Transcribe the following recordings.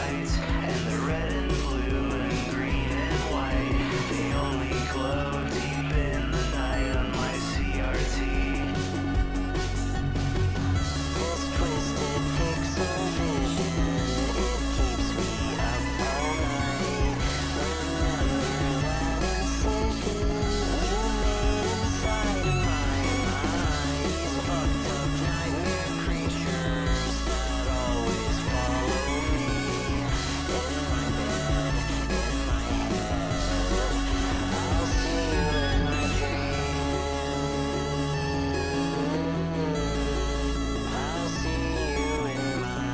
lights, and the red and blue and green and white. They only glow deep in the night on my CRT. This twisted pixel vision, it keeps me up all night. Remember that incision you made inside of my mind. These fucked up nightmare creatures that always follow me. In my bed, in my head, I'll see you in my dreams. I'll see you in my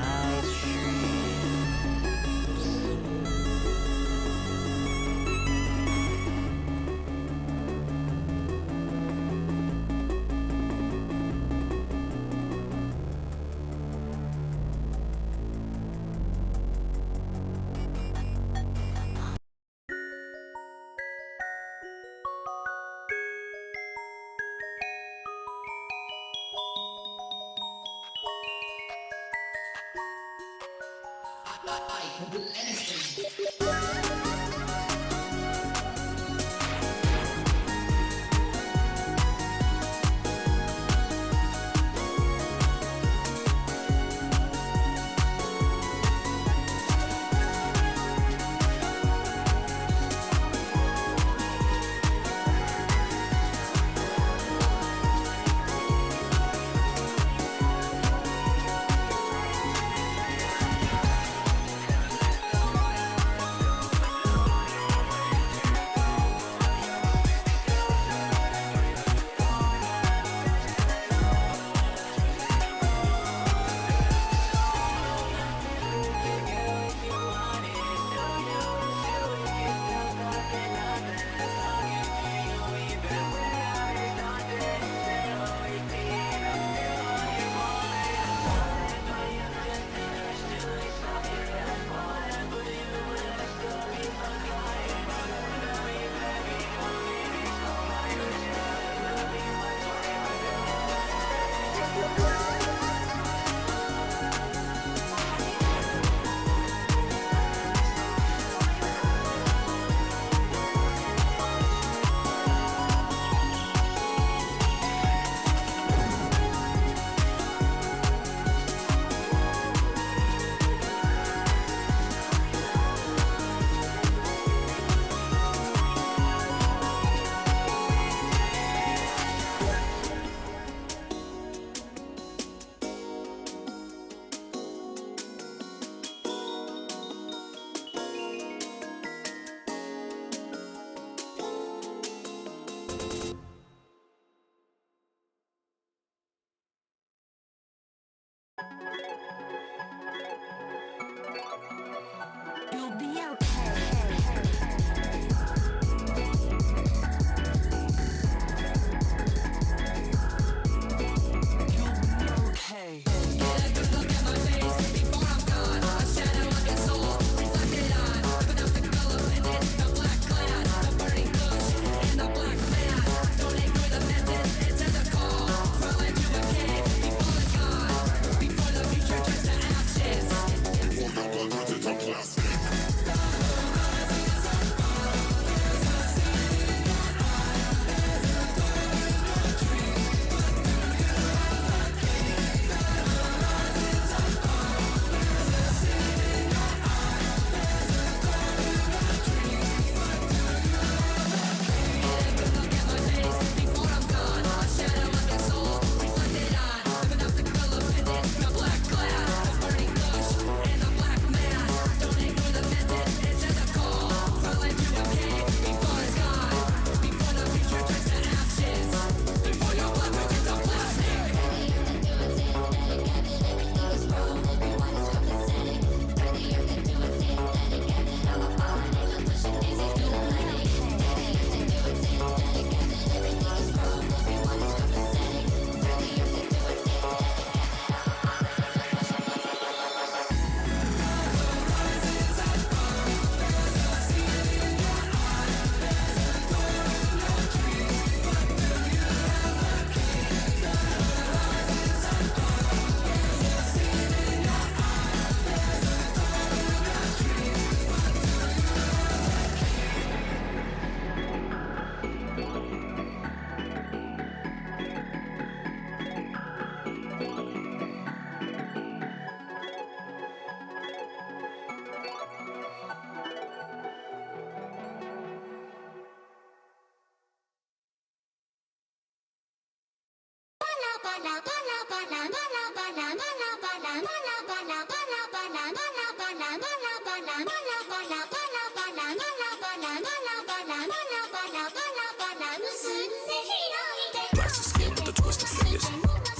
Plastic skin with the twisted fingers.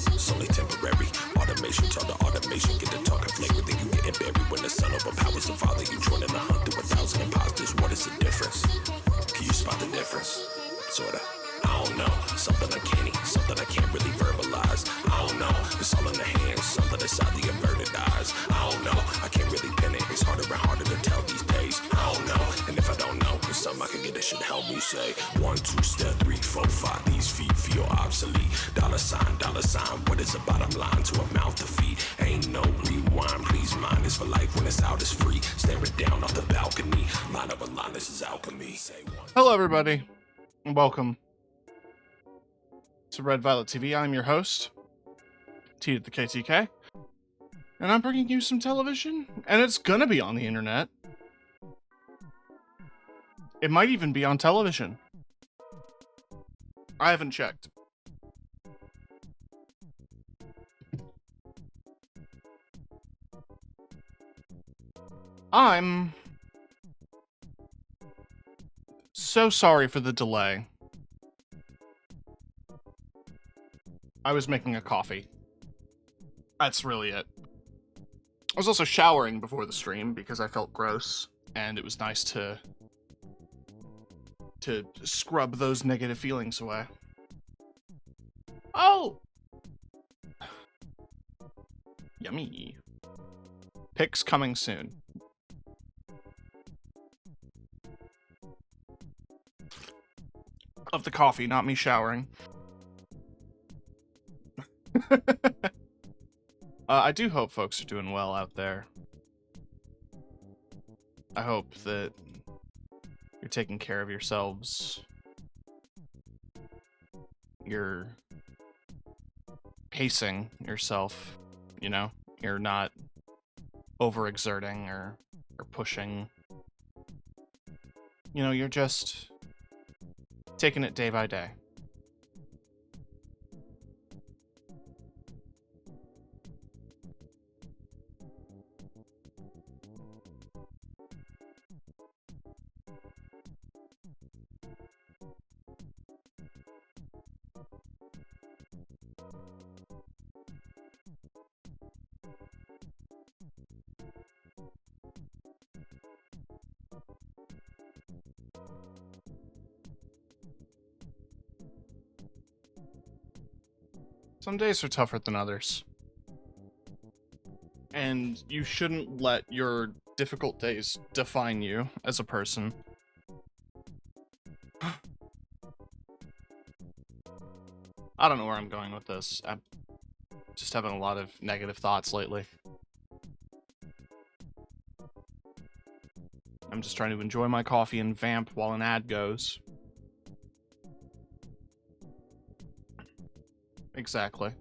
It's only temporary. Automation, turn to automation. Get the talking flavor, then you getting buried. When the sun overpowers the father, you joining the hunt through 1,000 imposters. What is the difference? Can you spot the difference? Sorta. I don't know. Something uncanny, something I can't really verbalize. I don't know. It's all in the hands, something inside the averted eyes. I don't know. I can't really pin it. It's harder and harder to tell these days. I don't know. And if I don't know, it's something I can get that should help me say 1, 2, step 3, 4, 5. These feet feel obsolete. Dollar sign. What is the bottom line to a mouth to feed? Ain't no rewind. Please mind is for life when it's out is free. Staring down off the balcony. Line up a line. This is alchemy. Hello, everybody, and welcome to Red Violet TV. I'm your host, T to the KTK, and I'm bringing you some television, and it's gonna be on the internet. It might even be on television. I haven't checked. I'm so sorry for the delay. I was making a coffee. That's really it. I was also showering before the stream because I felt gross, and it was nice to scrub those negative feelings away. Oh! Yummy. Pics coming soon. Of the coffee, not me showering. I do hope folks are doing well out there. I hope that you're taking care of yourselves. You're pacing yourself, you know? You're not overexerting or pushing. You know, you're just taking it day by day. Some days are tougher than others. And you shouldn't let your difficult days define you as a person. I don't know where I'm going with this. I'm just having a lot of negative thoughts lately. I'm just trying to enjoy my coffee and vamp while an ad goes. Exactly.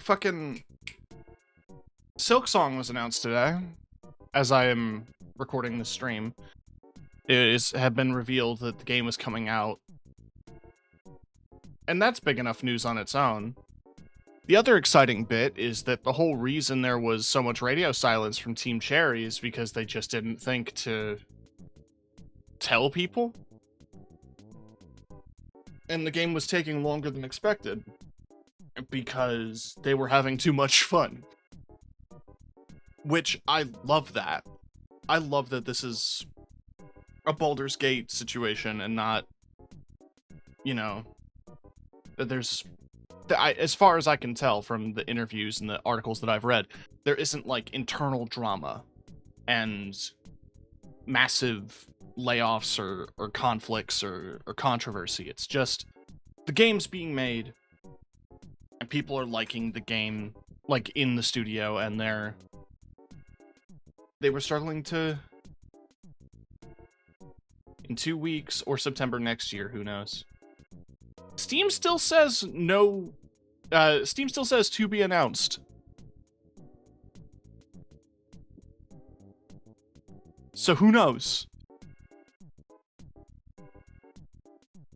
Fucking Silksong was announced today, as I am recording this stream. It had been revealed that the game was coming out, and that's big enough news on its own. The other exciting bit is that the whole reason there was so much radio silence from Team Cherry is because they just didn't think to tell people. And the game was taking longer than expected because they were having too much fun. Which, I love that. I love that this is a Baldur's Gate situation and not, you know, that there's... as far as I can tell from the interviews and the articles that I've read, there isn't, like, internal drama and massive layoffs or conflicts or controversy. It's just the game's being made and people are liking the game, like, in the studio, and they were struggling to, in 2 weeks or September next year, who knows. Steam still says no, Steam still says to be announced. So who knows?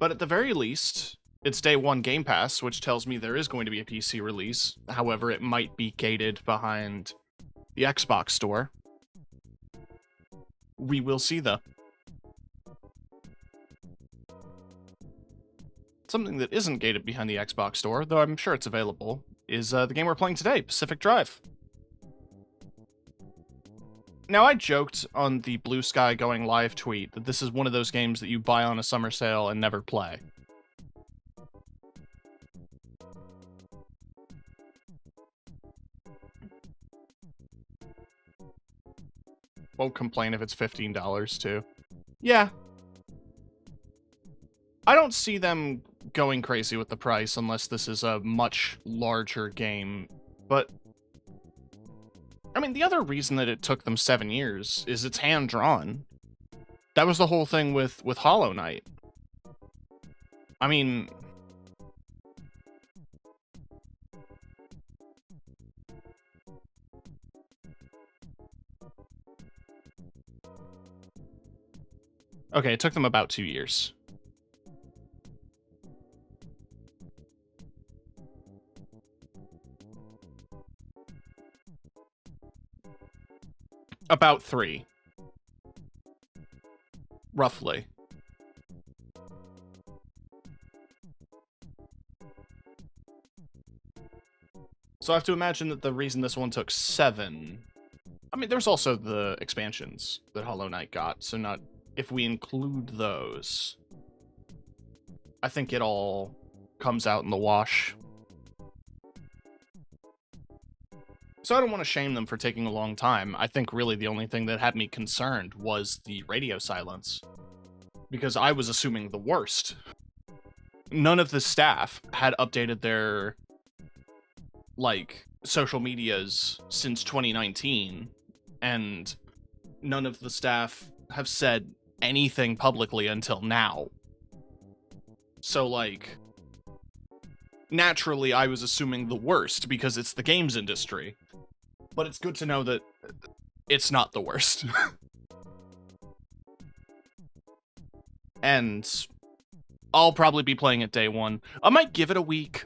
But at the very least, it's day one Game Pass, which tells me there is going to be a PC release. However, it might be gated behind the Xbox store. We will see, though. Something that isn't gated behind the Xbox store, though I'm sure it's available, is the game we're playing today, Pacific Drive. Now, I joked on the Blue Sky Going Live tweet that this is one of those games that you buy on a summer sale and never play. Won't complain if it's $15 too. Yeah. I don't see them going crazy with the price unless this is a much larger game, but I mean, the other reason that it took them 7 years is it's hand-drawn. That was the whole thing with Hollow Knight. I mean, okay, it took them about 2 years. About 3. Roughly. So I have to imagine that the reason this one took 7... I mean, there's also the expansions that Hollow Knight got, so not... If we include those, I think it all comes out in the wash. So I don't want to shame them for taking a long time. I think really the only thing that had me concerned was the radio silence, because I was assuming the worst. None of the staff had updated their, like, social medias since 2019, and none of the staff have said anything publicly until now. So, like, naturally I was assuming the worst because it's the games industry. But it's good to know that it's not the worst. And I'll probably be playing it day one. I might give it a week.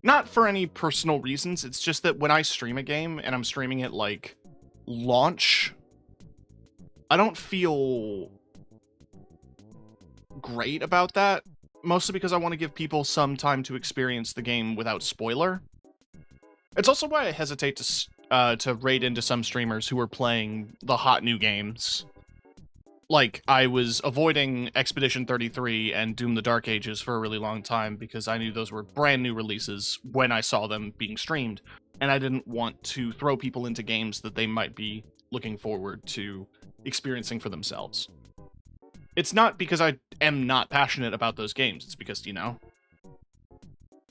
Not for any personal reasons, it's just that when I stream a game, and I'm streaming it, like, launch, I don't feel great about that. Mostly because I want to give people some time to experience the game without spoiler. It's also why I hesitate to raid into some streamers who are playing the hot new games. Like, I was avoiding Expedition 33 and Doom the Dark Ages for a really long time because I knew those were brand new releases when I saw them being streamed, and I didn't want to throw people into games that they might be looking forward to experiencing for themselves. It's not because I am not passionate about those games, it's because, you know,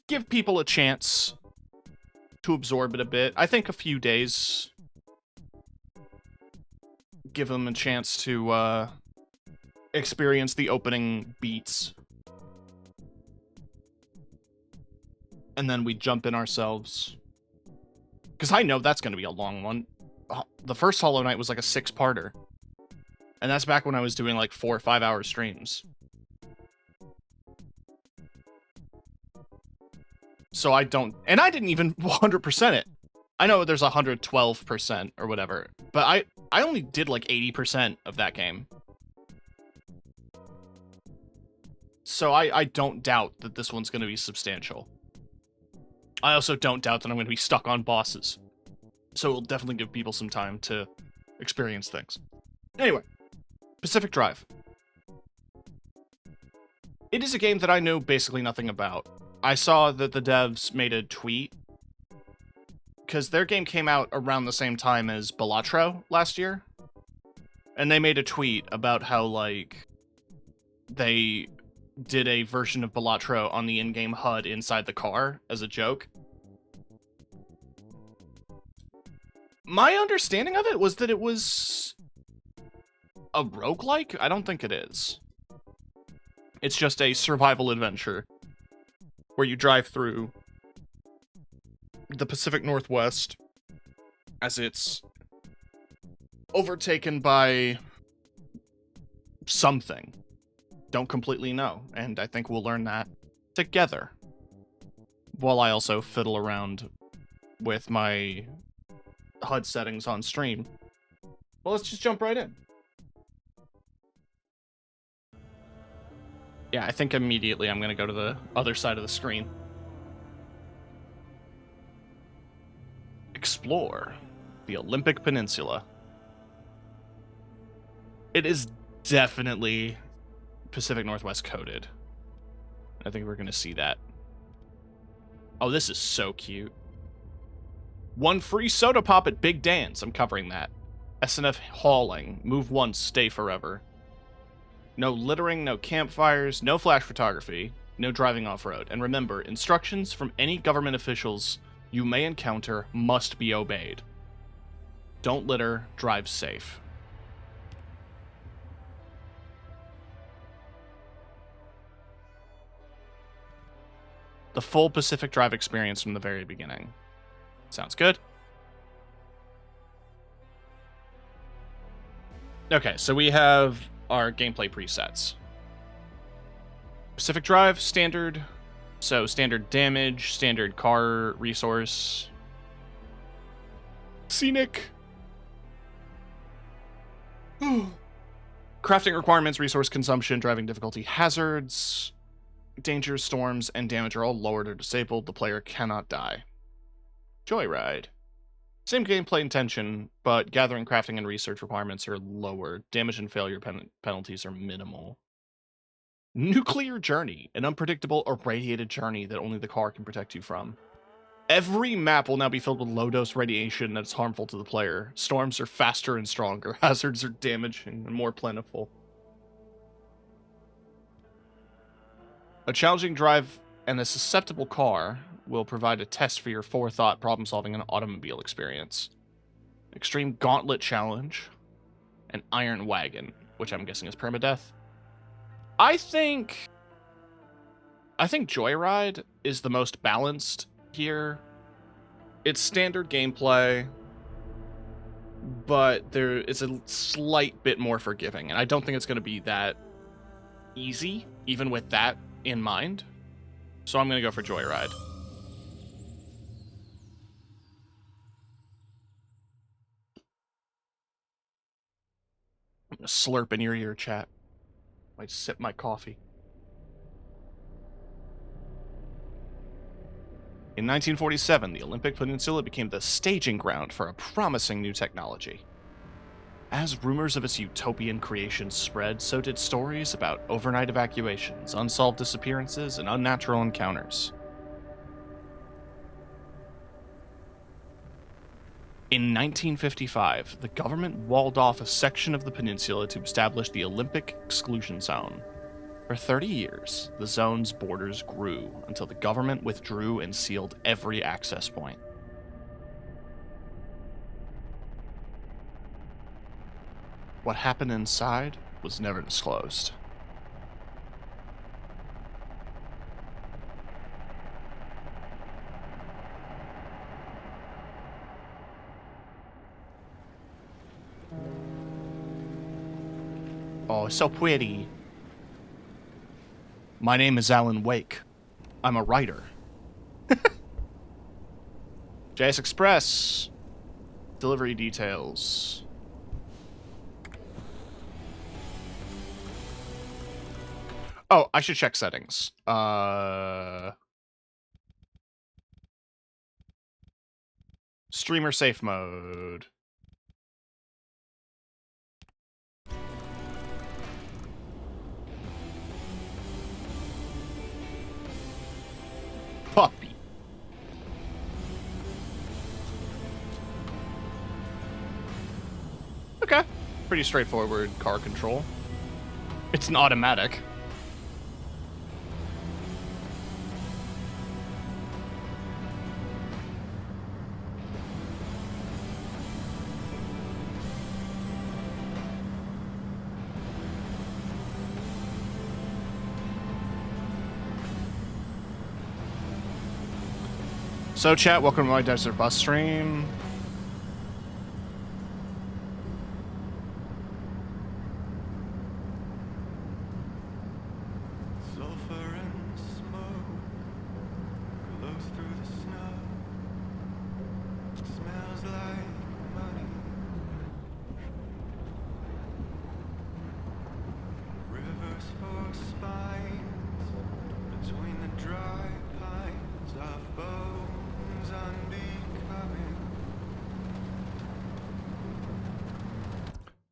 give people a chance to absorb it a bit. I think a few days give them a chance to experience the opening beats. And then we jump in ourselves. Because I know that's going to be a long one. The first Hollow Knight was like a 6-parter. And that's back when I was doing like 4 or 5 hour streams. So I don't, and I didn't even 100% it. I know there's 112% or whatever, but I only did like 80% of that game. So I don't doubt that this one's going to be substantial. I also don't doubt that I'm going to be stuck on bosses. So it'll definitely give people some time to experience things. Anyway, Pacific Drive. It is a game that I know basically nothing about. I saw that the devs made a tweet, because their game came out around the same time as Balatro last year, and they made a tweet about how, like, they did a version of Balatro on the in-game HUD inside the car as a joke. My understanding of it was that it was a roguelike? I don't think it is. It's just a survival adventure where you drive through the Pacific Northwest as it's overtaken by something. don't completely know, and I think we'll learn that together. While I also fiddle around with my HUD settings on stream. Well, let's just jump right in. Yeah, I think immediately I'm going to go to the other side of the screen. Explore the Olympic Peninsula. It is definitely Pacific Northwest coded. I think we're going to see that. Oh, this is so cute. 1 free soda pop at Big Dan's. I'm covering that. SNF hauling. Move once, stay forever. No littering, no campfires, no flash photography, no driving off-road. And remember, instructions from any government officials you may encounter must be obeyed. Don't litter, drive safe. The full Pacific Drive experience from the very beginning. Sounds good. Okay, so we have our gameplay presets. Pacific Drive, standard. So standard damage, standard car resource. Scenic. Crafting requirements, resource consumption, driving difficulty, hazards, dangers, storms, and damage are all lowered or disabled. The player cannot die. Joyride. Same gameplay intention, but gathering, crafting, and research requirements are lower. Damage and failure penalties are minimal. Nuclear Journey, an unpredictable irradiated journey that only the car can protect you from. Every map will now be filled with low-dose radiation that's harmful to the player. Storms are faster and stronger. Hazards are damaging and more plentiful. A challenging drive and a susceptible car will provide a test for your forethought, problem-solving, and automobile experience. Extreme Gauntlet Challenge. An Iron Wagon, which I'm guessing is permadeath. I think Joyride is the most balanced here. It's standard gameplay, but there is a slight bit more forgiving, and I don't think it's going to be that easy, even with that in mind. So I'm going to go for Joyride. I'm going to slurp in your ear, chat. I sip my coffee. In 1947, the Olympic Peninsula became the staging ground for a promising new technology. As rumors of its utopian creation spread, so did stories about overnight evacuations, unsolved disappearances, and unnatural encounters. In 1955, the government walled off a section of the peninsula to establish the Olympic Exclusion Zone. For 30 years, the zone's borders grew until the government withdrew and sealed every access point. What happened inside was never disclosed. Oh, so pretty. My name is Alan Wake. I'm a writer. JS Express. Delivery details. Oh, I should check settings. Streamer safe mode. Puppy. Okay. Pretty straightforward car control. It's an automatic. So chat, welcome to my Desert Bus stream.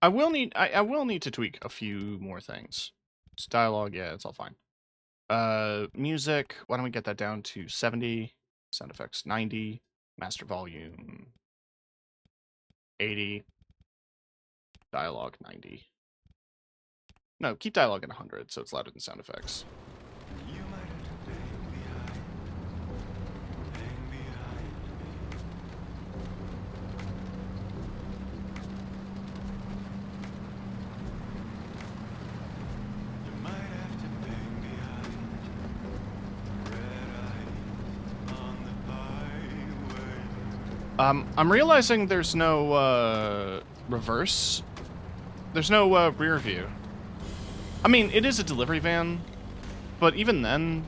I will need to tweak a few more things. It's dialogue, yeah, it's all fine. Music, why don't we get that down to 70, sound effects 90, master volume 80, dialogue 90. No, keep dialogue at 100 so it's louder than sound effects. I'm realizing there's no, reverse. There's no, rear view. I mean, it is a delivery van, but even then...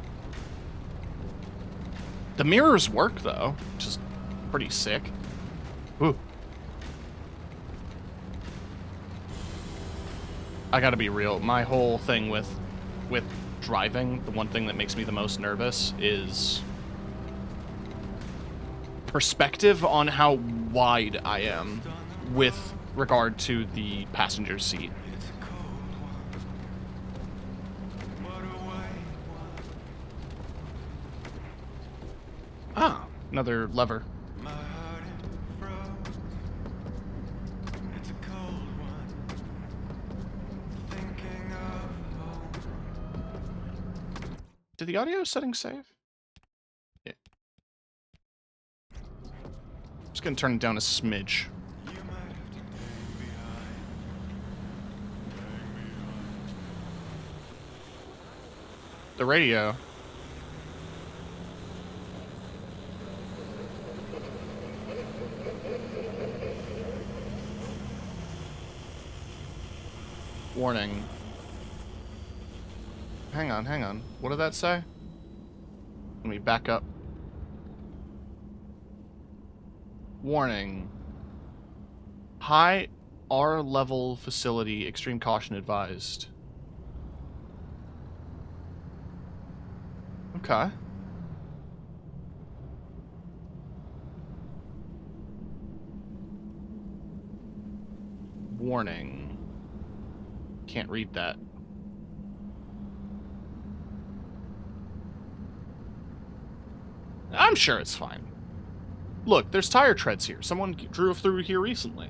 The mirrors work, though, which is pretty sick. Ooh. I gotta be real, my whole thing with driving, the one thing that makes me the most nervous is... perspective on how wide I am with regard to the passenger seat. Ah, another lever. Did the audio settings save? Yeah. Just gonna turn it down a smidge. The radio. Warning. Hang on. What did that say? Let me back up. Warning. High R level facility, extreme caution advised. Okay. Warning. Can't read that. I'm sure it's fine. Look, there's tire treads here. Someone drove through here recently.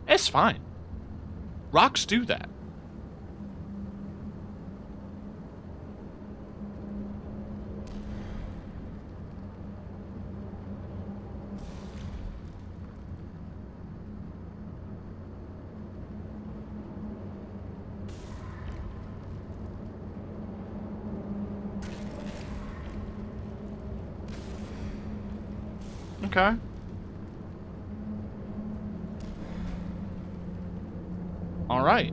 It's fine. Rocks do that. Okay. All right.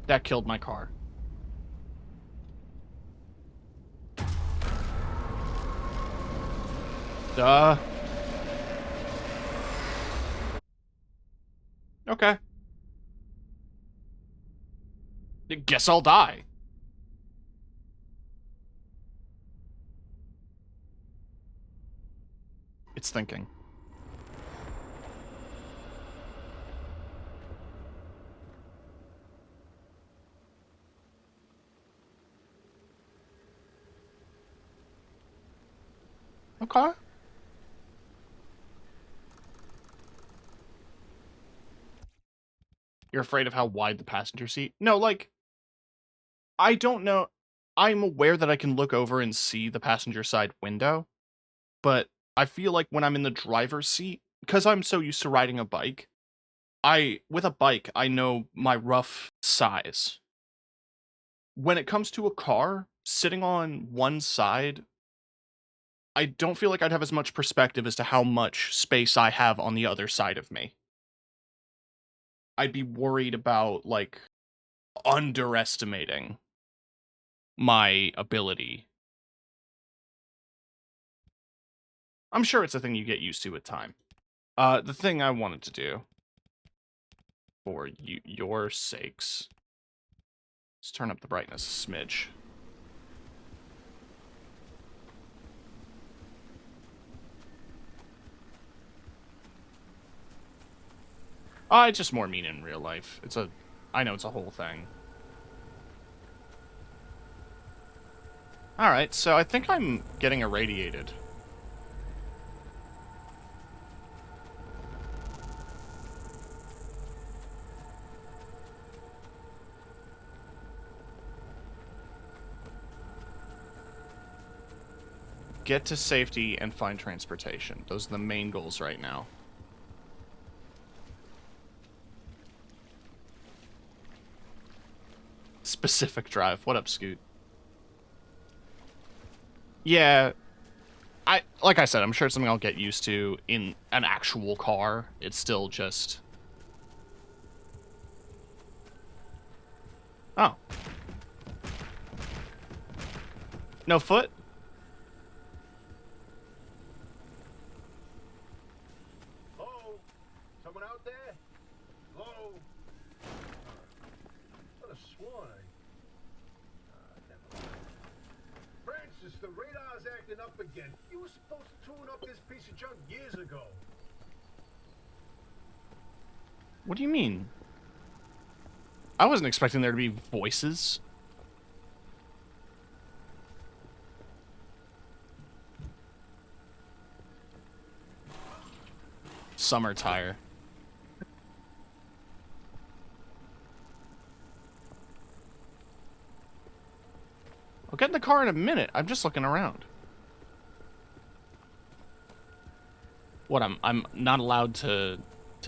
That killed my car. Duh. Okay. Guess I'll die. It's thinking. Okay. You're afraid of how wide the passenger seat? No, like, I don't know. I'm aware that I can look over and see the passenger side window, but I feel like when I'm in the driver's seat, because I'm so used to riding a bike, with a bike, I know my rough size. When it comes to a car, sitting on one side, I don't feel like I'd have as much perspective as to how much space I have on the other side of me. I'd be worried about, like, underestimating my ability. I'm sure it's a thing you get used to with time. The thing I wanted to do, for your sakes, Let's turn up the brightness a smidge. It's just more mean in real life. I know it's a whole thing. Alright, so I think I'm getting irradiated. Get to safety and find transportation. Those are the main goals right now. Specific drive. What up, Scoot? Yeah, like I said, I'm sure it's something I'll get used to in an actual car. It's still just... Oh. No foot? Hello? Someone out there? Hello? Could have sworn never mind. Francis, the radar's acting up again. You were supposed to tune up this piece of junk years ago. What do you mean? I wasn't expecting there to be voices. Summer tire. I'll get in the car in a minute. I'm just looking around. What, I'm not allowed to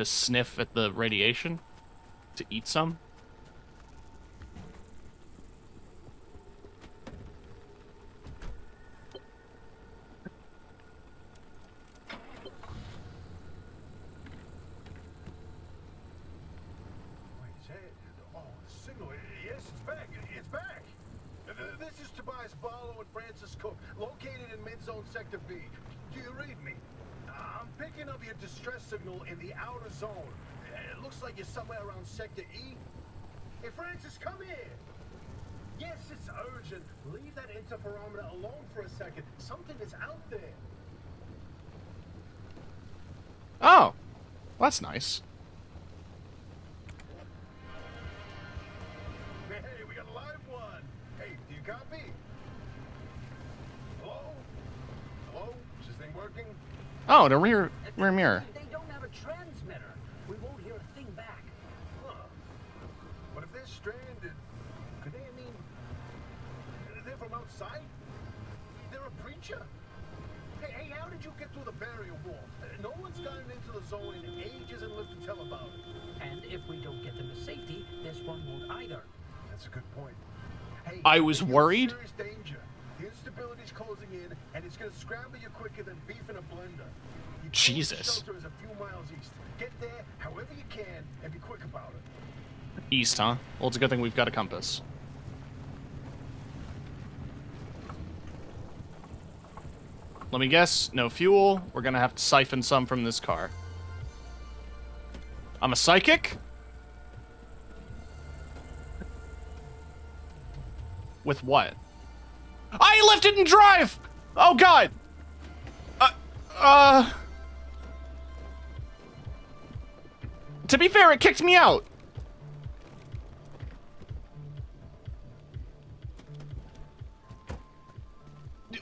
sniff at the radiation? To eat some? Wait, is that... Oh, the signal. Yes, it's back. It's back. This is Tobias Barlow and Francis Cook, located in mid-zone Sector B. Do you read me? I'm picking up your distress signal in the outer zone. It looks like you're somewhere around Sector E. Hey, Francis, come here. Yes, it's urgent. Leave that interferometer alone for a second. Something is out there. Oh, that's nice. Hey, we got a live one. Hey, do you copy? Hello? Hello? Is this thing working? Oh, the rear mirror. They don't have a transmitter. We won't hear a thing back. Huh. But if they're stranded, could they, they're from outside? They're a preacher? Hey, how did you get through the barrier wall? No one's gotten into the zone in ages and lived to tell about it. And if we don't get them to safety, this one won't either. That's a good point. Hey, I was you're in worried. serious danger. The instability's closing in, and it's gonna scramble you quicker than beef in a blender. Your closest Jesus. shelter is a few miles east. Get there however you can, and be quick about it. East, huh? Well, it's a good thing we've got a compass. Let me guess, no fuel. We're gonna have to siphon some from this car. I'm a psychic? With what? I left it in drive! Oh god! To be fair, it kicked me out.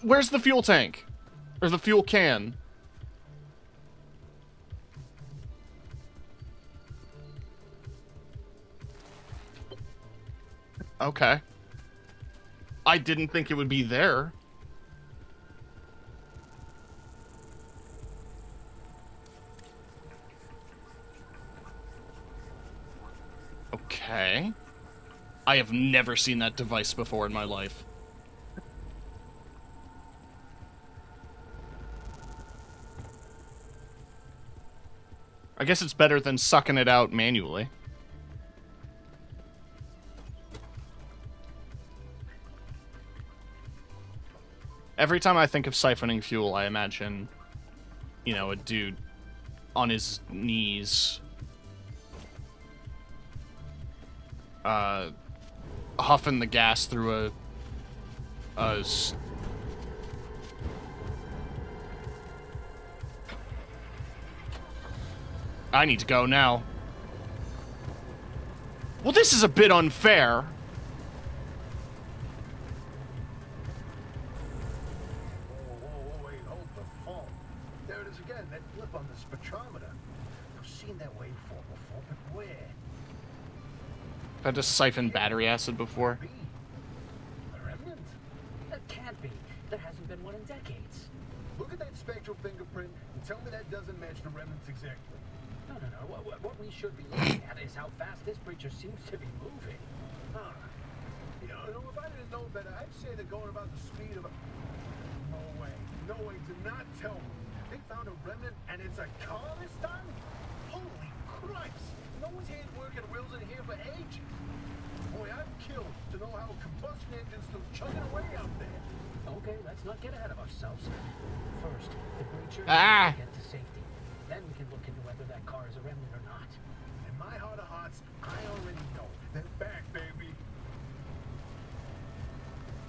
Where's the fuel tank? Or the fuel can? Okay. I didn't think it would be there. Okay. I have never seen that device before in my life. I guess it's better than sucking it out manually. Every time I think of siphoning fuel, I imagine, you know, a dude on his knees, huffing the gas through I need to go now. Well, this is a bit unfair. Whoa, wait, hold the phone. There it is again, that blip on the spectrometer. I've seen that waveform before, but where? I've had to siphon battery acid before. B? A remnant? That can't be. There hasn't been one in decades. Look at that spectral fingerprint and tell me that doesn't match the remnants exactly. No. What we should be looking at is how fast this creature seems to be moving. Huh. You know, if I didn't know better, I'd say they're going about the speed of a... No way, do not tell me. They found a remnant and it's a car this time? Holy Christ! No one's had working wheels in here for ages. Boy, I'm killed to know how a combustion engine's still chugging away out there. Okay, let's not get ahead of ourselves. First, the creature Ah! needs to get to safety. Then we can look into whether that car is a remnant or not. In my heart of hearts, I already know. They're back, baby.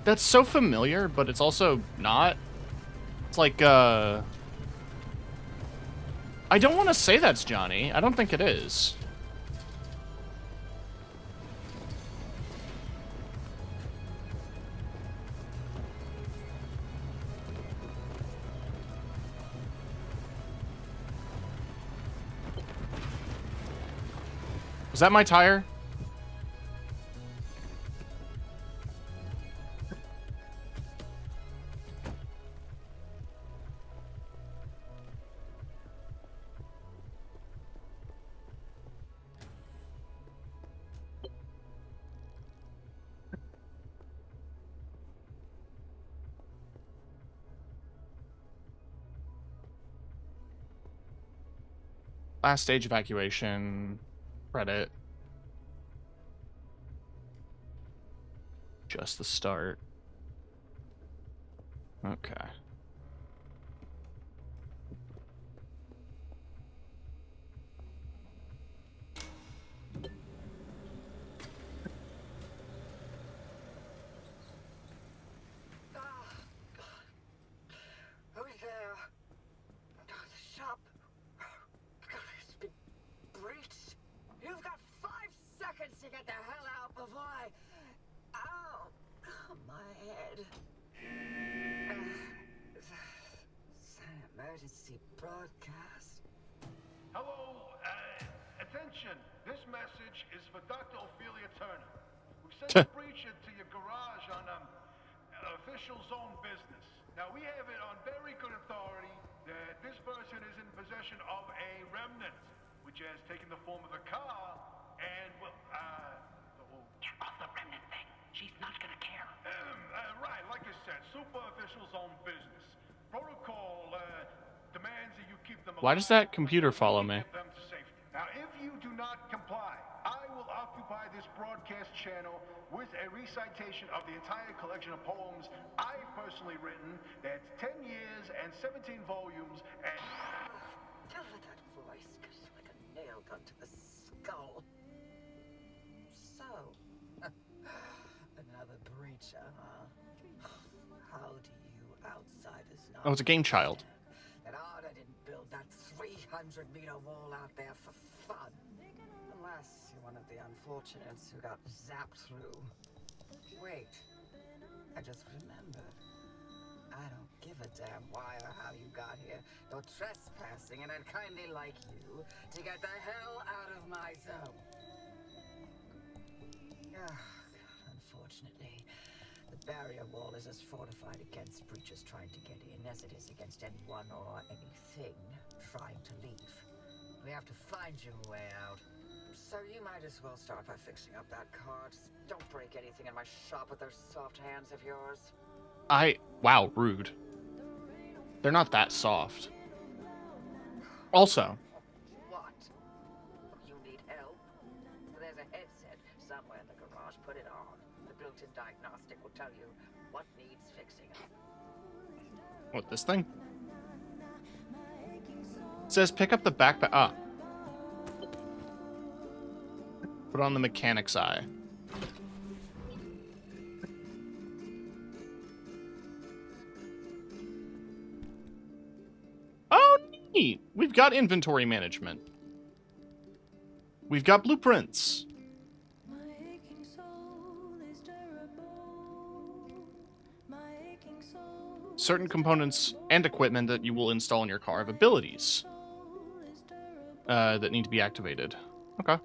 That's so familiar, but it's also not. It's like, I don't want to say that's Johnny. I don't think it is. Was that my tire? Last stage evacuation. Credit. Just the start. Okay. Who's there? The shop. God, it's been breached. You've got 5 seconds to get the hell out before I... Ow! My head. It's an emergency broadcast. Hello, attention. This message is for Dr. Ophelia Turner. We sent a breach into your garage on official zone business. Now, we have it on very good authority that this person is in possession of a remnant, which has taken the form of a car, and, well, Get off the remnant thing. She's not gonna care. right, like I said, super official zone business. Protocol demands that you keep them alive. Why does that computer follow me? Get them to safety. Now, if you do not comply, I will occupy this broadcast channel with a recitation of the entire collection of poems I've personally written. That's 10 years and 17 volumes, and... Tell her that voice goes like a nail gun to the skull. So, another breacher, huh? How do you outsiders know? Oh, it's a game child. That Arda didn't build that 300-meter wall out there for fun. Unless you're one of the unfortunates who got zapped through. Wait, I just remembered. I don't give a damn why or how you got here. You're trespassing, and I'd kindly like you to get the hell out of my zone. Unfortunately, the barrier wall is as fortified against breaches trying to get in as it is against anyone or anything trying to leave. We have to find you a way out. So you might as well start by fixing up that car. Just don't break anything in my shop with those soft hands of yours. Wow, rude. They're not that soft. Also, What? You need help? There's a headset somewhere in the garage. Put it on. The built-in diagnostic will tell you what needs fixing up. what, this thing? It says pick up the backpack. Ah. Put on the mechanic's eye. neat. We've got inventory management. We've got blueprints. Certain components and equipment that you will install in your car have abilities that need to be activated. Okay.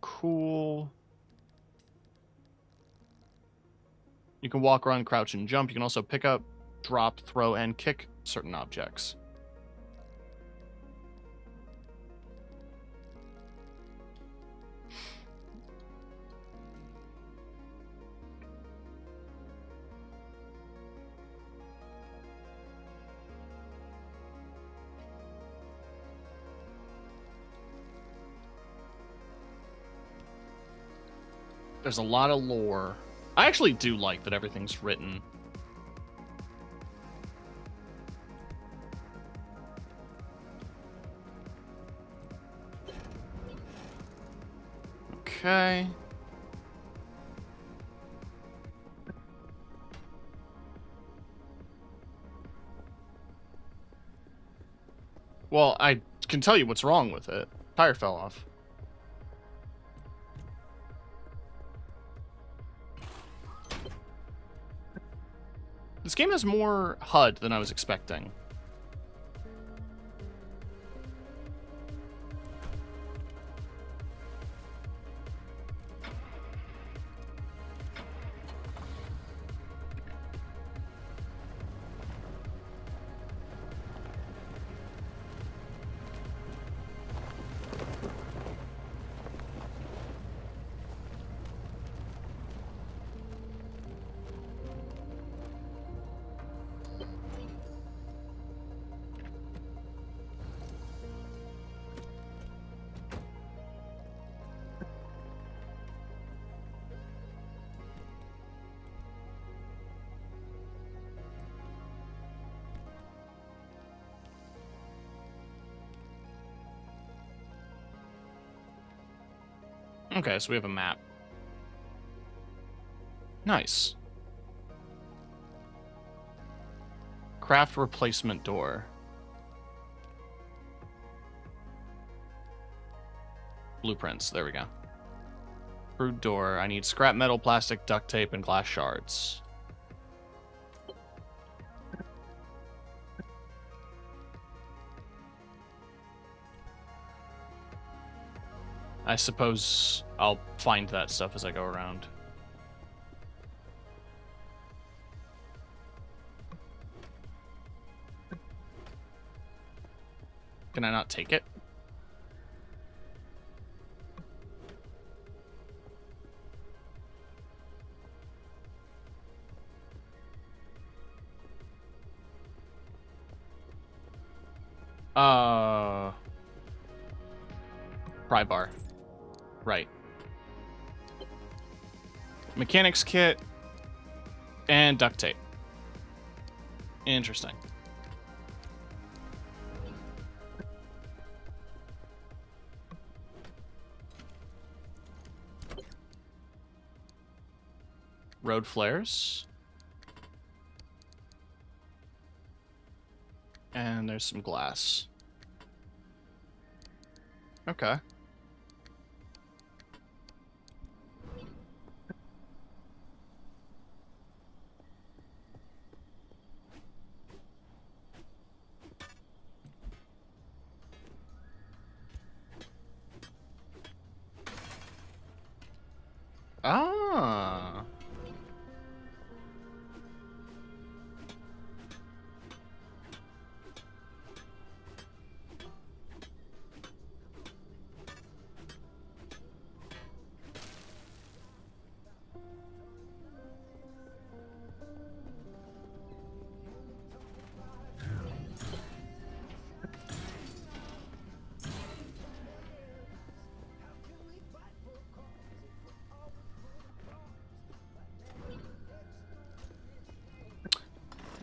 Cool. You can walk, run, crouch, and jump. You can also pick up, drop, throw, and kick certain objects. There's a lot of lore. I actually do like that everything's written. Okay. Well, I can tell you what's wrong with it. Tire fell off. This game has more HUD than I was expecting. Okay, so we have a map. Nice. Craft replacement door. Blueprints, there we go. Crude door. I need scrap metal, plastic, duct tape, and glass shards. I suppose I'll find that stuff as I go around. Can I not take it? Pry bar. Right. Mechanics kit and duct tape. Interesting. Road flares. And there's some glass. Okay. Ah.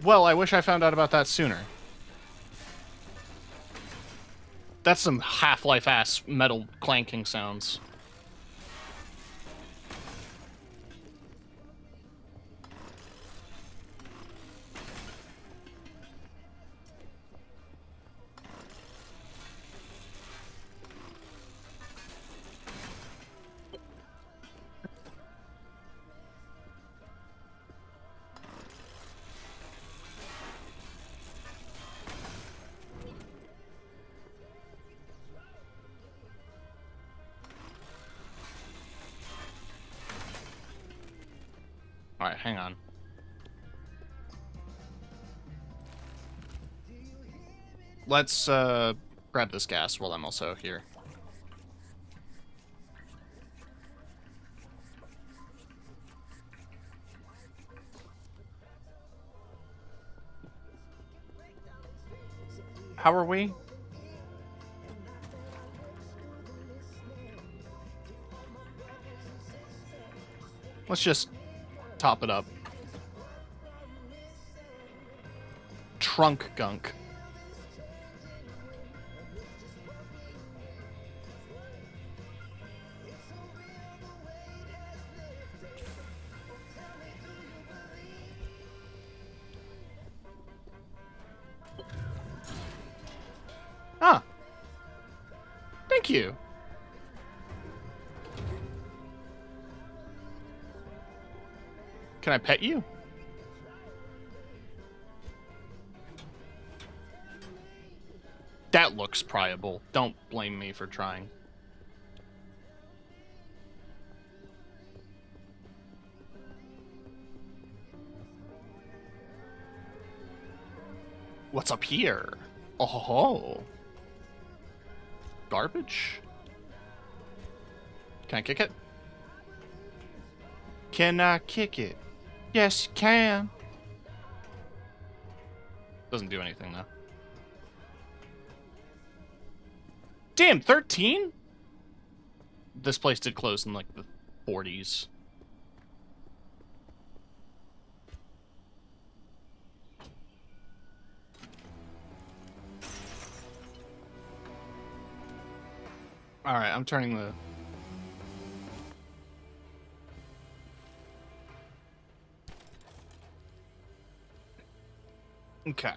Well, I wish I found out about that sooner. That's some Half-Life ass metal clanking sounds. Alright, hang on. Let's grab this gas while I'm also here. How are we? Let's just top it up. Trunk gunk. Ah. Thank you. Can I pet you? That looks priable. Don't blame me for trying. What's up here? Oh ho ho. Garbage? Can I kick it? Can I kick it? Yes, you can. Doesn't do anything, though. Damn, 13? This place did close in, like, the 40s. Alright, I'm turning the... Okay.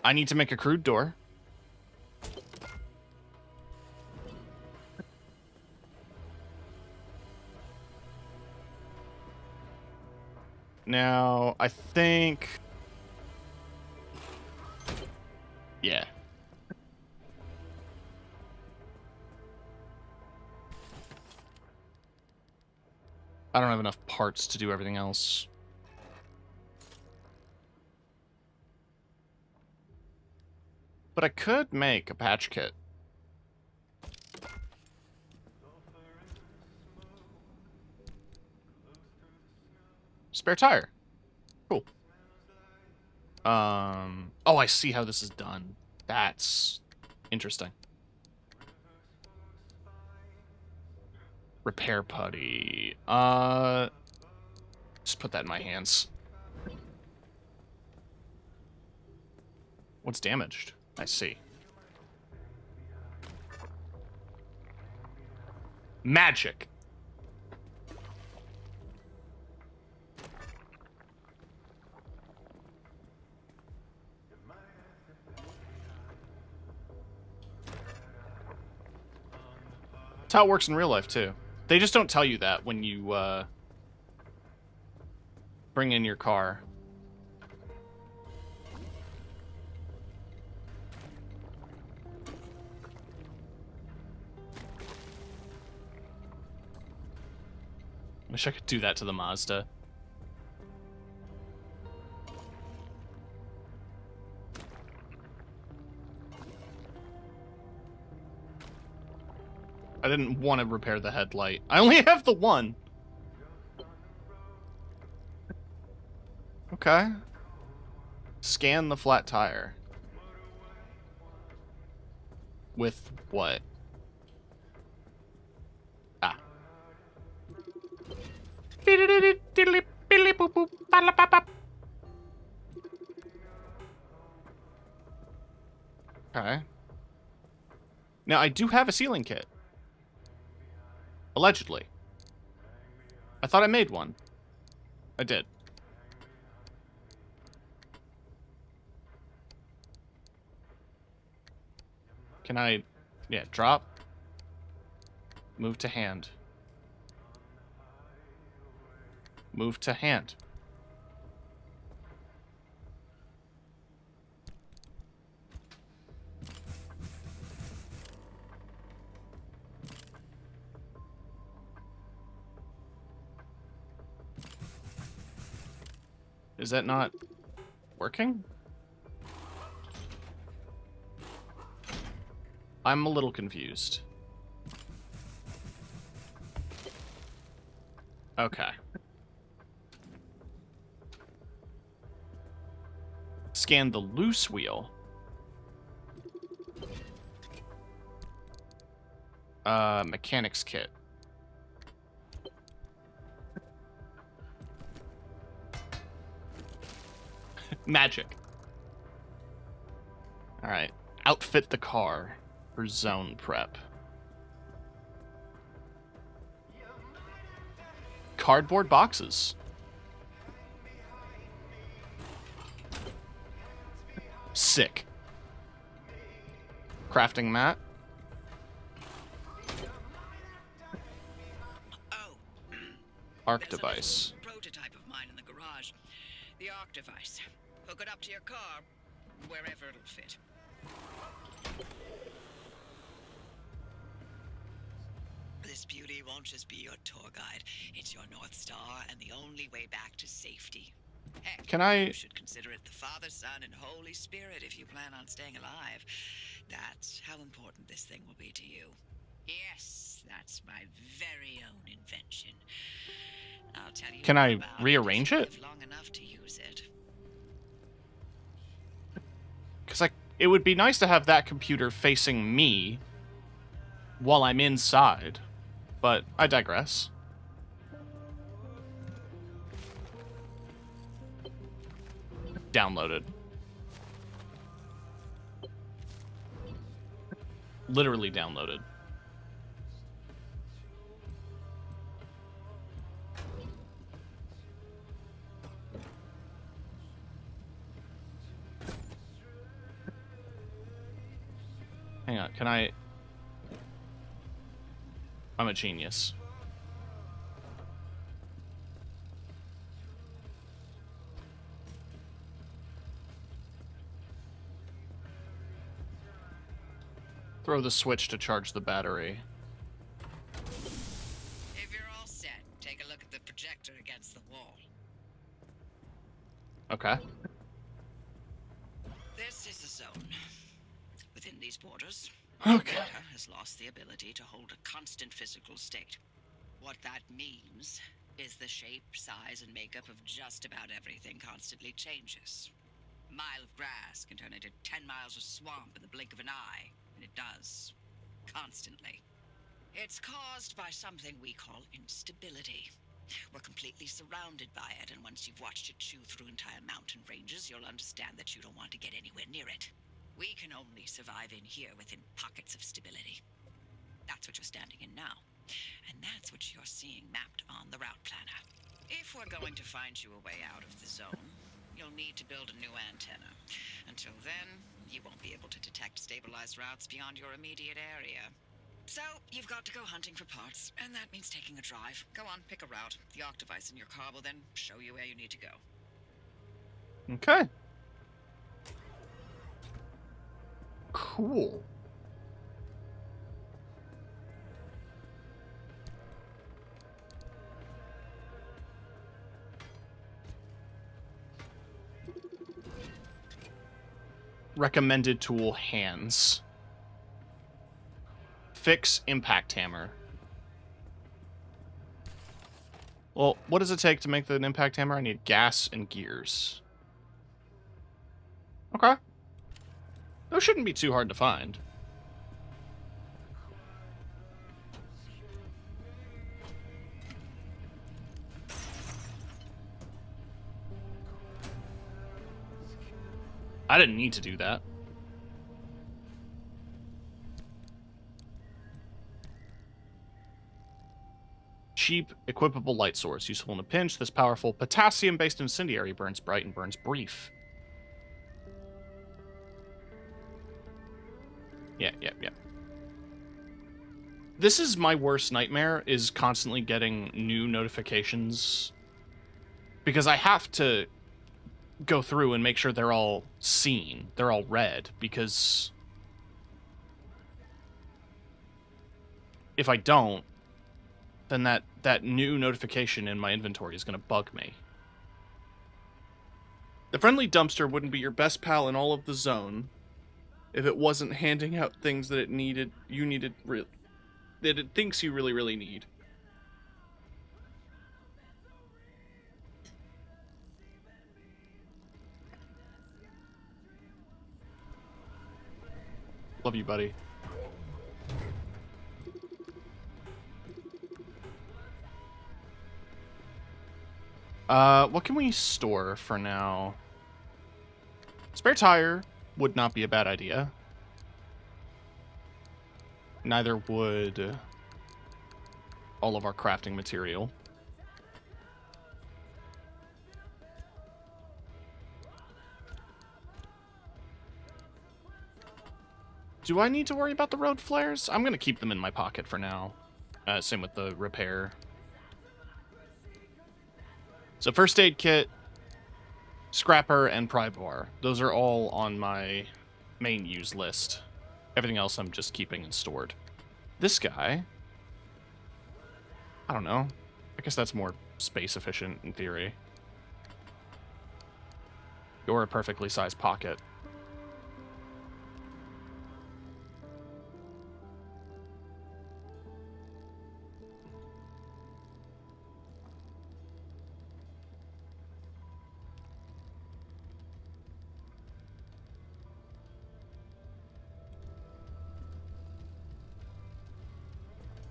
I need to make a crude door. Now, I think... Yeah. I don't have enough parts to do everything else. But I could make a patch kit. Spare tire. Cool. Oh, I see how this is done. That's interesting. Repair putty. Just put that in my hands. What's damaged? I see. Magic. That's how it works in real life, too. They just don't tell you that when you, bring in your car. Wish I could do that to the Mazda. I didn't want to repair the headlight. I only have the one. Okay. Scan the flat tire. With what? Ah. Okay. Now, I do have a sealing kit. Allegedly. I thought I made one. I did. Can I... Yeah, drop. Move to hand. Move to hand. Is that not working? I'm a little confused. Okay. Scan the loose wheel. Mechanics kit. Magic. Alright. Outfit the car for zone prep. Cardboard boxes. Sick. Crafting mat. Oh. Arc There's a device. little prototype of mine in the garage. The arc device. Hook it up to your car, wherever it'll fit. This beauty won't just be your tour guide. It's your North Star and the only way back to safety. Heck, Can I- you should consider it the Father, Son, and Holy Spirit if you plan on staying alive. That's how important this thing will be to you. Yes, that's my very own invention. I'll tell you Can more I about rearrange if you it? live long enough to use it. Because it would be nice to have that computer facing me while I'm inside. But I digress. Downloaded. Literally downloaded. Hang on, can I... I'm a genius. Throw the switch to charge the battery. If you're all set, take a look at the projector against the wall. Okay. This is the zone. Within these borders, Okay. matter has lost the ability to hold a constant physical state. What that means is the shape, size, and makeup of just about everything constantly changes. A mile of grass can turn into 10 miles of swamp in the blink of an eye, and it does. Constantly. It's caused by something we call instability. We're completely surrounded by it, and once you've watched it chew through entire mountain ranges, you'll understand that you don't want to get anywhere near it. We can only survive in here within pockets of stability. That's what you're standing in now. And that's what you're seeing mapped on the route planner. If we're going to find you a way out of the zone, you'll need to build a new antenna. Until then, you won't be able to detect stabilized routes beyond your immediate area. So, you've got to go hunting for parts, and that means taking a drive. Go on, pick a route. The arc device in your car will then show you where you need to go. Okay. Cool. Recommended tool, hands. Fix impact hammer. Well, what does it take to make an impact hammer? I need gas and gears. Okay. Those shouldn't be too hard to find. I didn't need to do that. Cheap, equipable light source. Useful in a pinch. This powerful potassium-based incendiary burns bright and burns brief. Yeah. This is my worst nightmare, is constantly getting new notifications. Because I have to go through and make sure they're all seen. They're all read, because if I don't, then that new notification in my inventory is going to bug me. The friendly dumpster wouldn't be your best pal in all of the zone if it wasn't handing out things that that it thinks you really, really need. Love you, buddy. What can we store for now? Spare tire would not be a bad idea. Neither would all of our crafting material. Do I need to worry about the road flares? I'm going to keep them in my pocket for now. Same with the repair. So first aid kit, scrapper, and pry bar. Those are all on my main use list. Everything else I'm just keeping and stored. This guy, I don't know. I guess that's more space efficient in theory. You're a perfectly sized pocket.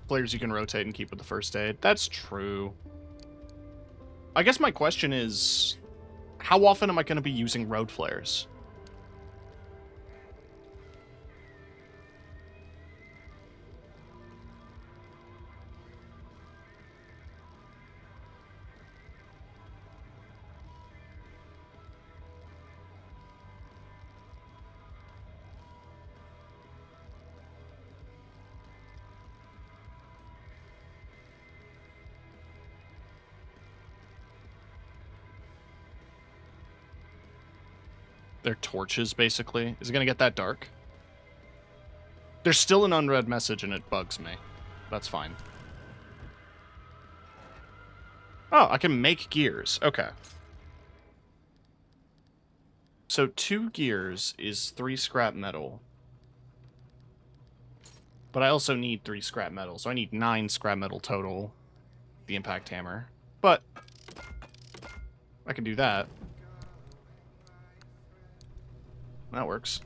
Players you can rotate and keep with the first aid. That's true. I guess my question is, how often am I going to be using road flares? They're torches, basically. Is it going to get that dark? There's still an unread message and it bugs me. That's fine. Oh, I can make gears. Okay. So 2 gears is 3 scrap metal. But I also need 3 scrap metal, so I need 9 scrap metal total. The impact hammer. But I can do that. That works.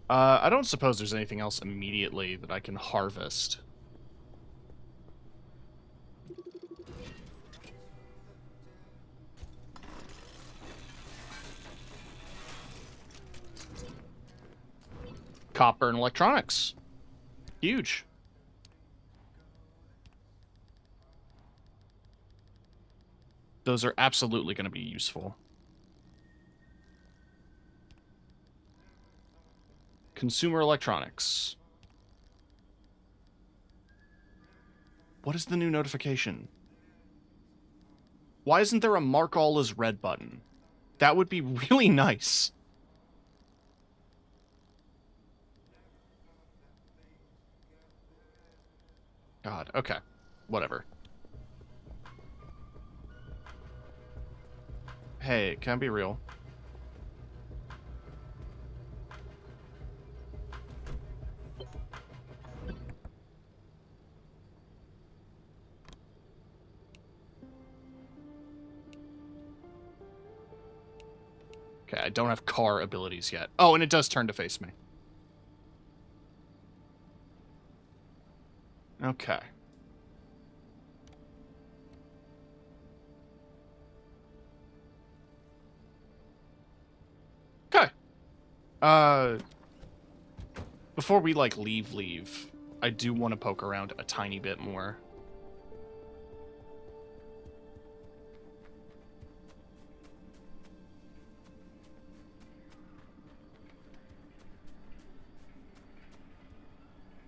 I don't suppose there's anything else immediately that I can harvest. Copper and electronics. Huge. Those are absolutely going to be useful. Consumer electronics. What is the new notification? Why isn't there a mark all as red button? That would be really nice. God, okay. Whatever. Hey, can I be real? Okay, I don't have car abilities yet. Oh, and it does turn to face me. Okay. Okay. Before we, like, leave, I do want to poke around a tiny bit more.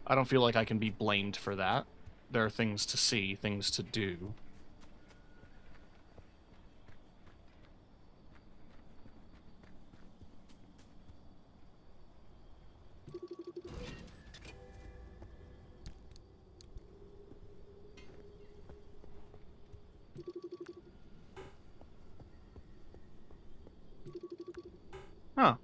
I don't feel like I can be blamed for that. There are things to see, things to do. Huh.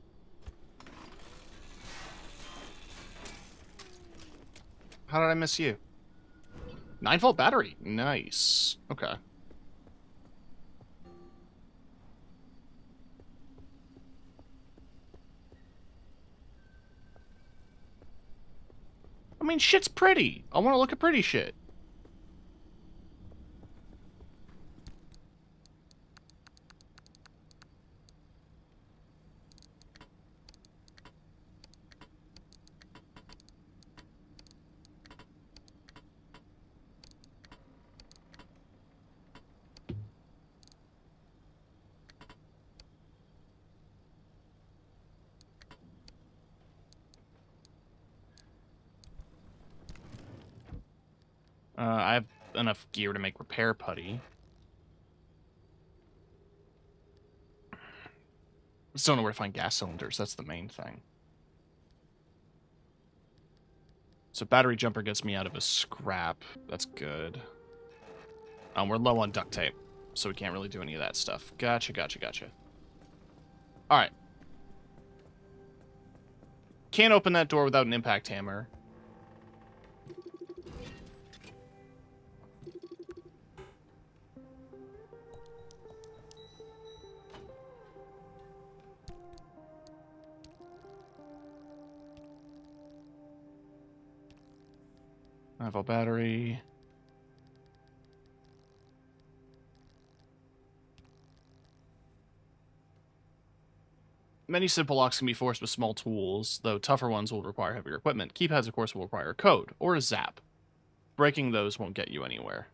How did I miss you? 9-volt battery. Nice. Okay. I mean, shit's pretty. I want to look at pretty shit. I have enough gear to make repair putty. Just don't know where to find gas cylinders. That's the main thing. So battery jumper gets me out of a scrap. That's good. We're low on duct tape, so we can't really do any of that stuff. Gotcha, gotcha, gotcha. All right. Can't open that door without an impact hammer. I have a battery. Many simple locks can be forced with small tools, though tougher ones will require heavier equipment. Keypads, of course, will require a code or a zap. Breaking those won't get you anywhere.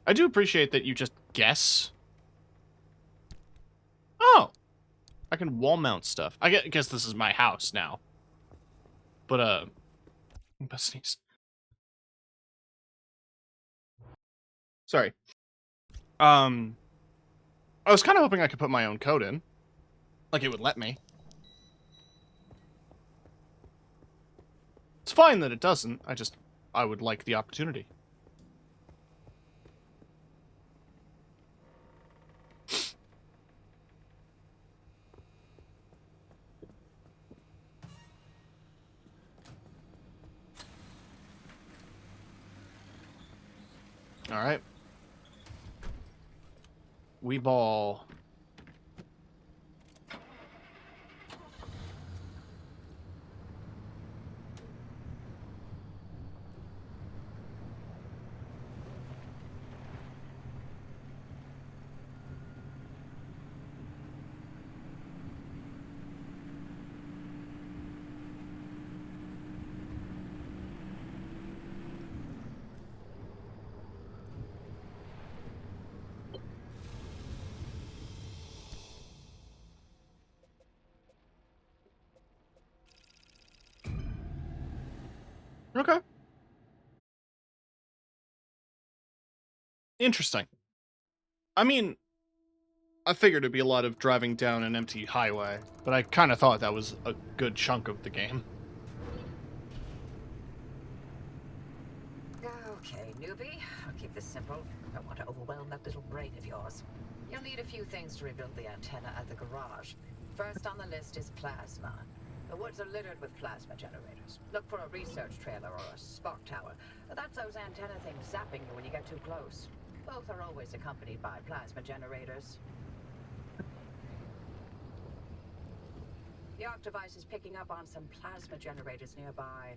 I do appreciate that you just guess. Oh! I can wall mount stuff. I guess this is my house now. But, best sneeze. Sorry. I was kind of hoping I could put my own code in. Like it would let me. It's fine that it doesn't. I would like the opportunity. All right. We ball. Okay. Interesting. I mean, I figured it'd be a lot of driving down an empty highway, but I kind of thought that was a good chunk of the game. Okay, newbie. I'll keep this simple. I don't want to overwhelm that little brain of yours. You'll need a few things to rebuild the antenna at the garage. First on the list is plasma. The woods are littered with plasma generators. Look for a research trailer or a spark tower. That's those antenna things zapping you when you get too close. Both are always accompanied by plasma generators. The Arc device is picking up on some plasma generators nearby.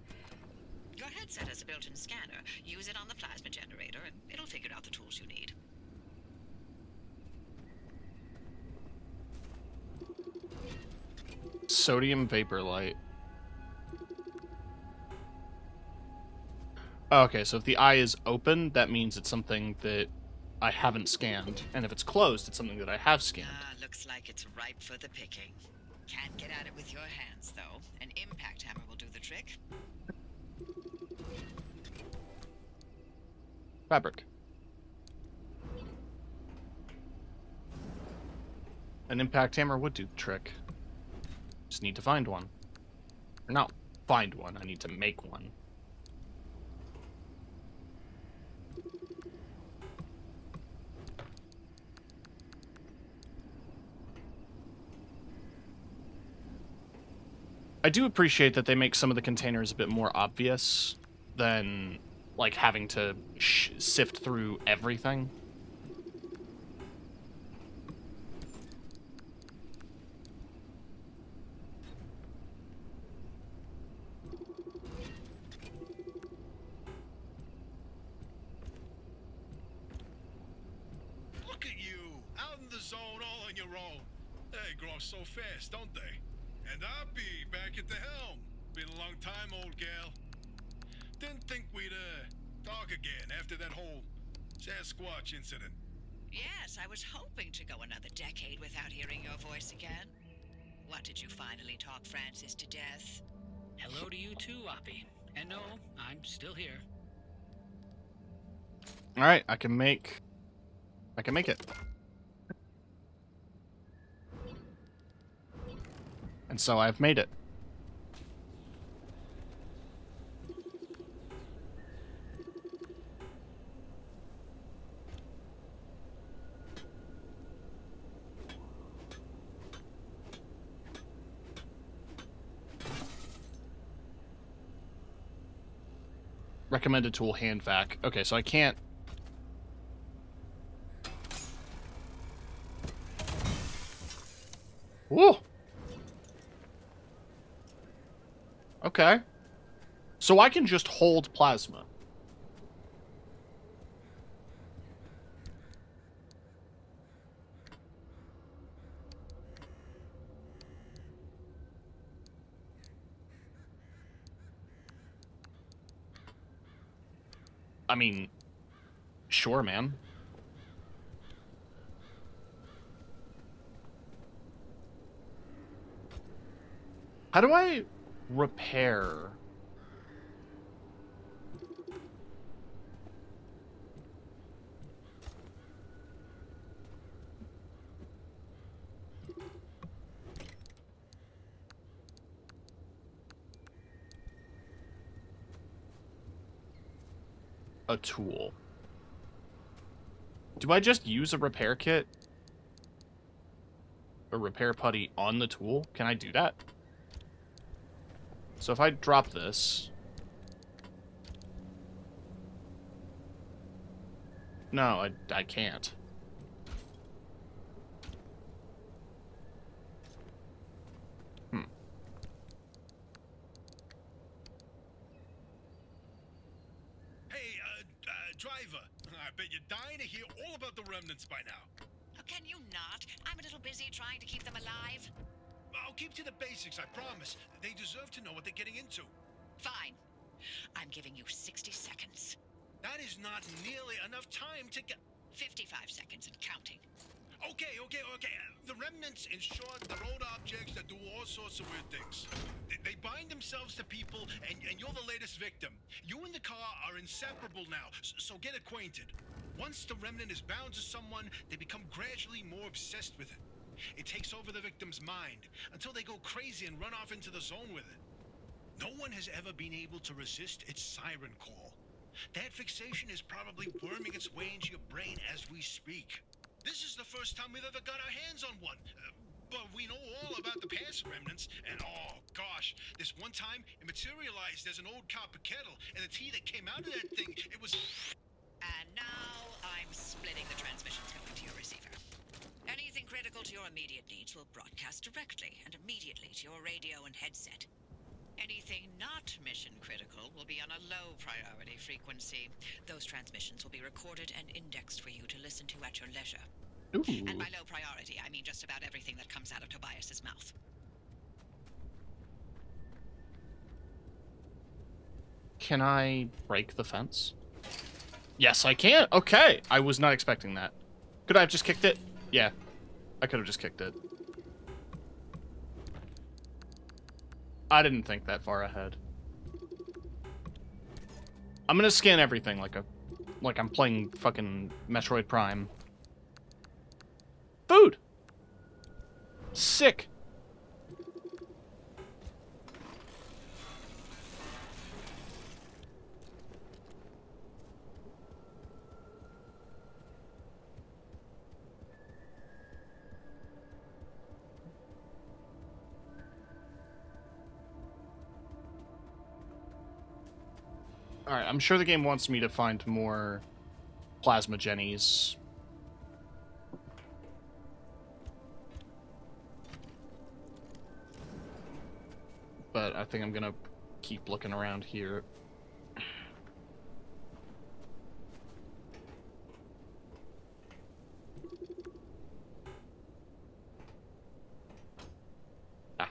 Your headset has a built-in scanner. Use it on the plasma generator, and it'll figure out the tools you need. Sodium vapor light. Okay, so if the eye is open, that means it's something that I haven't scanned. And if it's closed, it's something that I have scanned. Looks like it's ripe for the picking. Can't get at it with your hands, though. An impact hammer will do the trick. Fabric. An impact hammer would do the trick. Just need to find one. Or not find one, I need to make one. I do appreciate that they make some of the containers a bit more obvious than, like, having to sift through everything. Look at you, out in the zone all on your own. They grow up so fast, don't they? And I'll be back at the helm. Been a long time, old gal. Didn't think we'd, talk again after that whole Sasquatch incident. Yes, I was hoping to go another decade without hearing your voice again. What, did you finally talk Francis to death? Hello to you too, Oppie. And no, I'm still here. All right, I can make it. And so I've made it. Recommended tool, hand vac. Okay, so I can't... Woo! Okay. So I can just hold plasma. I mean, sure, man. How do I repair? A tool. Do I just use a repair kit? A repair putty on the tool? Can I do that? So if I drop this... No, I can't. Driver, I bet you're dying to hear all about the remnants by now. Oh, can you not? I'm a little busy trying to keep them alive. I'll keep to the basics, I promise. They deserve to know what they're getting into. Fine. I'm giving you 60 seconds. That is not nearly enough time to get... 55 seconds and counting. Okay. The remnants, in short, they're old objects that do all sorts of weird things. They bind themselves to people, and you're the latest victim. You and the car are inseparable now, so get acquainted. Once the remnant is bound to someone, they become gradually more obsessed with it. It takes over the victim's mind, until they go crazy and run off into the zone with it. No one has ever been able to resist its siren call. That fixation is probably worming its way into your brain as we speak. This is the first time we've ever got our hands on one. But we know all about the past remnants, and oh gosh, this one time it materialized as an old copper kettle, and the tea that came out of that thing, it was... And now I'm splitting the transmissions going to your receiver. Anything critical to your immediate needs will broadcast directly and immediately to your radio and headset. Anything not mission critical will be on a low priority frequency. Those transmissions will be recorded and indexed for you to listen to at your leisure. Ooh. And by low priority, I mean just about everything that comes out of Tobias's mouth. Can I break the fence? Yes, I can. Okay. I was not expecting that. Could I have just kicked it? Yeah. I could have just kicked it. I didn't think that far ahead. I'm gonna scan everything like I'm playing fucking Metroid Prime. Food! Sick! Alright, I'm sure the game wants me to find more plasma jennies. But I think I'm gonna keep looking around here. Ah.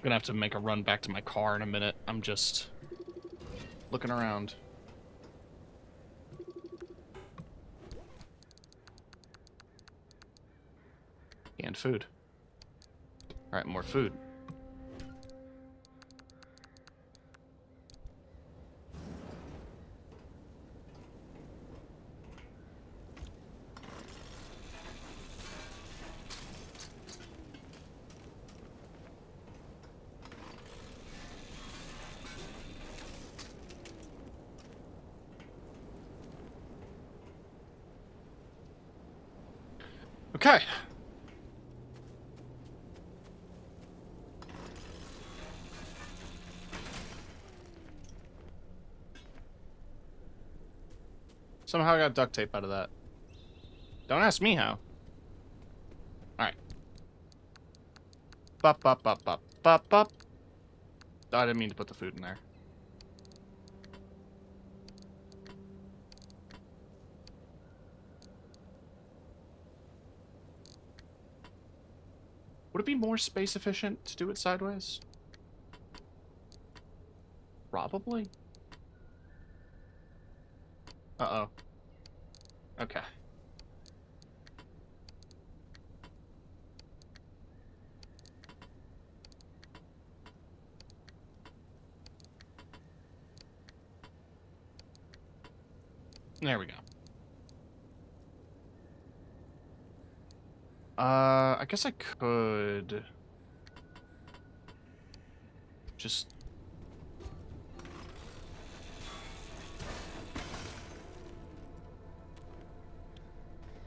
Gonna have to make a run back to my car in a minute. I'm just looking around. And food. Alright, more food. Okay. Somehow I got duct tape out of that. Don't ask me how. Alright. Bop, bop, bop, bop, bop, bop. I didn't mean to put the food in there. Would it be more space efficient to do it sideways? Probably. Uh-oh. Okay. There we go. I guess I could just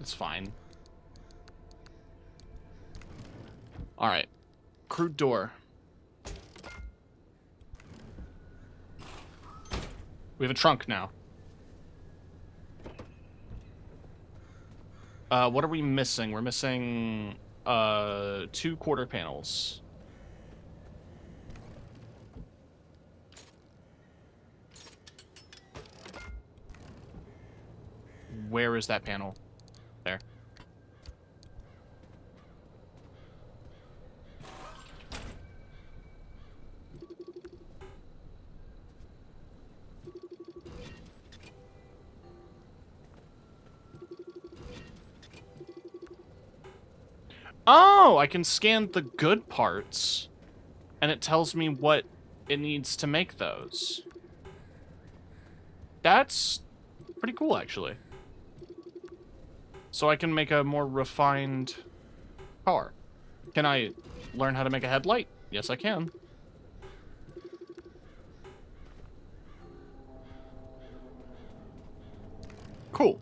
it's fine. All right. Crude door. We have a trunk now. What are we missing? We're missing 2 quarter panels. Where is that panel? There. Oh, I can scan the good parts, and it tells me what it needs to make those. That's pretty cool, actually. So I can make a more refined car. Can I learn how to make a headlight? Yes, I can. Cool.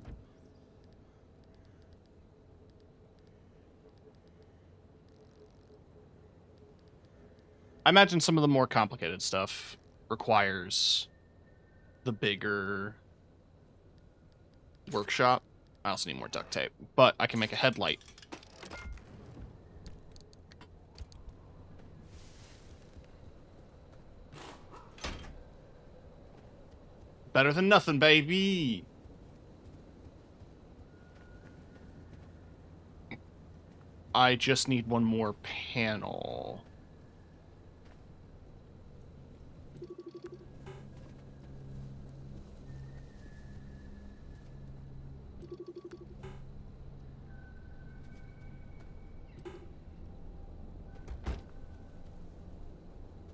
I imagine some of the more complicated stuff requires the bigger workshop. I also need more duct tape, but I can make a headlight. Better than nothing, baby. I just need one more panel.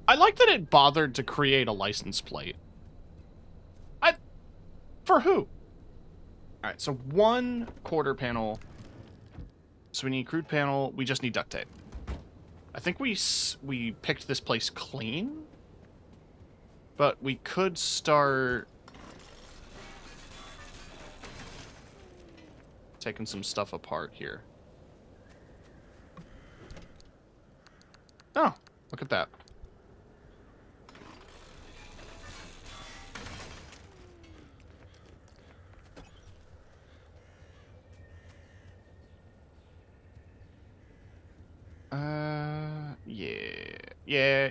I like that it bothered to create a license plate. For who? Alright, so 1 quarter panel. So we need crude panel. We just need duct tape. I think we picked this place clean. But we could start taking some stuff apart here. Oh, look at that.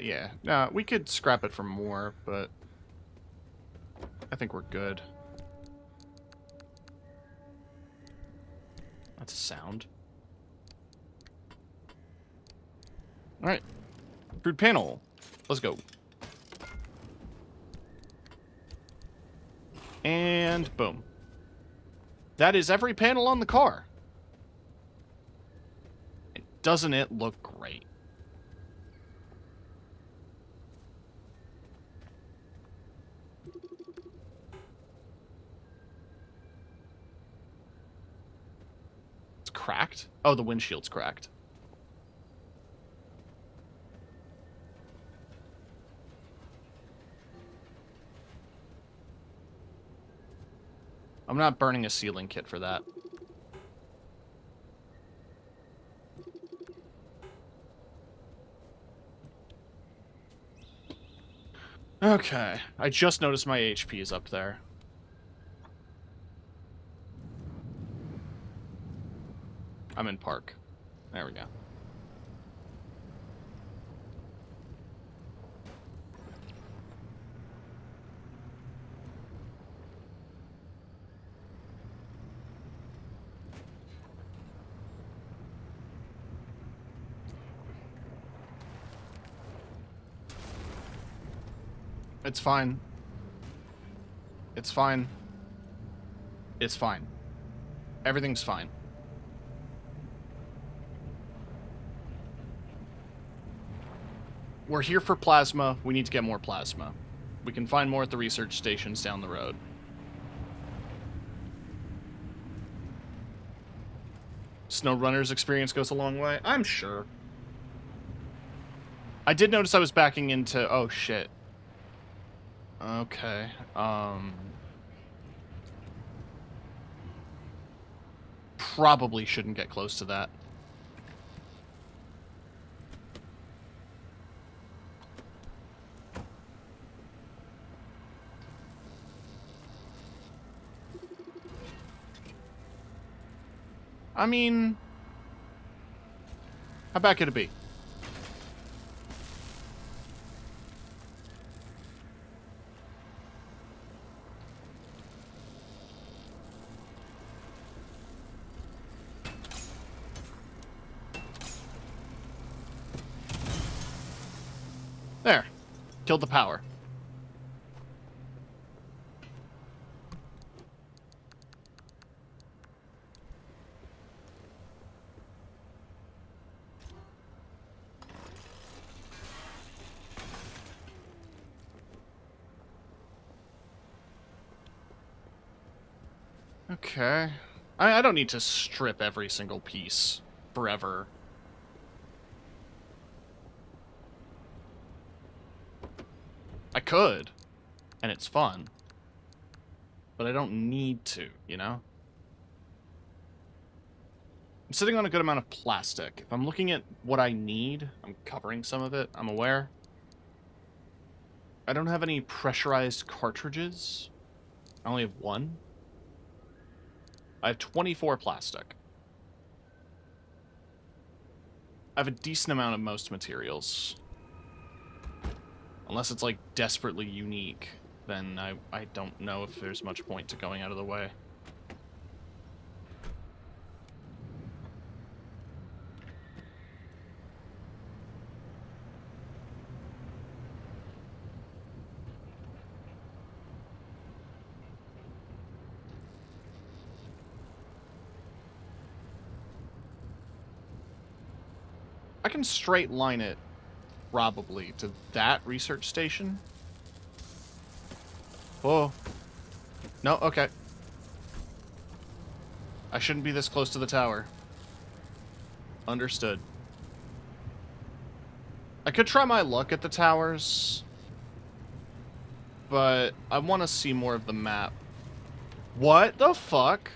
Yeah. No, we could scrap it for more, but I think we're good. That's a sound. Alright. Crude panel. Let's go. And boom. That is every panel on the car. Doesn't it look great? It's cracked? Oh, the windshield's cracked. I'm not burning a sealing kit for that. Okay, I just noticed my HP is up there. I'm in park. There we go. It's fine. It's fine. It's fine. Everything's fine. We're here for plasma. We need to get more plasma. We can find more at the research stations down the road. SnowRunner's experience goes a long way. I'm sure. I did notice I was backing into... Oh, shit. Okay. Probably shouldn't get close to that. I mean, how bad could it be? There. Killed the power. Okay. I don't need to strip every single piece forever. I could, and it's fun. But I don't need to, you know? I'm sitting on a good amount of plastic. If I'm looking at what I need, I'm covering some of it, I'm aware. I don't have any pressurized cartridges. I only have one. I have 24 plastic. I have a decent amount of most materials. Unless it's, like, desperately unique, then I don't know if there's much point to going out of the way. I can straight line it, probably, to that research station. Oh. No, okay. I shouldn't be this close to the tower. Understood. I could try my luck at the towers. but I want to see more of the map. What the fuck?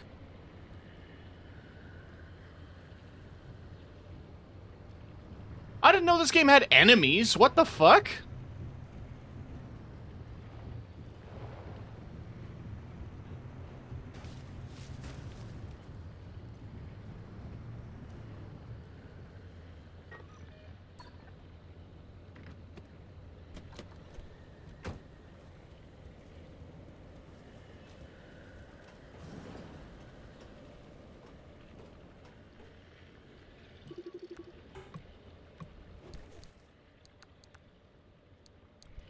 I didn't know this game had enemies. What the fuck?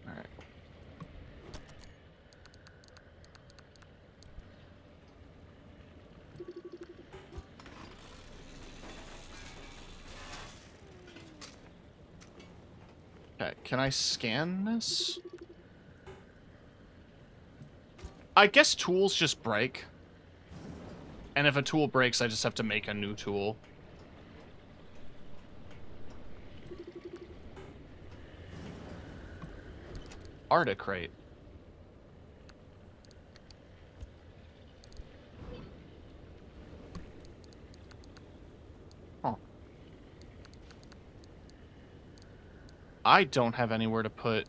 Alright. Okay, can I scan this? I guess tools just break. And if a tool breaks, I just have to make a new tool. Articrate. Huh. I don't have anywhere to put...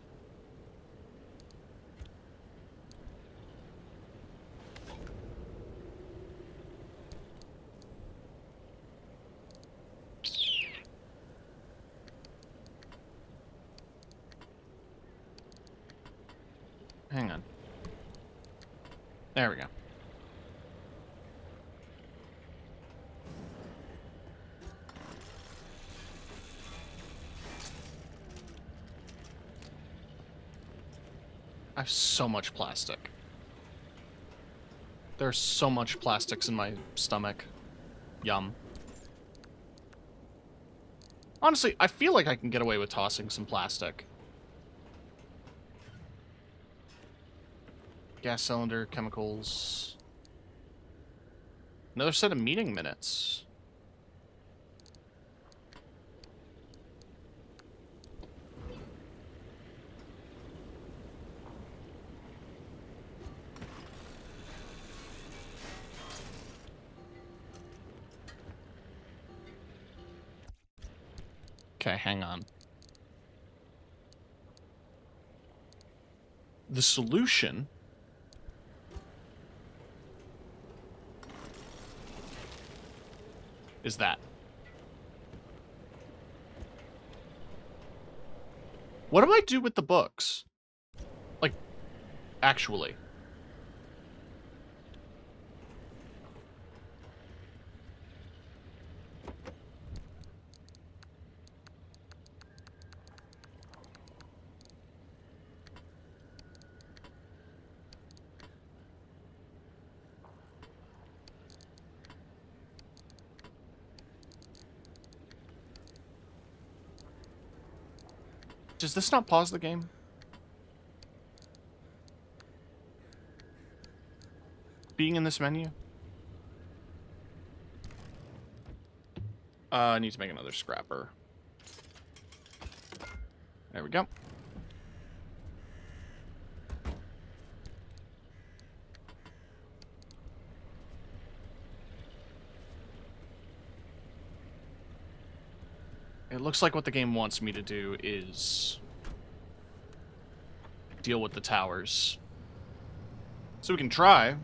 Hang on. There we go. I have so much plastic. There's so much plastics in my stomach. Yum. Honestly, I feel like I can get away with tossing some plastic. Gas cylinder, chemicals. Another set of meeting minutes. Okay, hang on. The solution is that. What do I do with the books? Like, actually. Does this not pause the game? Being in this menu? I need to make another scrapper. There we go. It looks like what the game wants me to do is deal with the towers. So we can try.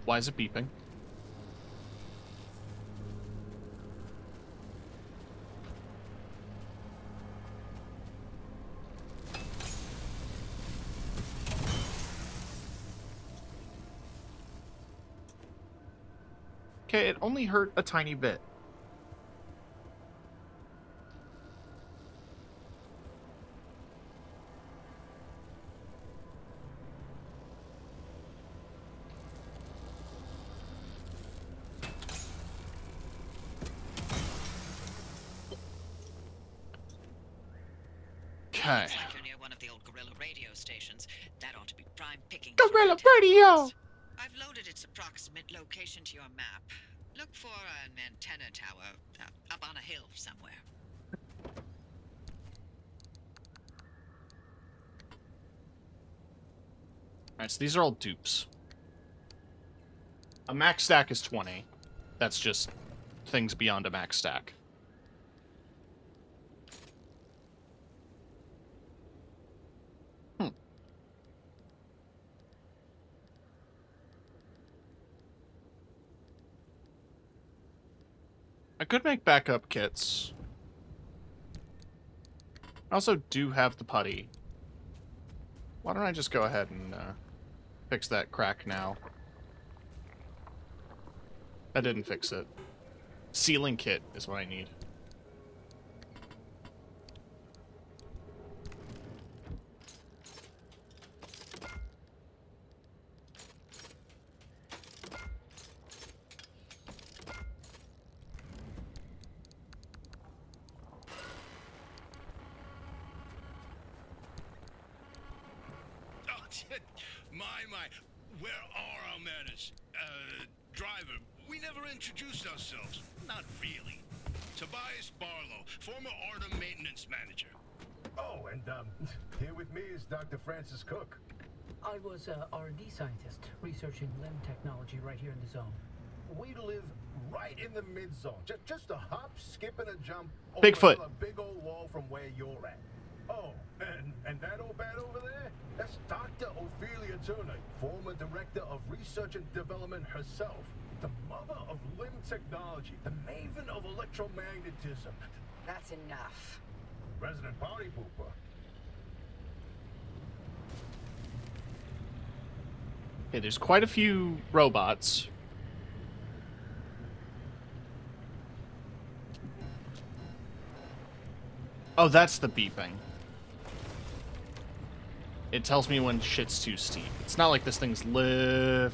Why is it beeping? Okay, it only hurt a tiny bit. Okay. Looks like you're near one of the old Gorilla radio stations. That ought to be prime picking. Gorilla Radio! I've loaded its approximate location to your map. Look for an antenna tower up on a hill somewhere. Alright, so these are all dupes. A max stack is 20. That's just things beyond a max stack. I could make backup kits. I also do have the putty. Why don't I just go ahead and fix that crack now? That didn't fix it. Sealing kit is what I need. My, where are our manners? Driver, we never introduced ourselves. Not really. Tobias Barlow, former Artem maintenance manager. Oh, and here with me is Dr. Francis Cook. I was a R&D scientist researching limb technology right here in the zone. We live right in the mid-zone. Just a hop, skip, and a jump Bigfoot. over a big old wall from where you're at. Oh, and that old bat over there? That's Dr. Ophelia Turner, former director of research and development herself. The mother of limb technology, the maven of electromagnetism. That's enough. Resident party pooper. Okay, there's quite a few robots. Oh, that's the beeping. It tells me when shit's too steep. It's not like this thing's lifted.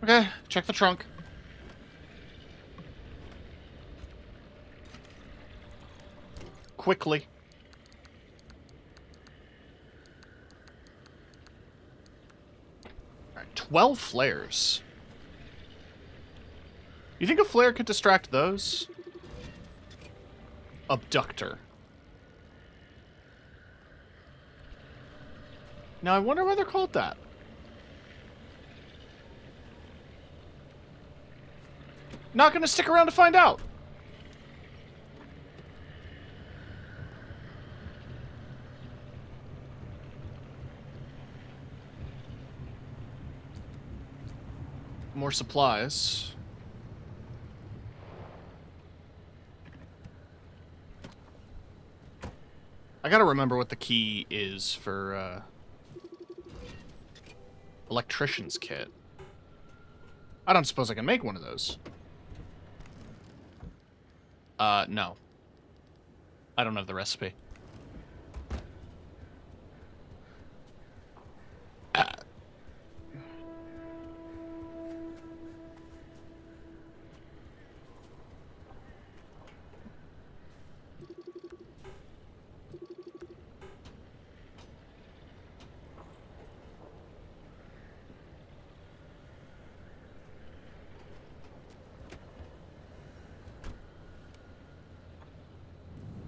Okay, check the trunk. Quickly. Alright, 12 flares. You think a flare could distract those? Abductor. Now I wonder why they're called that. Not gonna stick around to find out. More supplies. I gotta remember what the key is for electrician's kit. I don't suppose I can make one of those. No. I don't have the recipe.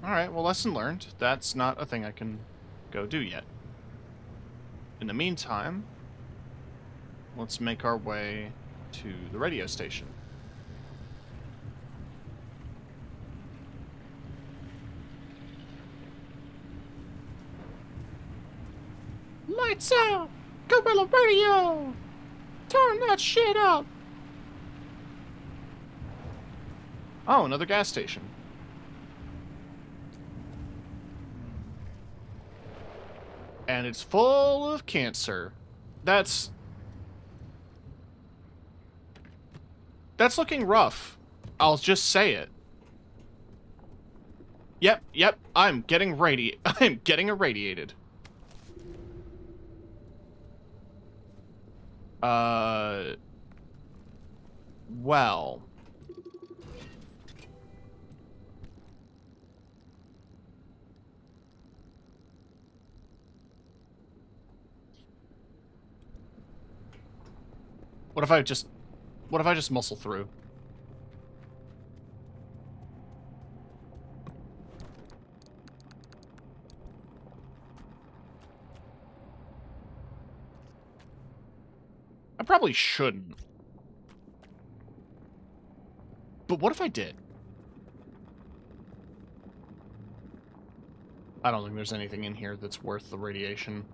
Alright, well, lesson learned. That's not a thing I can go do yet. In the meantime, let's make our way to the radio station. Lights out! Gorilla Radio! Turn that shit up! Oh, another gas station. And it's full of cancer. That's looking rough. I'll just say it. Yep, I'm getting irradiated. Well. What if I just muscle through? I probably shouldn't. But what if I did? I don't think there's anything in here that's worth the radiation.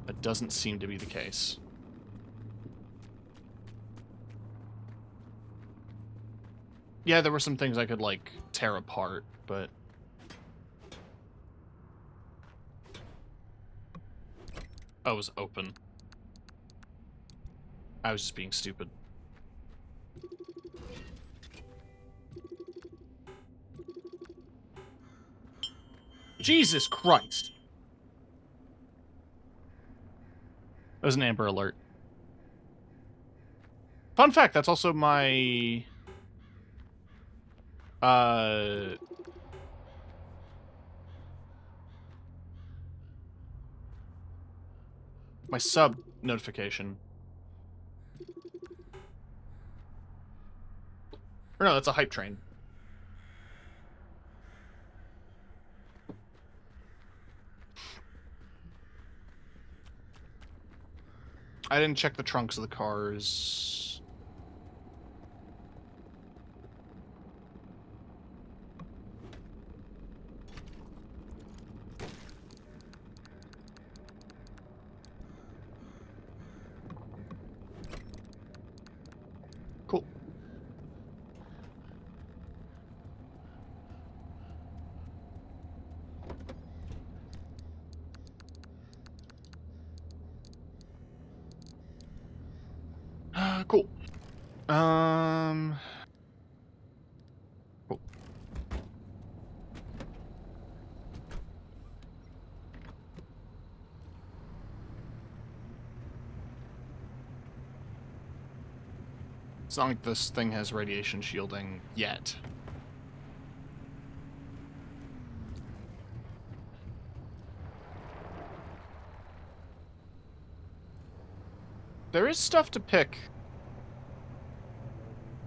That doesn't seem to be the case. Yeah, there were some things I could, like, tear apart, but... Oh, it was open. I was just being stupid. Jesus Christ! That was an Amber Alert. Fun fact, that's also my... my sub notification. Or no, that's a hype train. I didn't check the trunks of the cars. Cool. Cool. Cool. It's not like this thing has radiation shielding yet. There is stuff to pick,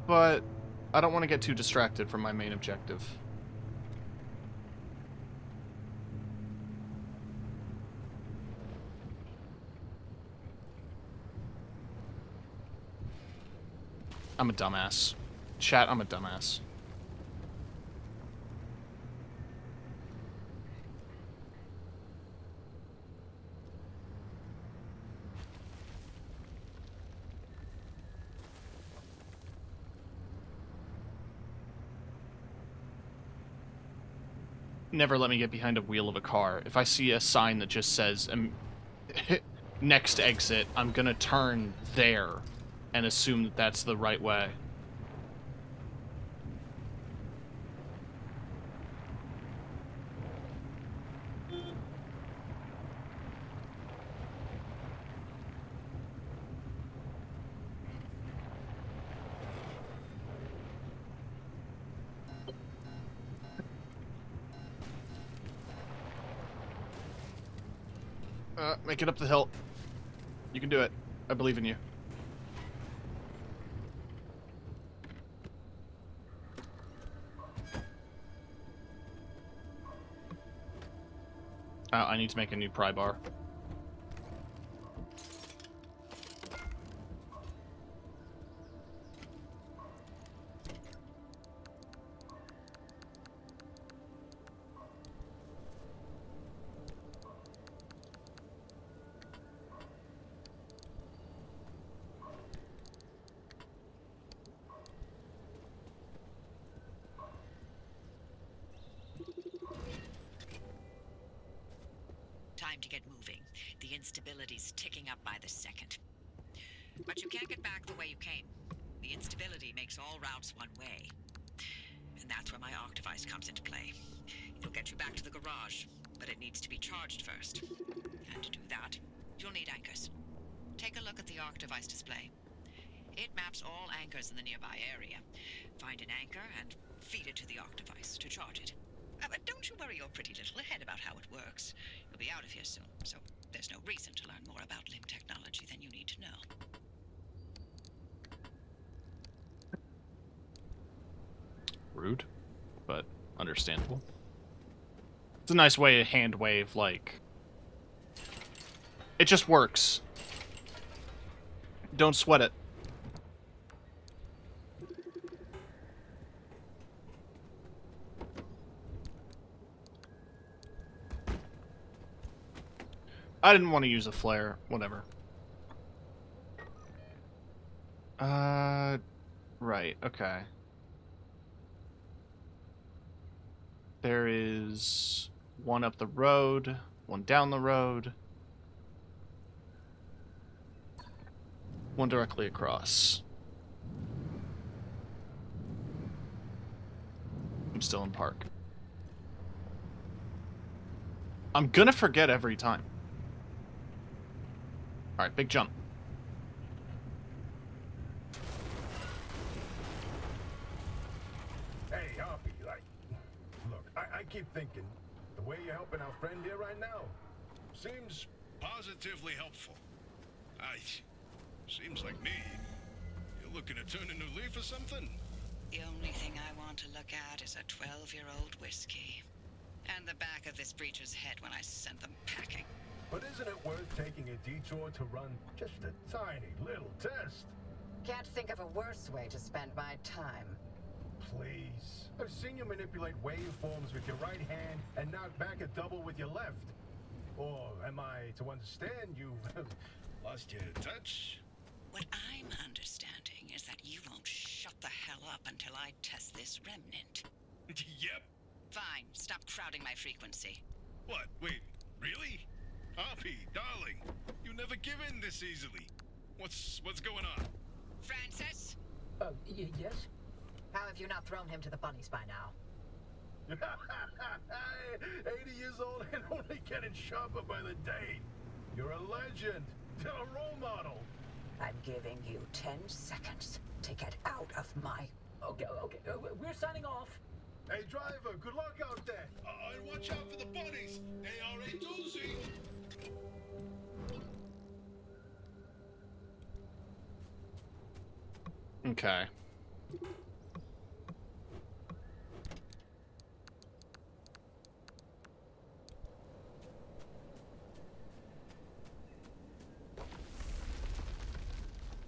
but I don't want to get too distracted from my main objective. I'm a dumbass. Chat, I'm a dumbass. Never let me get behind a wheel of a car. If I see a sign that just says next exit, I'm gonna turn there and assume that that's the right way. Make it up the hill. You can do it. I believe in you. I need to make a new pry bar. Time to get moving. The instability's ticking up by the second. But you can't get back the way you came. The instability makes all routes one way. And that's where my Octavice comes into play. It'll get you back to the garage, but it needs to be charged first. And to do that, you'll need anchors. Take a look at the Octavice display. It maps all anchors in the nearby area. Find an anchor and feed it to the Octavice to charge it. But don't you worry your pretty little head about how it works. You'll be out of here soon, so there's no reason to learn more about limb technology than you need to know. Rude, but understandable. It's a nice way to hand wave, like... It just works. Don't sweat it. I didn't want to use a flare. Whatever. Right, okay. There is one up the road, one down the road, one directly across. I'm still in park. I'm gonna forget every time. Alright, big jump. Hey, Hoppy, like, look, I keep thinking, the way you're helping our friend here right now, Seems positively helpful. Seems like me. You're looking to turn a new leaf or something? The only thing I want to look at is a 12-year-old whiskey. And the back of this breacher's head when I send them packing. but isn't it worth taking a detour to run just a tiny little test? Can't think of a worse way to spend my time. Please. I've seen you manipulate waveforms with your right hand and knock back a double with your left. Or am I to understand you've Lost your touch? What I'm understanding is that you won't shut the hell up until I test this remnant. Yep. Fine, stop crowding my frequency. What? Wait, really? Hoppy, darling, you never give in this easily. What's going on? Francis? Yes? How have you not thrown him to the bunnies by now? 80 years old and only getting sharper by the day. You're a legend. You're a role model. I'm giving you 10 seconds to get out of my... Okay, we're signing off. Hey, driver, good luck out there. And watch out for the bunnies. They are a doozy. Okay.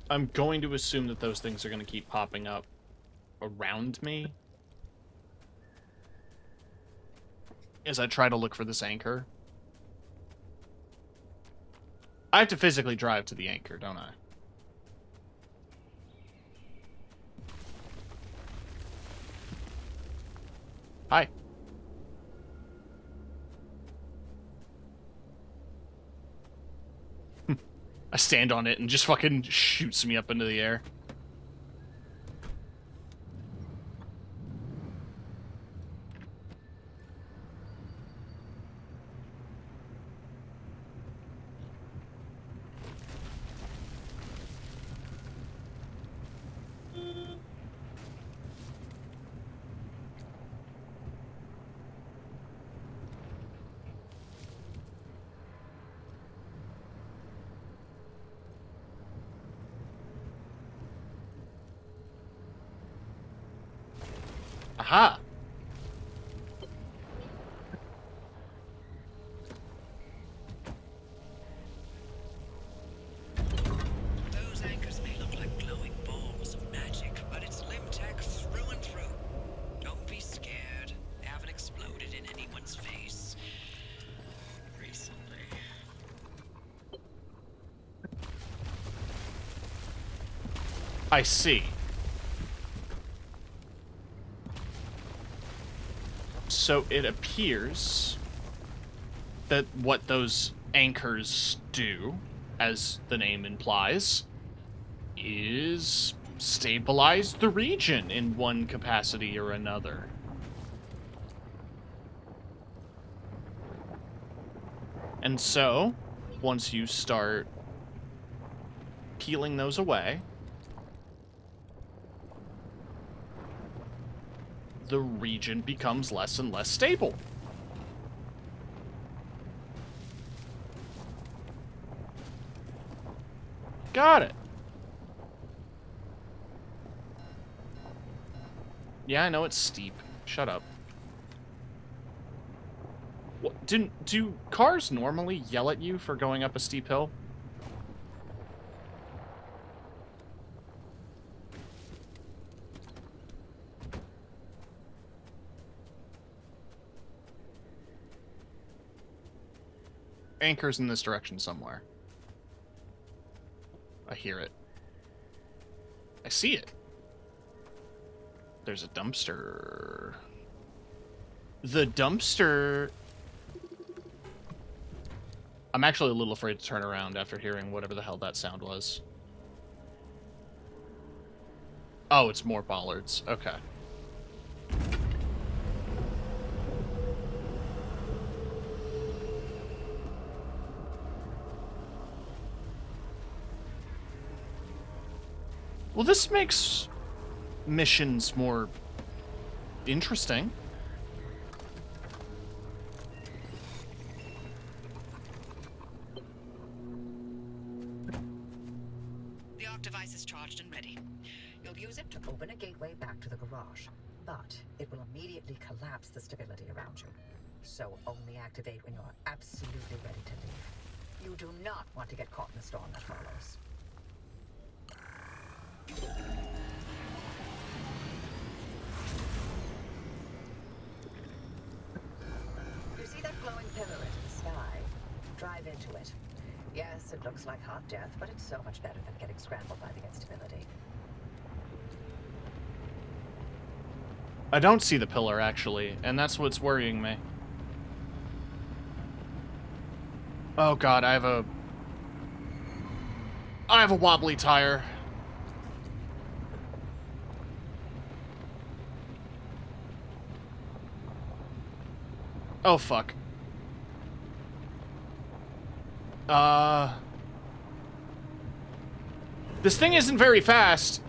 I'm going to assume that those things are going to keep popping up around me as I try to look for this anchor. I have to physically drive to the anchor, don't I? Hi. I stand on it and just fucking shoots me up into the air. Aha! Those anchors may look like glowing balls of magic, but it's limb tech through and through. Don't be scared. They haven't exploded in anyone's face recently. I see. So it appears that what those anchors do, as the name implies, is stabilize the region in one capacity or another. And so, once you start peeling those away, the region becomes less and less stable. Got it. Yeah, I know it's steep. Shut up. What, do cars normally yell at you for going up a steep hill? Anchor's in this direction somewhere. I hear it. I see it. There's a dumpster. The dumpster... I'm actually a little afraid to turn around after hearing whatever the hell that sound was. Oh, it's more bollards. Okay. Well, this makes missions more interesting. The arc device is charged and ready. You'll use it to open a gateway back to the garage, but it will immediately collapse the stability around you. So only activate when you're absolutely ready to leave. You do not want to get caught in the storm that follows. You see that glowing pillar into the sky? Drive into it. Yes, it looks like hot death, but it's so much better than getting scrambled by the instability. I don't see the pillar, actually, and that's what's worrying me. Oh god, I have a wobbly tire. Oh, fuck. This thing isn't very fast.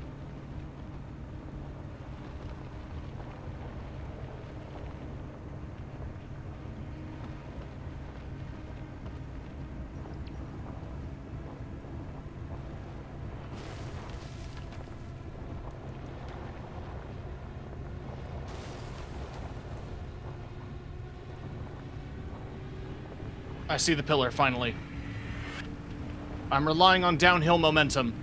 I see the pillar, finally. I'm relying on downhill momentum.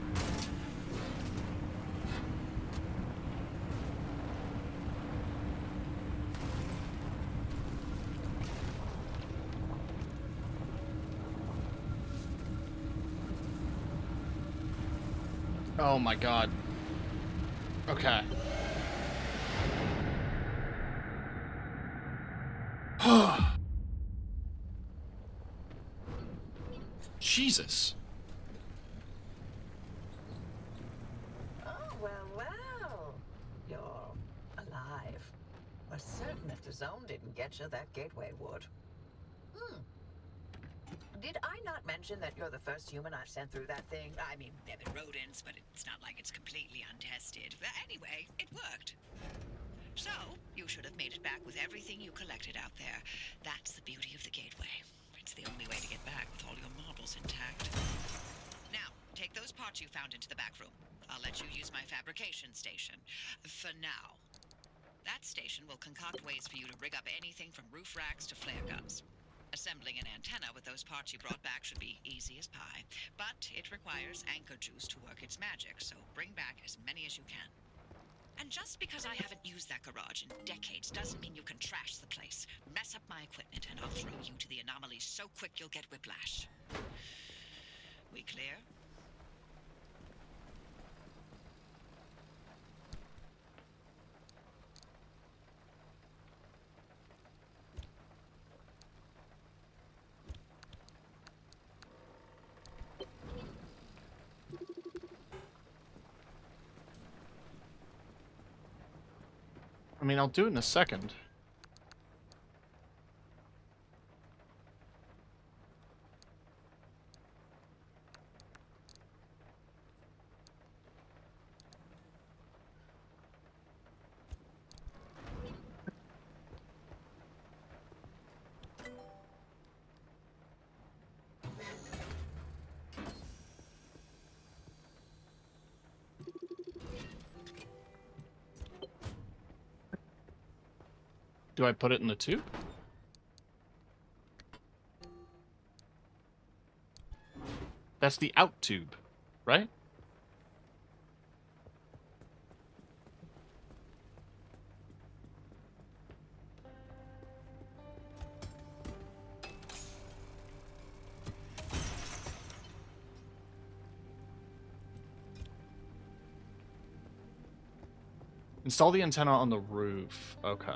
Oh my god. Okay. Jesus. Oh, well. You're alive. We're certain if the zone didn't get you, that gateway would. Did I not mention that you're the first human I've sent through that thing? I mean, there have been rodents, but it's not like it's completely untested. But anyway, it worked. So, you should have made it back with everything you collected out there. That's the beauty of the gateway. It's the only way to get back with all your marbles intact. Now, take those parts you found into the back room. I'll let you use my fabrication station. For now. That station will concoct ways for you to rig up anything from roof racks to flare guns. Assembling an antenna with those parts you brought back should be easy as pie. But it requires anchor juice to work its magic, so bring back as many as you can. And just because I haven't used that garage in decades doesn't mean you can trash the place. Mess up my equipment and I'll throw you to the anomalies so quick you'll get whiplash. We clear? mean, I'll do it in a second. Do I put it in the tube? That's the out tube, right? Install the antenna on the roof. Okay.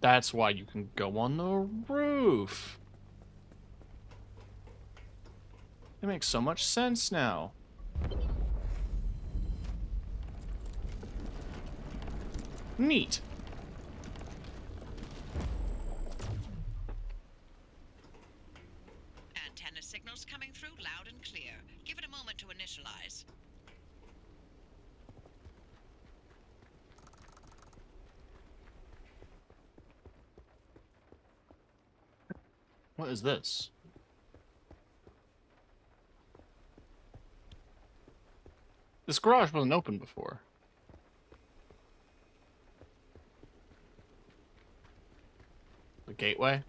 That's why you can go on the roof. It makes so much sense now. Neat. Antenna signals coming through loud and clear. Give it a moment to initialize. What is this? This garage wasn't open before. The gateway?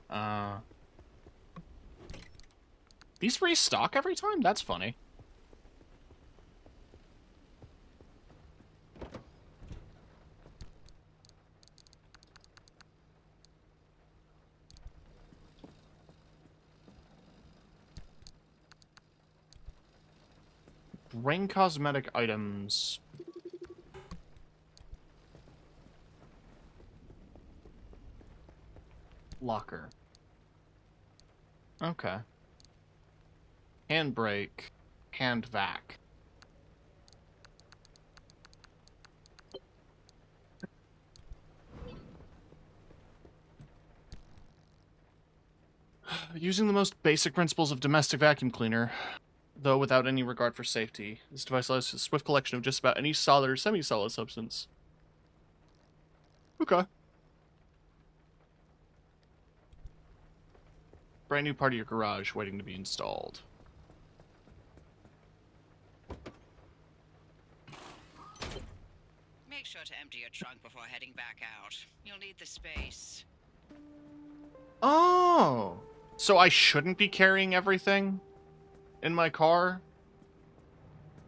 These restock every time? That's funny. Rain cosmetic items. Locker. Okay. Handbrake. Hand vac. Using the most basic principles of domestic vacuum cleaner, though without any regard for safety. This device allows a swift collection of just about any solid or semi-solid substance. Okay. Brand new part of your garage waiting to be installed. Make sure to empty your trunk before heading back out. You'll need the space. Oh! So I shouldn't be carrying everything in my car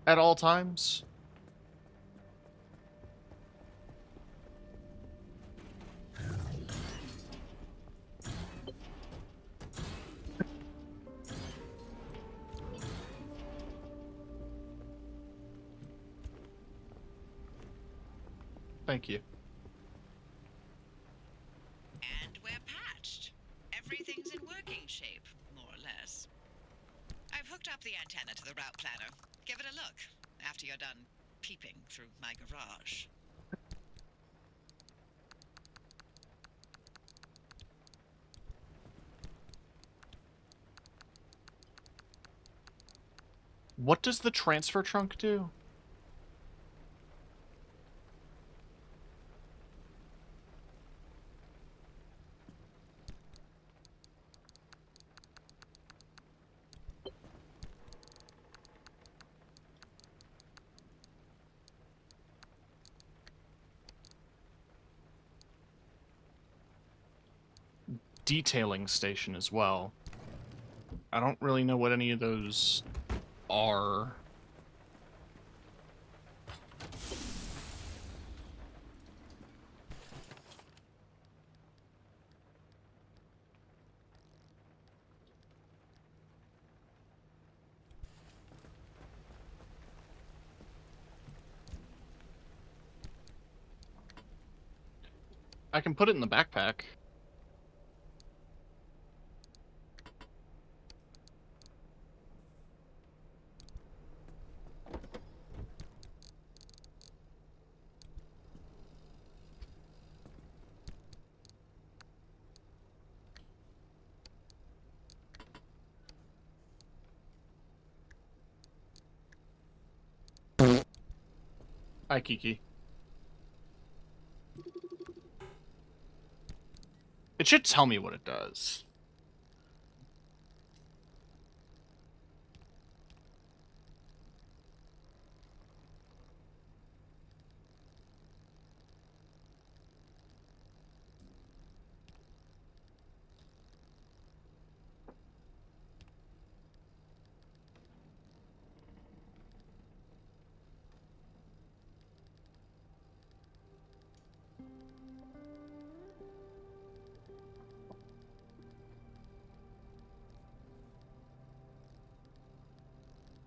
at all times? Thank you. And we're patched. Everything's in working shape, more or less. I've hooked up the antenna to the route planner. Give it a look after you're done peeping through my garage. What does the transfer trunk do? Detailing station as well. I don't really know what any of those are. I can put it in the backpack. Hi, Kiki. It should tell me what it does.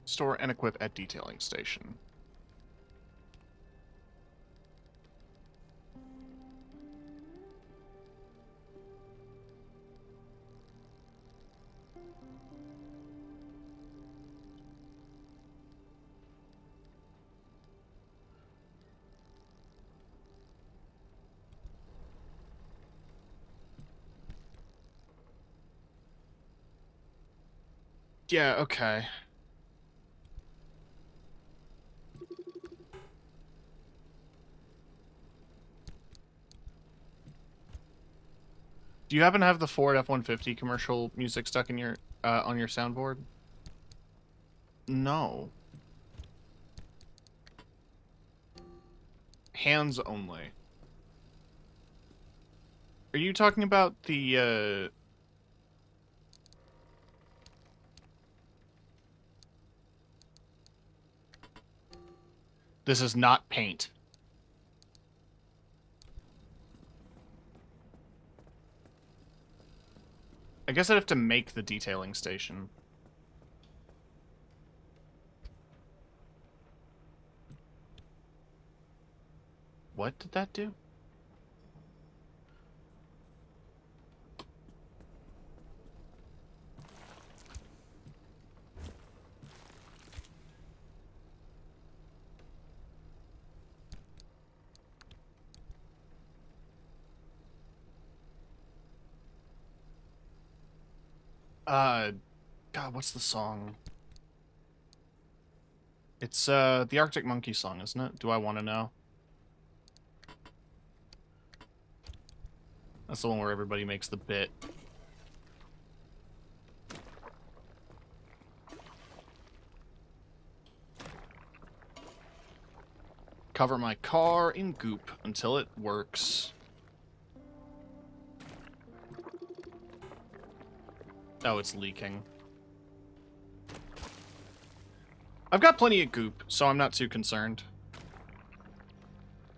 Store and equip at detailing station. Yeah, okay. Do you happen to have the Ford F-150 commercial music stuck in your on your soundboard? No. Hands only. Are you talking about the This is not paint. I guess I'd have to make the detailing station. What did that do? God, what's the song? It's, the Arctic Monkey song, isn't it? Do I want to know? That's the one where everybody makes the bit. Cover my car in goop until it works. Oh, it's leaking. I've got plenty of goop, so I'm not too concerned.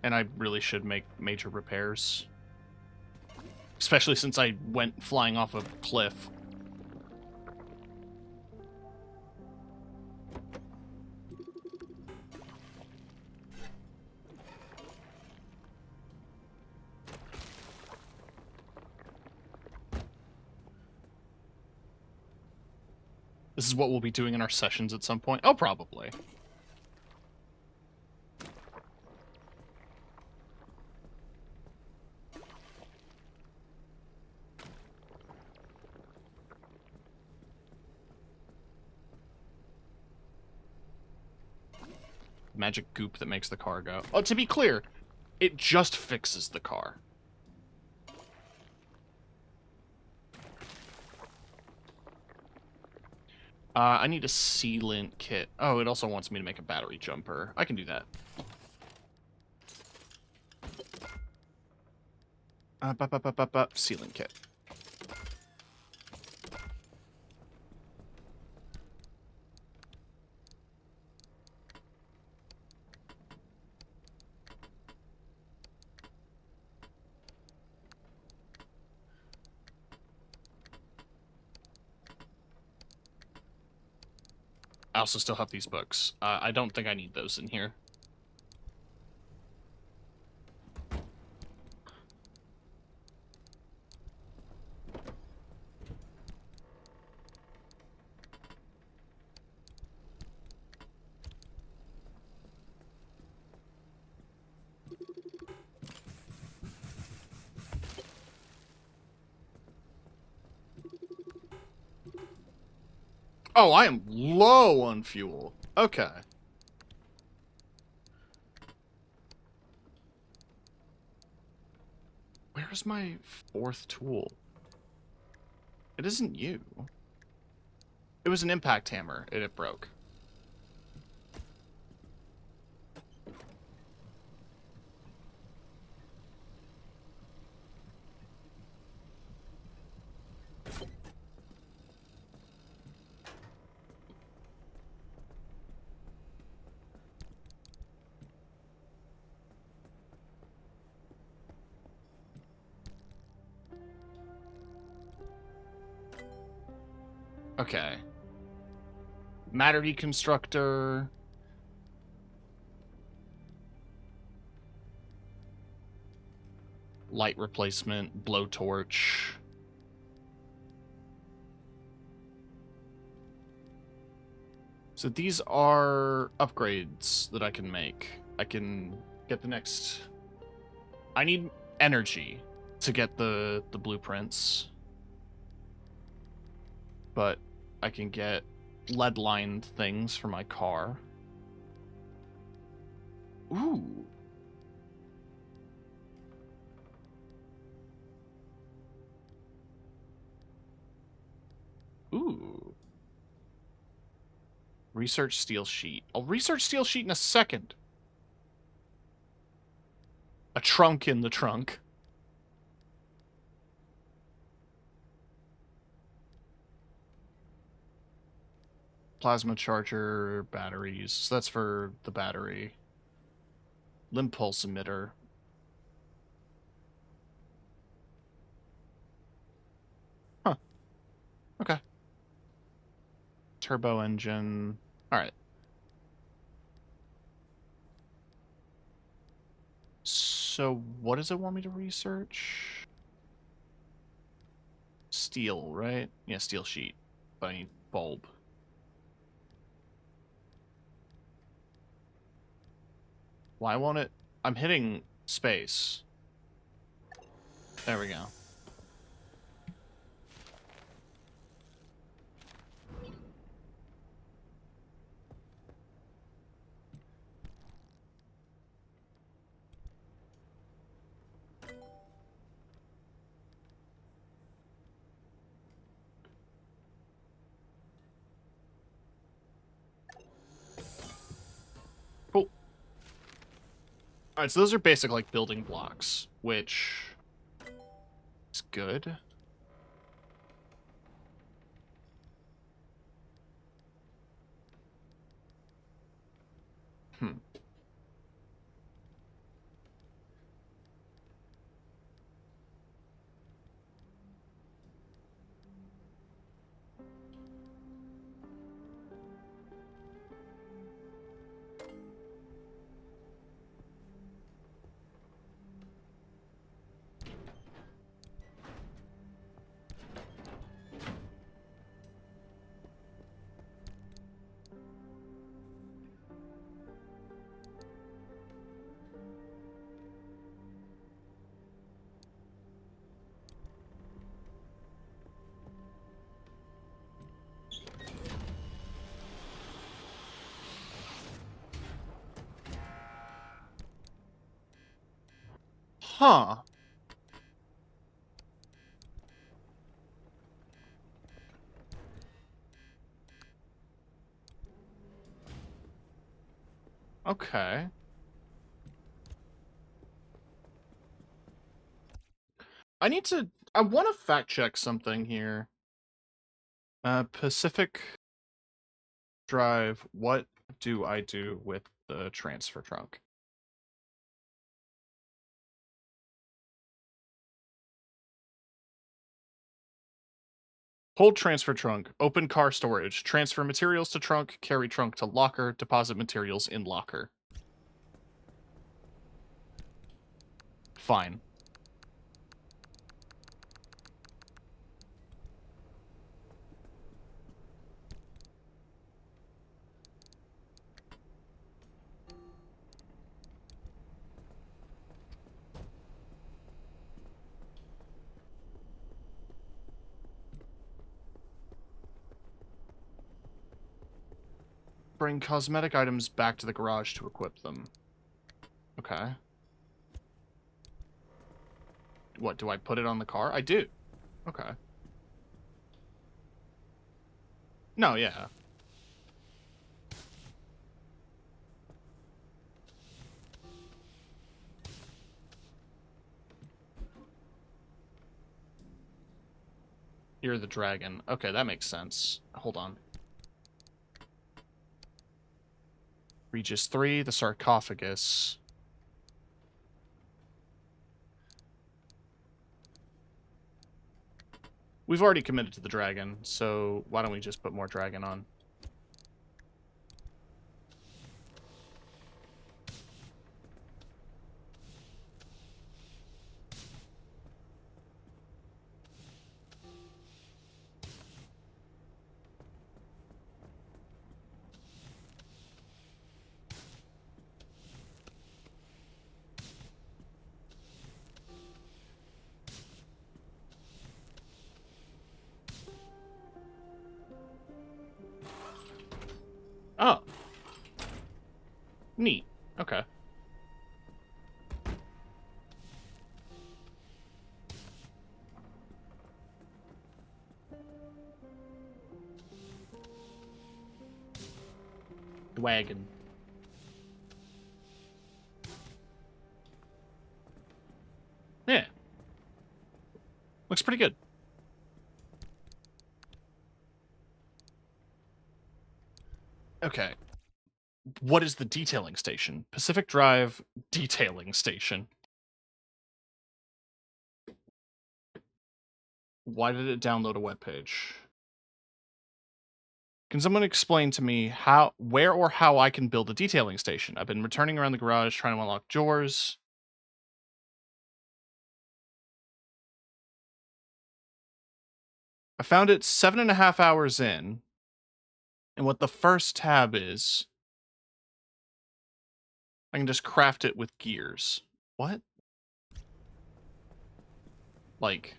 And I really should make major repairs. Especially since I went flying off a cliff. This is what we'll be doing in our sessions at some point. Oh, probably. Magic goop that makes the car go. Oh, to be clear, it just fixes the car. I need a sealant kit. Oh, it also wants me to make a battery jumper. I can do that. Sealant kit. I also still have these books. I don't think I need those in here. Oh, I am low on fuel. Okay. Where's my 4th tool? It isn't you. It was an impact hammer, and it broke. Okay. Matter deconstructor. Light replacement, blowtorch. So these are upgrades that I can make. I can get the next... I need energy to get the blueprints. But I can get lead-lined things for my car. Ooh. Ooh. Research steel sheet. I'll research steel sheet in a second. A trunk in the trunk. Plasma charger, batteries. So that's for the battery. Limb pulse emitter. Huh. Okay. Turbo engine. Alright. So, what does it want me to research? Steel, right? Yeah, steel sheet. But I need bulb. Why won't it? I'm hitting space. There we go. Cool. Alright, so those are basic, like, building blocks, which is good. Hmm. Huh. Okay. I want to fact check something here. Pacific Drive, what do I do with the transfer trunk? Hold transfer trunk, open car storage, transfer materials to trunk, carry trunk to locker, deposit materials in locker. Fine. Bring cosmetic items back to the garage to equip them. Okay. What, do I put it on the car? I do. Okay. No, yeah. You're the dragon. Okay, that makes sense. Hold on. Regis 3, the sarcophagus. We've already committed to the dragon, so why don't we just put more dragon on? Oh. Neat. Okay. The wagon. Yeah. Looks pretty good. Okay. What is the detailing station? Pacific Drive detailing station. Why did it download a web page? Can someone explain to me where or how I can build a detailing station? I've been returning around the garage trying to unlock drawers. I found it 7.5 hours in. And what the first tab is, I can just craft it with gears. What? Like...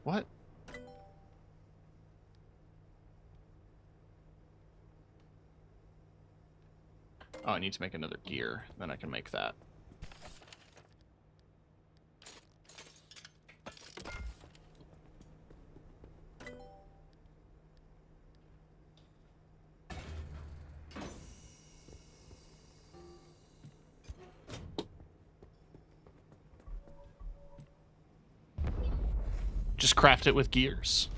What? Oh, I need to make another gear. Then I can make that. Just craft it with gears.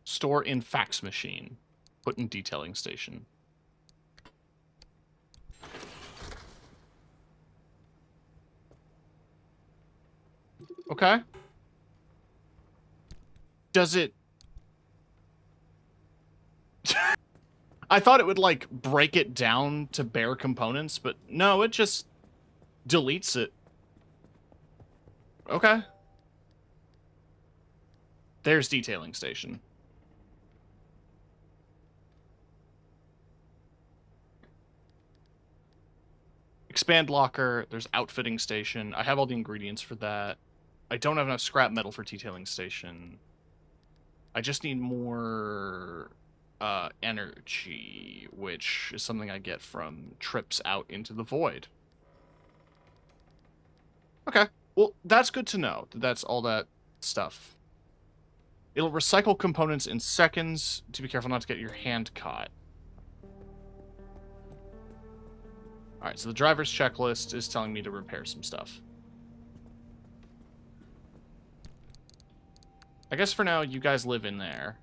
Store in fax machine. Put in detailing station. Okay. Does it... I thought it would, like, break it down to bare components, but no, it just deletes it. Okay. There's detailing station. Expand locker. There's outfitting station. I have all the ingredients for that. I don't have enough scrap metal for detailing station. I just need more energy, which is something I get from trips out into the void. Okay. Well, that's good to know. That's all that stuff. It'll recycle components in seconds. To be careful not to get your hand caught. Alright, so the driver's checklist is telling me to repair some stuff. I guess for now, you guys live in there.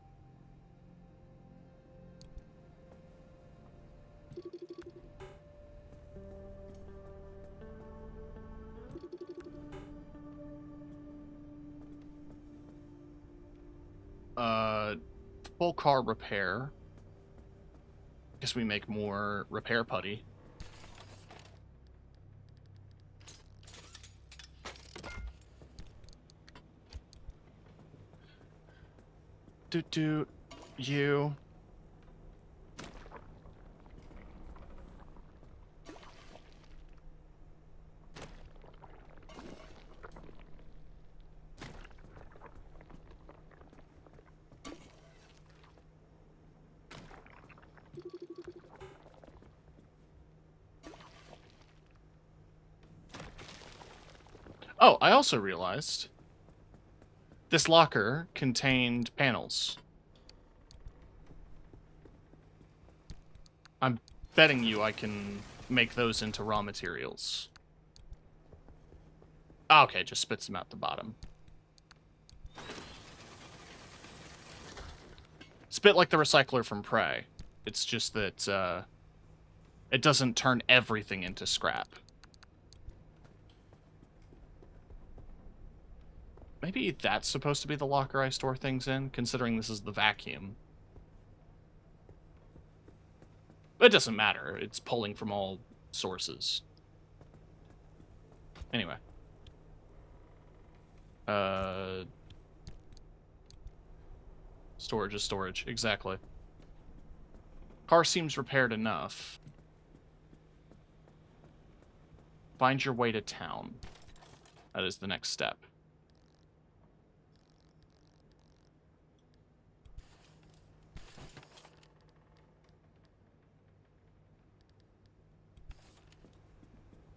Full car repair. Guess we make more repair putty. You. Oh, I also realized this locker contained panels. I'm betting you I can make those into raw materials. Oh, okay, just spits them out the bottom. Spit like the recycler from Prey. It's just that it doesn't turn everything into scrap. Maybe that's supposed to be the locker I store things in, considering this is the vacuum. It doesn't matter. It's pulling from all sources. Anyway. Storage is storage. Exactly. Car seems repaired enough. Find your way to town. That is the next step.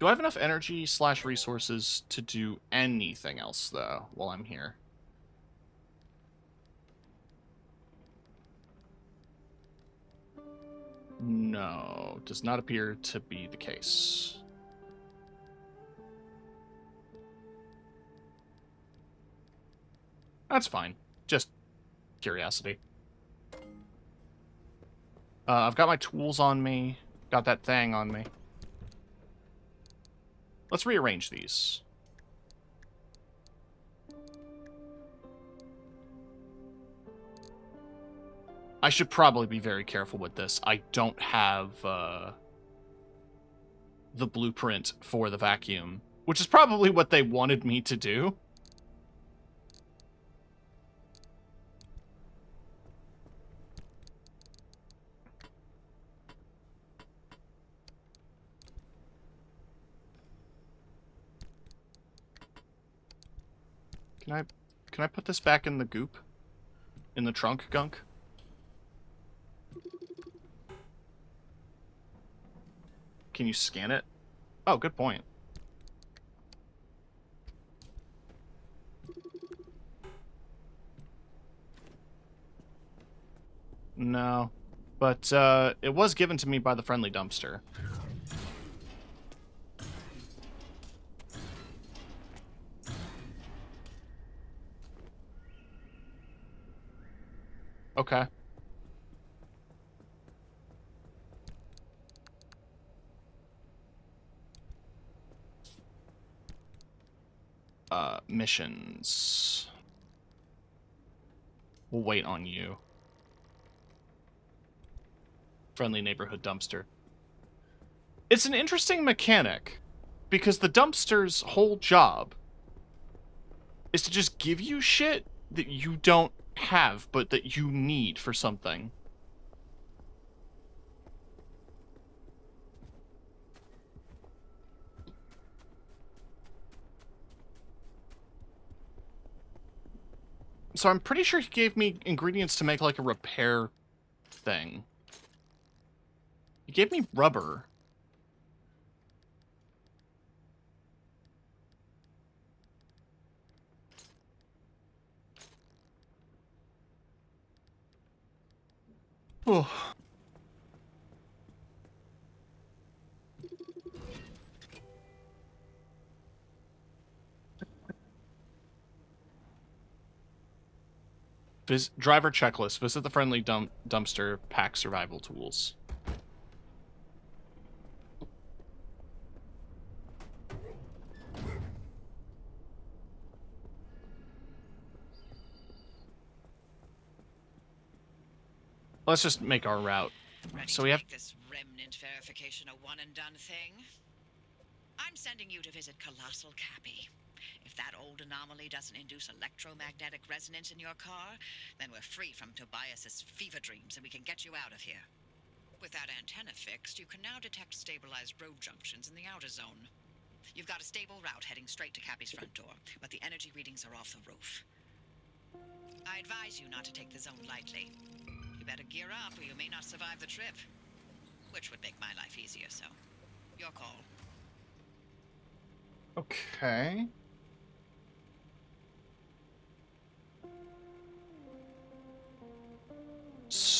Do I have enough energy / resources to do anything else, though, while I'm here? No, does not appear to be the case. That's fine. Just curiosity. I've got my tools on me. Got that thing on me. Let's rearrange these. I should probably be very careful with this. I don't have the blueprint for the vacuum, which is probably what they wanted me to do. Can I put this back in the goop? In the trunk, Gunk? Can you scan it? Oh, good point. No. But, it was given to me by the friendly dumpster. Okay. Missions. We'll wait on you. Friendly neighborhood dumpster. It's an interesting mechanic, because the dumpster's whole job is to just give you shit that you don't have, but that you need for something. So I'm pretty sure he gave me ingredients to make, like, a repair thing. He gave me rubber. Oh. Driver checklist. Visit the friendly dumpster. Pack survival tools. Let's just make our route. Ready So to we have make this remnant verification a one-and-done thing? I'm sending you to visit Colossal Cappy. If that old anomaly doesn't induce electromagnetic resonance in your car, then we're free from Tobias's fever dreams and we can get you out of here. With that antenna fixed, you can now detect stabilized road junctions in the outer zone. You've got a stable route heading straight to Cappy's front door, but the energy readings are off the roof. I advise you not to take the zone lightly. You better gear up or you may not survive the trip. Which would make my life easier, so your call. Okay.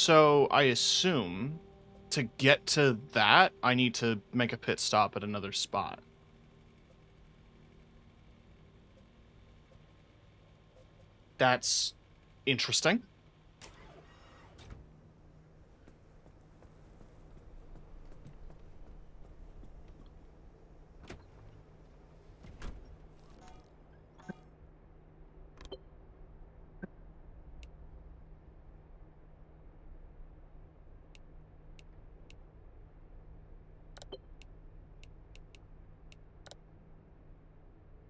So I assume to get to that, I need to make a pit stop at another spot. That's interesting.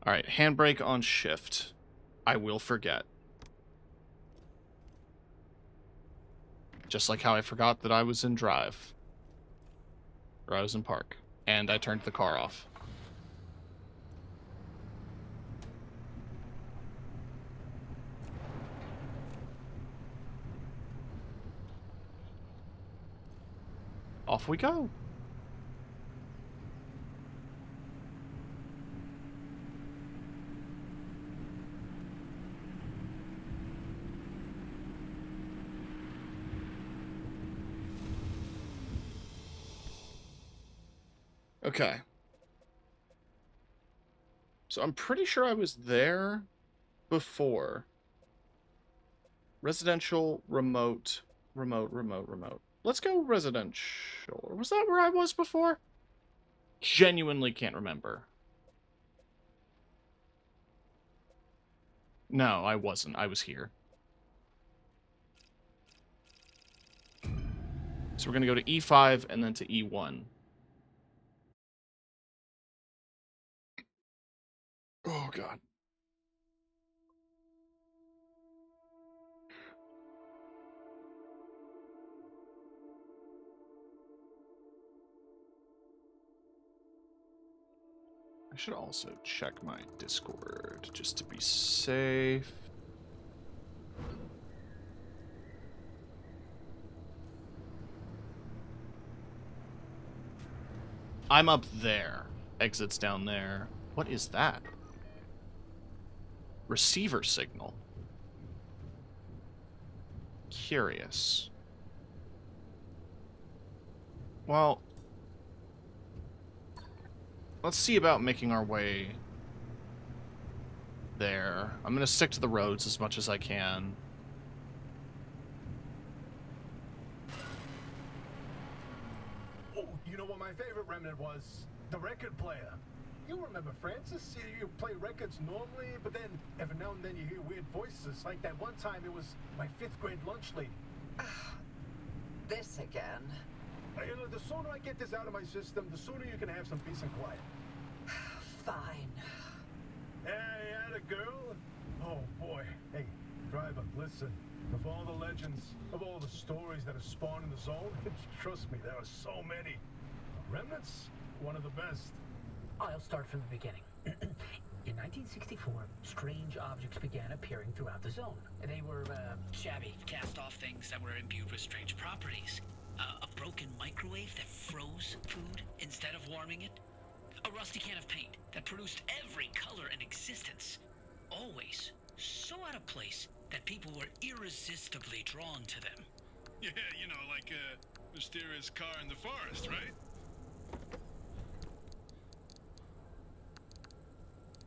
All right, handbrake on shift. I will forget. Just like how I forgot that I was in drive. Or I was in park. And I turned the car off. Off we go. Okay. So I'm pretty sure I was there before. Residential, remote. Let's go residential. Was that where I was before? Genuinely can't remember. No, I wasn't. I was here. So we're going to go to E5 and then to E1. Oh, God. I should also check my Discord just to be safe. I'm up there. Exit's down there. What is that? Receiver signal. Curious. Well, let's see about making our way there. I'm going to stick to the roads as much as I can. Oh, you know what my favorite remnant was? The record player. You remember, Francis? You play records normally, but then every now and then you hear weird voices. Like that one time it was my 5th grade lunch lady. This again. You know, the sooner I get this out of my system, the sooner you can have some peace and quiet. Fine. Hey, atta girl. Oh, boy. Hey, driver, listen. Of all the legends, of all the stories that have spawned in the zone, trust me, there are so many. Remnants, one of the best. I'll start from the beginning. In 1964, strange objects began appearing throughout the zone. They were shabby, cast-off things that were imbued with strange properties. A broken microwave that froze food instead of warming it. A rusty can of paint that produced every color in existence. Always so out of place that people were irresistibly drawn to them. Yeah, you know, like a mysterious car in the forest, right?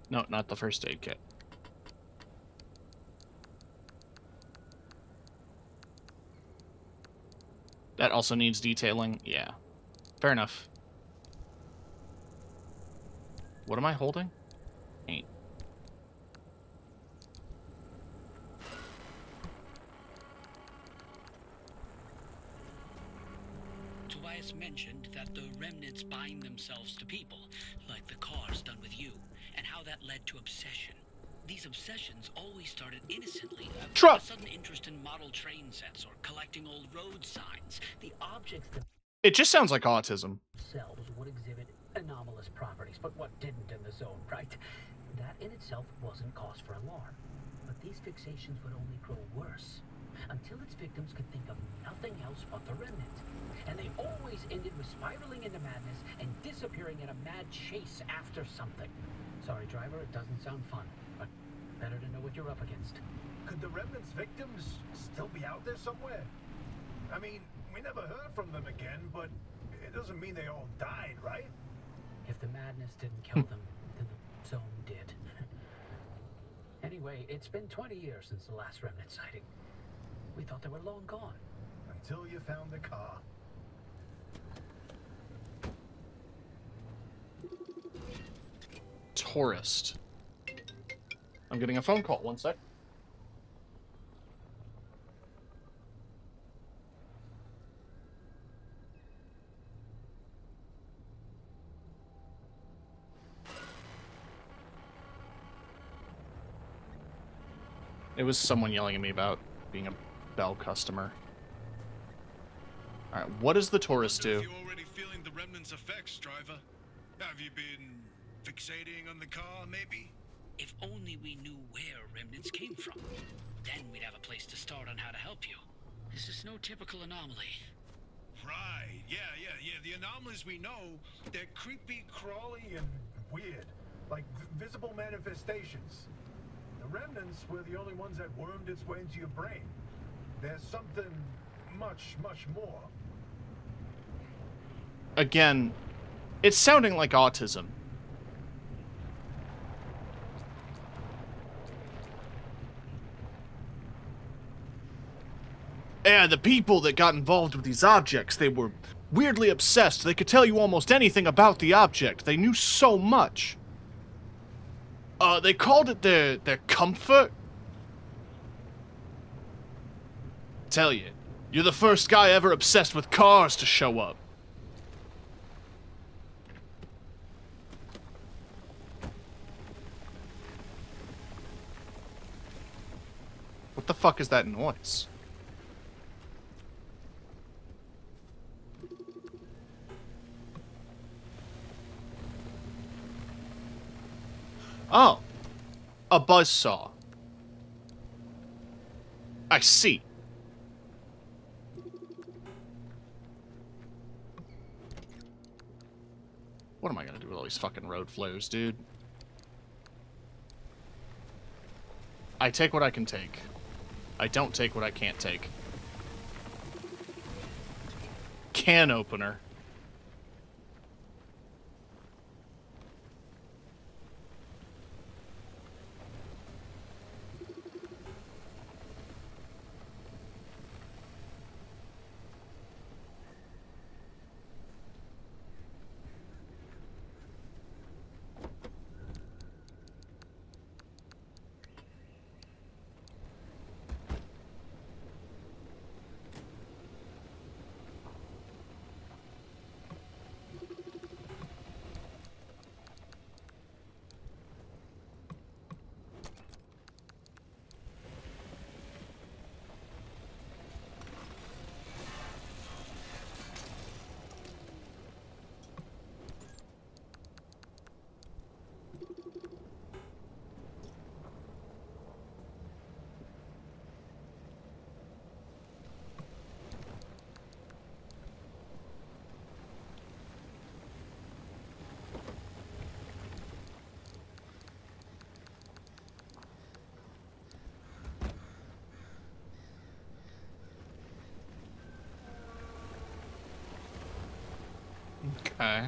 No, not the first aid kit. That also needs detailing? Yeah. Fair enough. What am I holding? Ain't. Tobias mentioned that the remnants bind themselves to people, like the cars done with you, and how that led to obsession. These obsessions always started innocently. A sudden interest in model train sets or collecting old road signs. The objects It just sounds like autism. themselves would exhibit anomalous properties, but what didn't in the zone, right? That in itself wasn't cause for alarm. But these fixations would only grow worse, until its victims could think of nothing else but the remnant. And they always ended with spiraling into madness and disappearing in a mad chase after something. Sorry, driver, it doesn't sound fun, but better to know what you're up against. Could the remnant's victims still be out there somewhere? I mean, we never heard from them again, but it doesn't mean they all died, right? If the madness didn't kill them, then the zone did. Anyway, it's been 20 years since the last remnant sighting. We thought they were long gone. Until you found the car. Tourist. I'm getting a phone call. One sec. It was someone yelling at me about being a Bell customer. Alright, what does the tourist do? If you're already feeling the remnant's effects, driver. Have you been fixating on the car, maybe? If only we knew where remnants came from. Then we'd have a place to start on how to help you. This is no typical anomaly. Right, yeah. The anomalies we know, they're creepy, Crawly and weird. Like visible manifestations. The remnants were the only ones that wormed its way into your brain. There's something much, much more. Again, it's sounding like autism. Yeah, the people that got involved with these objects, they were weirdly obsessed. They could tell you almost anything about the object. They knew so much. They called it their comfort. Tell you, you're the first guy ever obsessed with cars to show up. What the fuck is that noise? Oh, a buzzsaw. I see. What am I gonna do with all these fucking road flares, dude? I take what I can take. I don't take what I can't take. Can opener. Okay.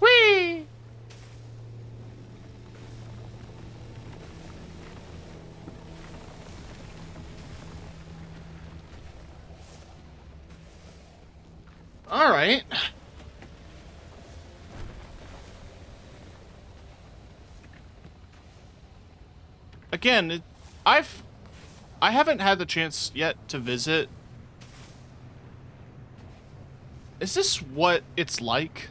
Whee! All right. Again, I haven't had the chance yet to visit. Is this what it's like?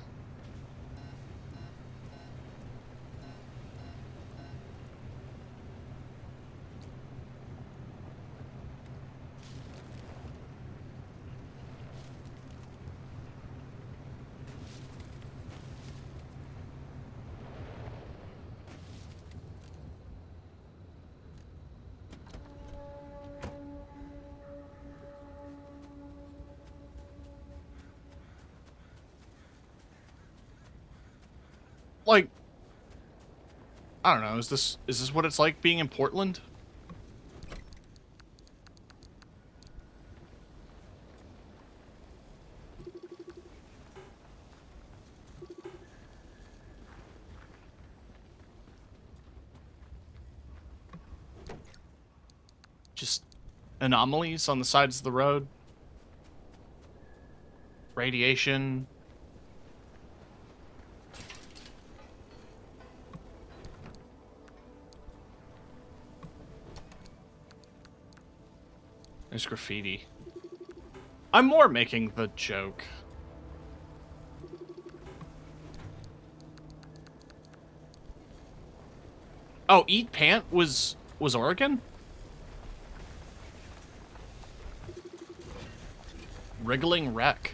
like, I don't know, is this what it's like being in Portland? Just anomalies on the sides of the road. Radiation. There's graffiti. I'm more making the joke. Oh, Eat Pant was Oregon? Wriggling Wreck.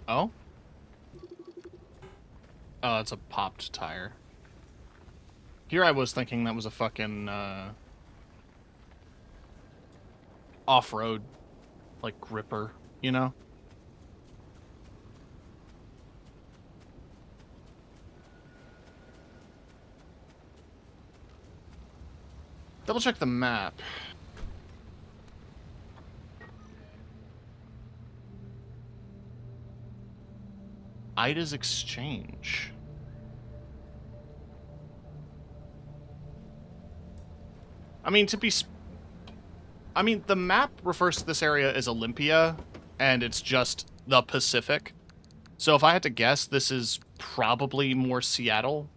Oh? Oh, that's a popped tire. Here I was thinking that was a fucking, off-road, like, gripper, you know? Double check the map. Ida's Exchange. I mean, the map refers to this area as Olympia, and it's just the Pacific. So if I had to guess, this is probably more Seattle.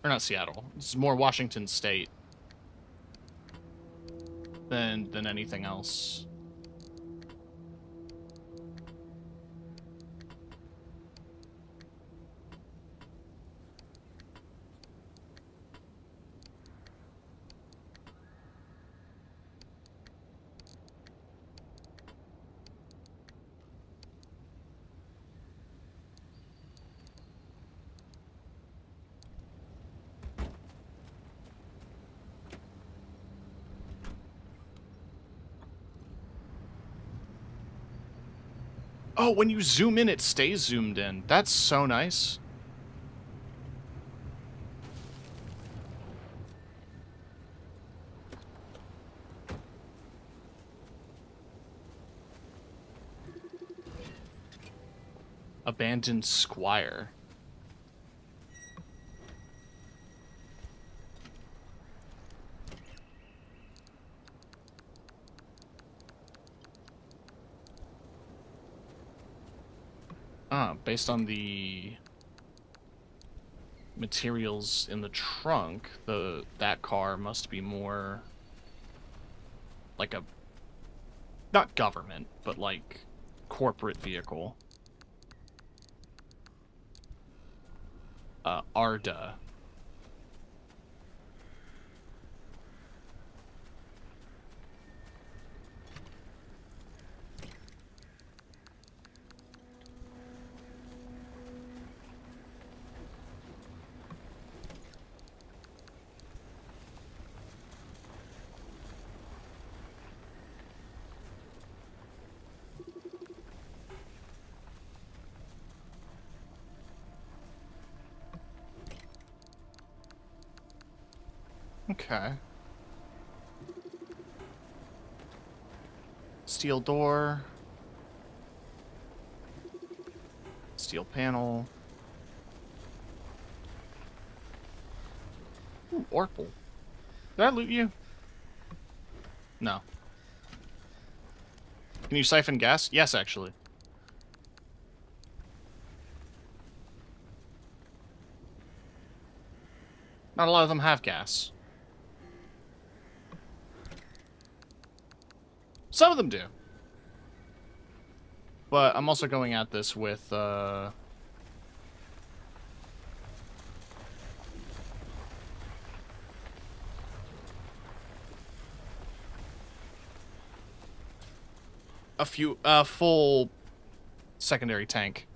Or not Seattle. It's more Washington State than anything else. Oh, when you zoom in, it stays zoomed in. That's so nice. Abandoned Squire. Based on the materials in the trunk, that car must be more like a, not government, but like corporate vehicle. Arda. Okay. Steel door. Steel panel. Ooh, Orpal. Did I loot you? No. Can you siphon gas? Yes, actually. Not a lot of them have gas. Some of them do. But I'm also going at this with, a full secondary tank.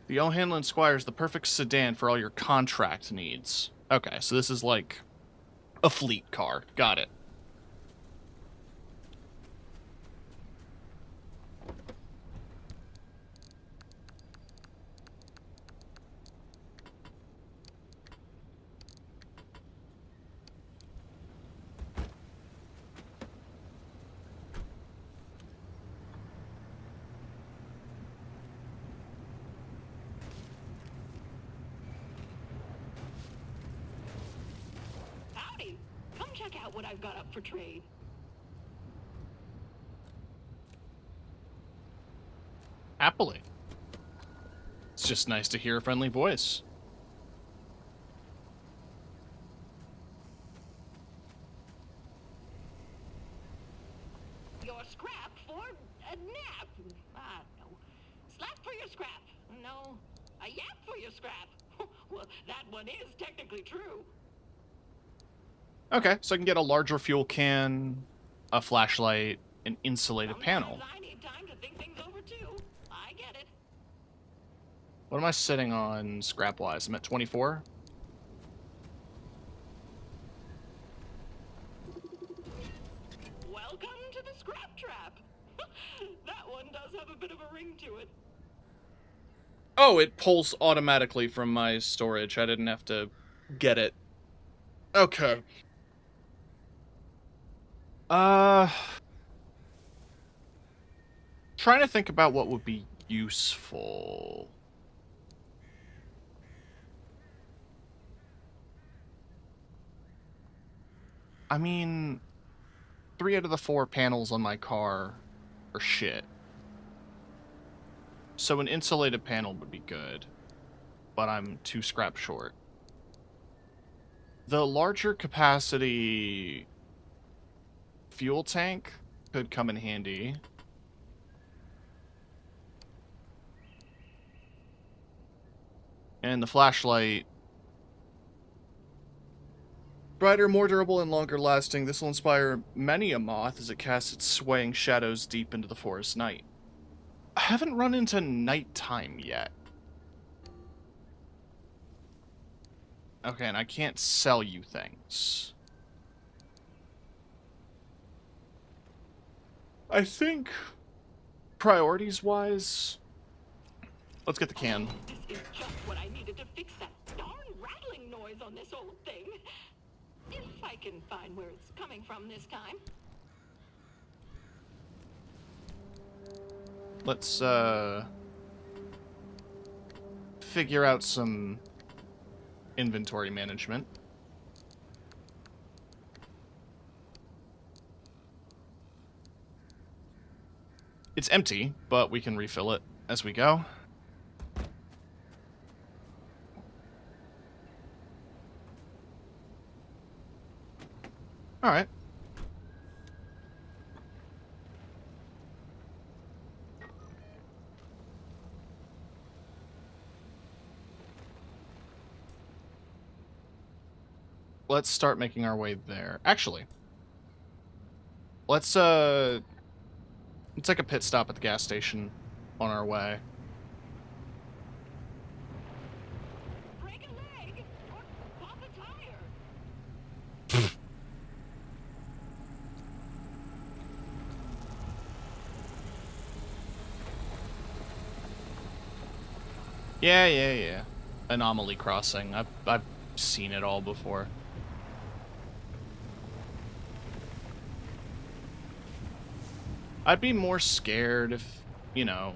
The O'Hanlon Squire is the perfect sedan for all your contract needs. Okay, so this is like a fleet car. Got it. Howdy! Come check out what I've got up for trade. Happily. It's just nice to hear a friendly voice. Your scrap for a nap. I don't know. Slap for your scrap. No, a yap for your scrap. Well, that one is technically true. Okay, so I can get a larger fuel can, a flashlight, an insulated panel. I need time to think things over too. I get it. What am I sitting on scrap-wise? I'm at 24? Welcome to the scrap trap. That one does have a bit of a ring to it. Oh, it pulls automatically from my storage. I didn't have to get it. Okay. Trying to think about what would be useful. I mean, 3 out of the 4 panels on my car are shit. So an insulated panel would be good, but I'm 2 scrap short. The larger capacity fuel tank could come in handy. And the flashlight. Brighter, more durable, and longer lasting, this will inspire many a moth as it casts its swaying shadows deep into the forest night. I haven't run into nighttime yet. Okay, and I can't sell you things. I think, priorities-wise, let's get the can. This is just what I needed to fix that darn rattling noise on this old thing. If I can find where it's coming from this time. Let's, figure out some inventory management. It's empty, but we can refill it as we go. All right. Let's start making our way there. Actually, let's take a pit stop at the gas station on our way. Break a leg or pop a tire. Yeah. Anomaly crossing. I've seen it all before. I'd be more scared if you know,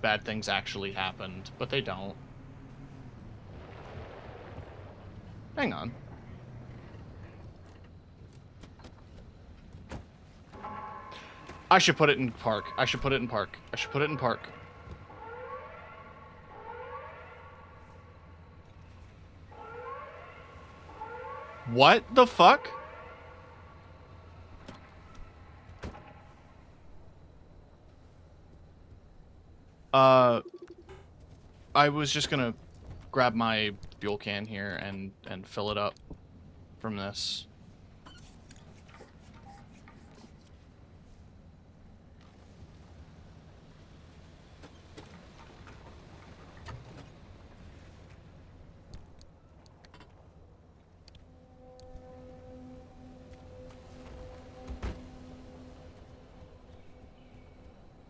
bad things actually happened, but they don't. Hang on. I should put it in park. I should put it in park. I should put it in park. What the fuck? I was just gonna grab my fuel can here and fill it up from this.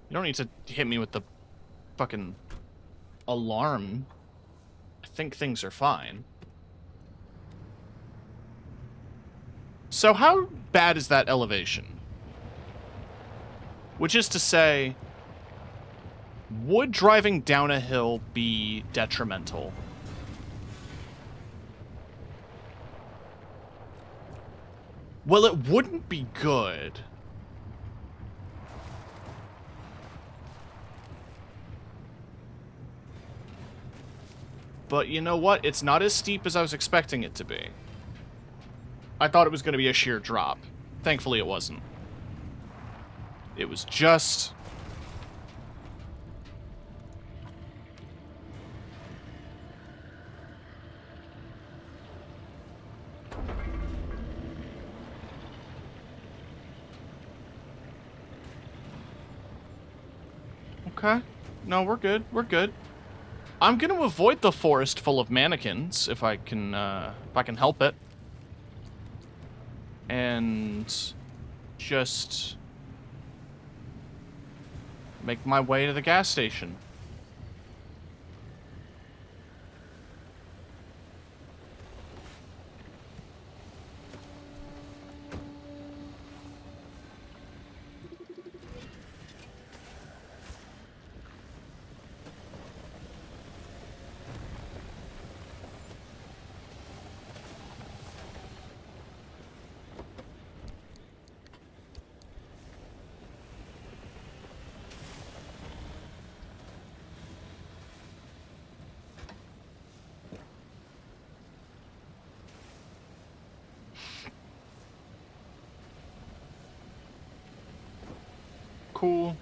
You don't need to hit me with the fucking alarm. I think things are fine. So how bad is that elevation? Which is to say, would driving down a hill be detrimental? Well, it wouldn't be good. But you know what? It's not as steep as I was expecting it to be. I thought it was going to be a sheer drop. Thankfully, it wasn't. It was just... Okay. No, we're good. We're good. I'm gonna avoid the forest full of mannequins if I can help it, and just make my way to the gas station. Cool.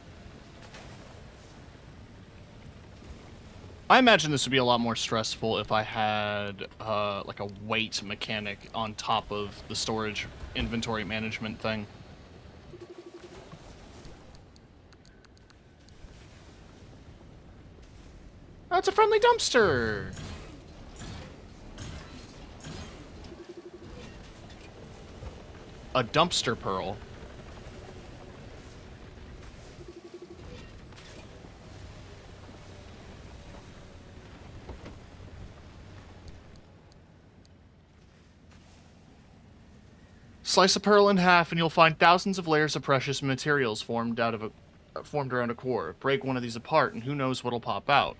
I imagine this would be a lot more stressful if I had like a weight mechanic on top of the storage inventory management thing. Oh, it's a friendly dumpster! A dumpster pearl. Slice a pearl in half and you'll find thousands of layers of precious materials formed around a core. Break one of these apart and who knows what'll pop out.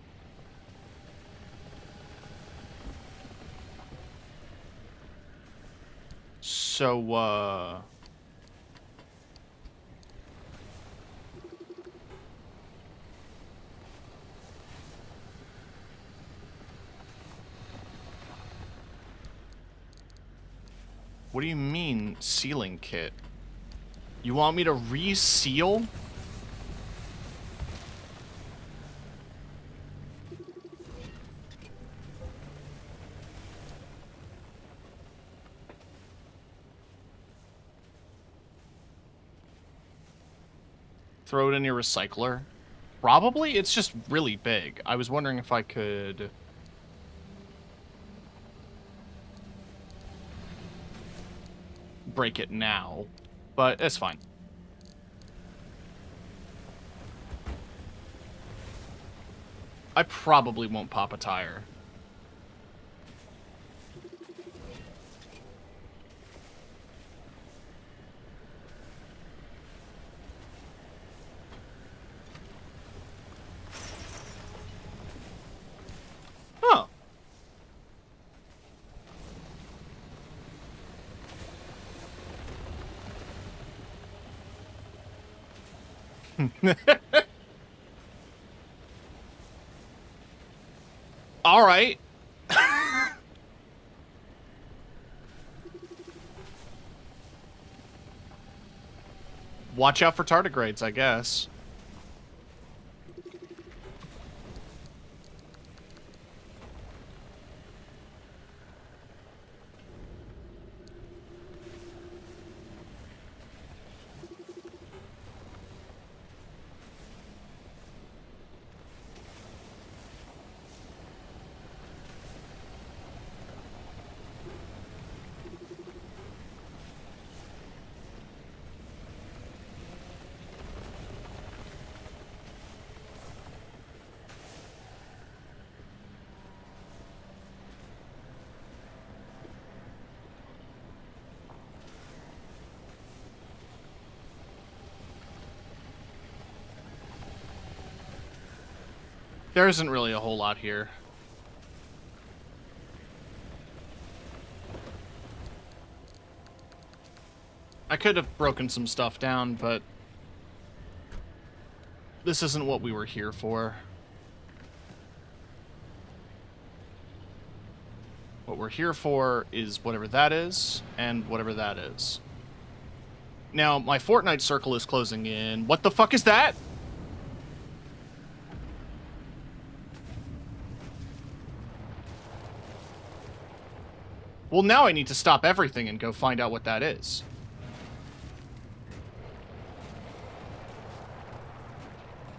So, what do you mean, sealing kit? You want me to reseal? Throw it in your recycler? Probably? It's just really big. I was wondering if I could... break it now, but it's fine. I probably won't pop a tire. All right. Watch out for tardigrades, I guess. There isn't really a whole lot here. I could have broken some stuff down, but this isn't what we were here for. What we're here for is whatever that is, and whatever that is. Now, my Fortnite circle is closing in. What the fuck is that? Well, now I need to stop everything and go find out what that is.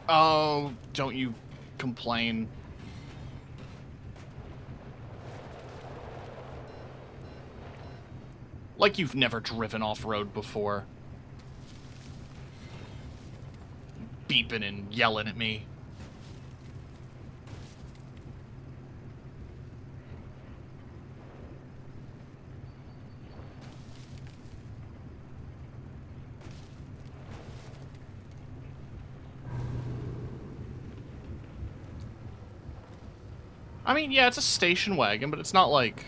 Oh, don't you complain. Like you've never driven off-road before. Beeping and yelling at me. I mean, yeah, it's a station wagon, but it's not like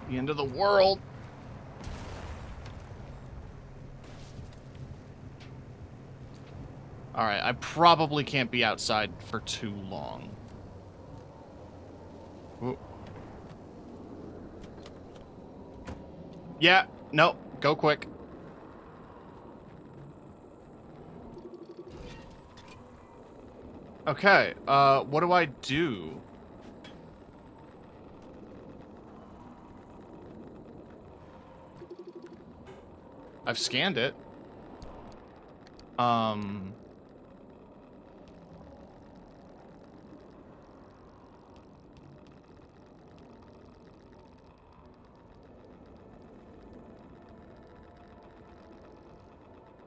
the end of the world. Alright, I probably can't be outside for too long. Ooh. Yeah, no, go quick. Okay, what do I do? I've scanned it.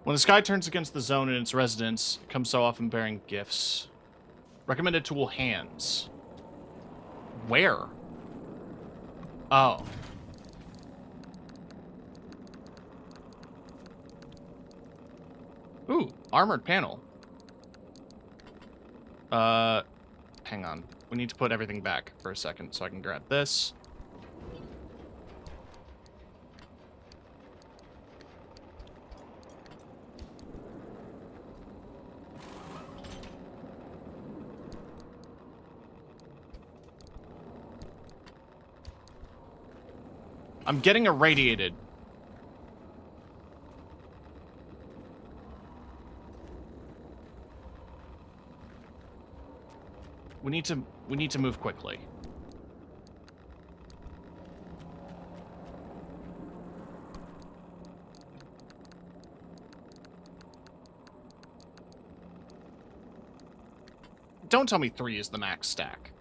When the sky turns against the zone and its residents, it comes so often bearing gifts. Recommended tool, hands. Where? Oh. Ooh, armored panel. Hang on. We need to put everything back for a second so I can grab this. I'm getting irradiated. We need to move quickly. Don't tell me 3 is the max stack.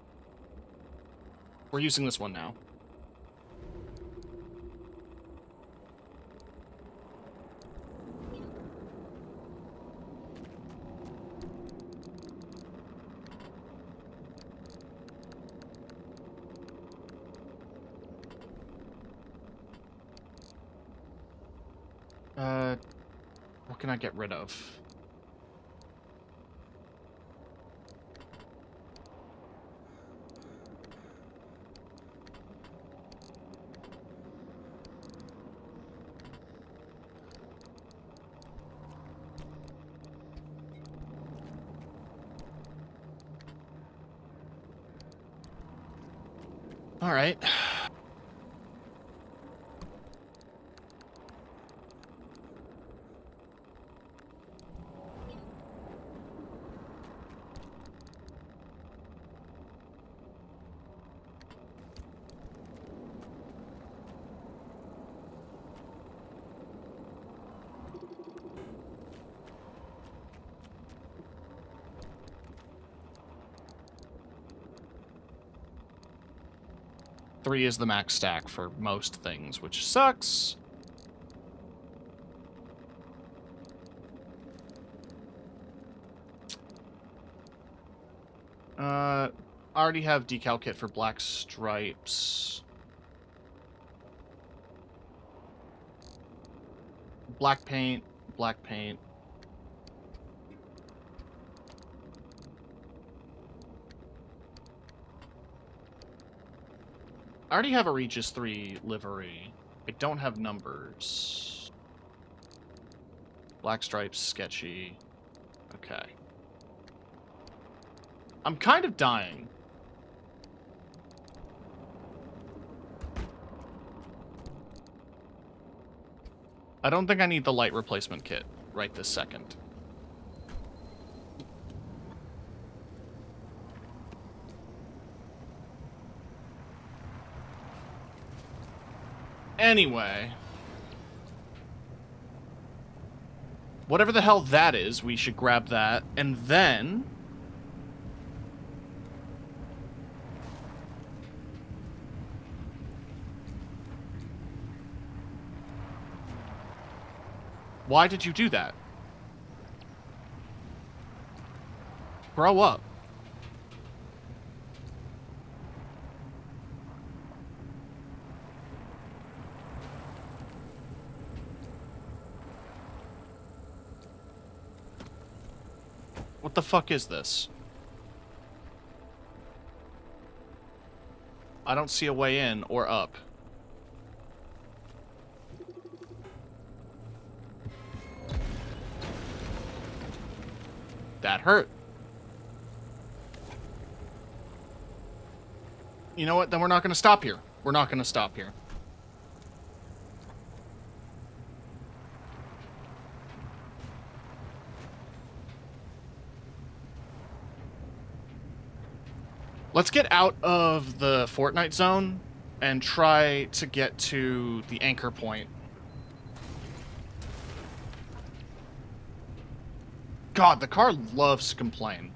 We're using this one now. What can I get rid of? All right. Three is the max stack for most things, which sucks. I already have decal kit for black stripes. Black paint, black paint. I already have a Regis 3 livery. I don't have numbers. Black stripes, sketchy. Okay. I'm kind of dying. I don't think I need the light replacement kit right this second. Anyway. Whatever the hell that is, we should grab that. And then... Why did you do that? Grow up. What the fuck is this? I don't see a way in or up. That hurt. You know what? Then we're not going to stop here. We're not going to stop here. Let's get out of the Fortnite zone and try to get to the anchor point. God, the car loves to complain.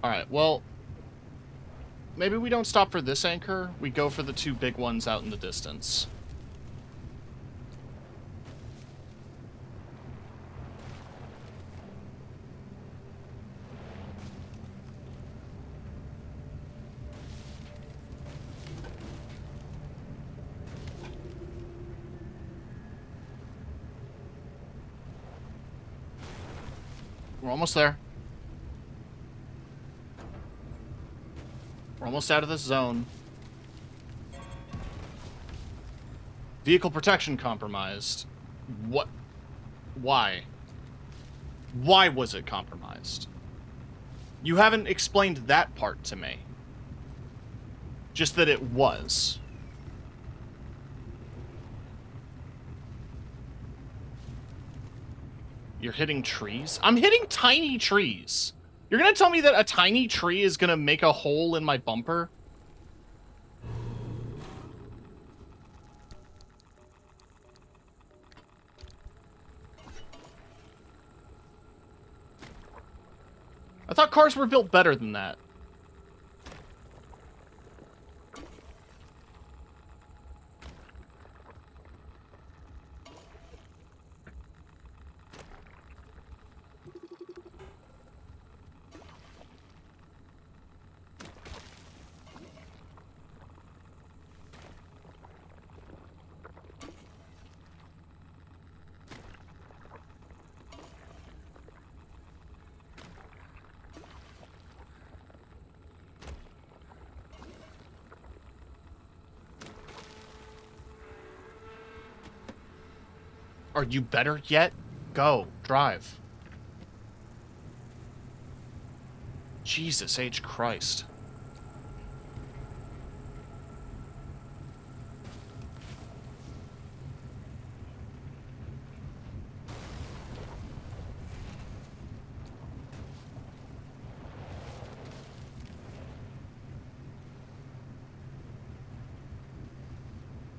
Alright, well, maybe we don't stop for this anchor. We go for the two big ones out in the distance. We're almost there. We're almost out of this zone. Vehicle protection compromised. What? Why? Why was it compromised? You haven't explained that part to me. Just that it was. You're hitting trees? I'm hitting tiny trees. You're gonna tell me that a tiny tree is gonna make a hole in my bumper? I thought cars were built better than that. Are you better yet? Go. Drive. Jesus H. Christ.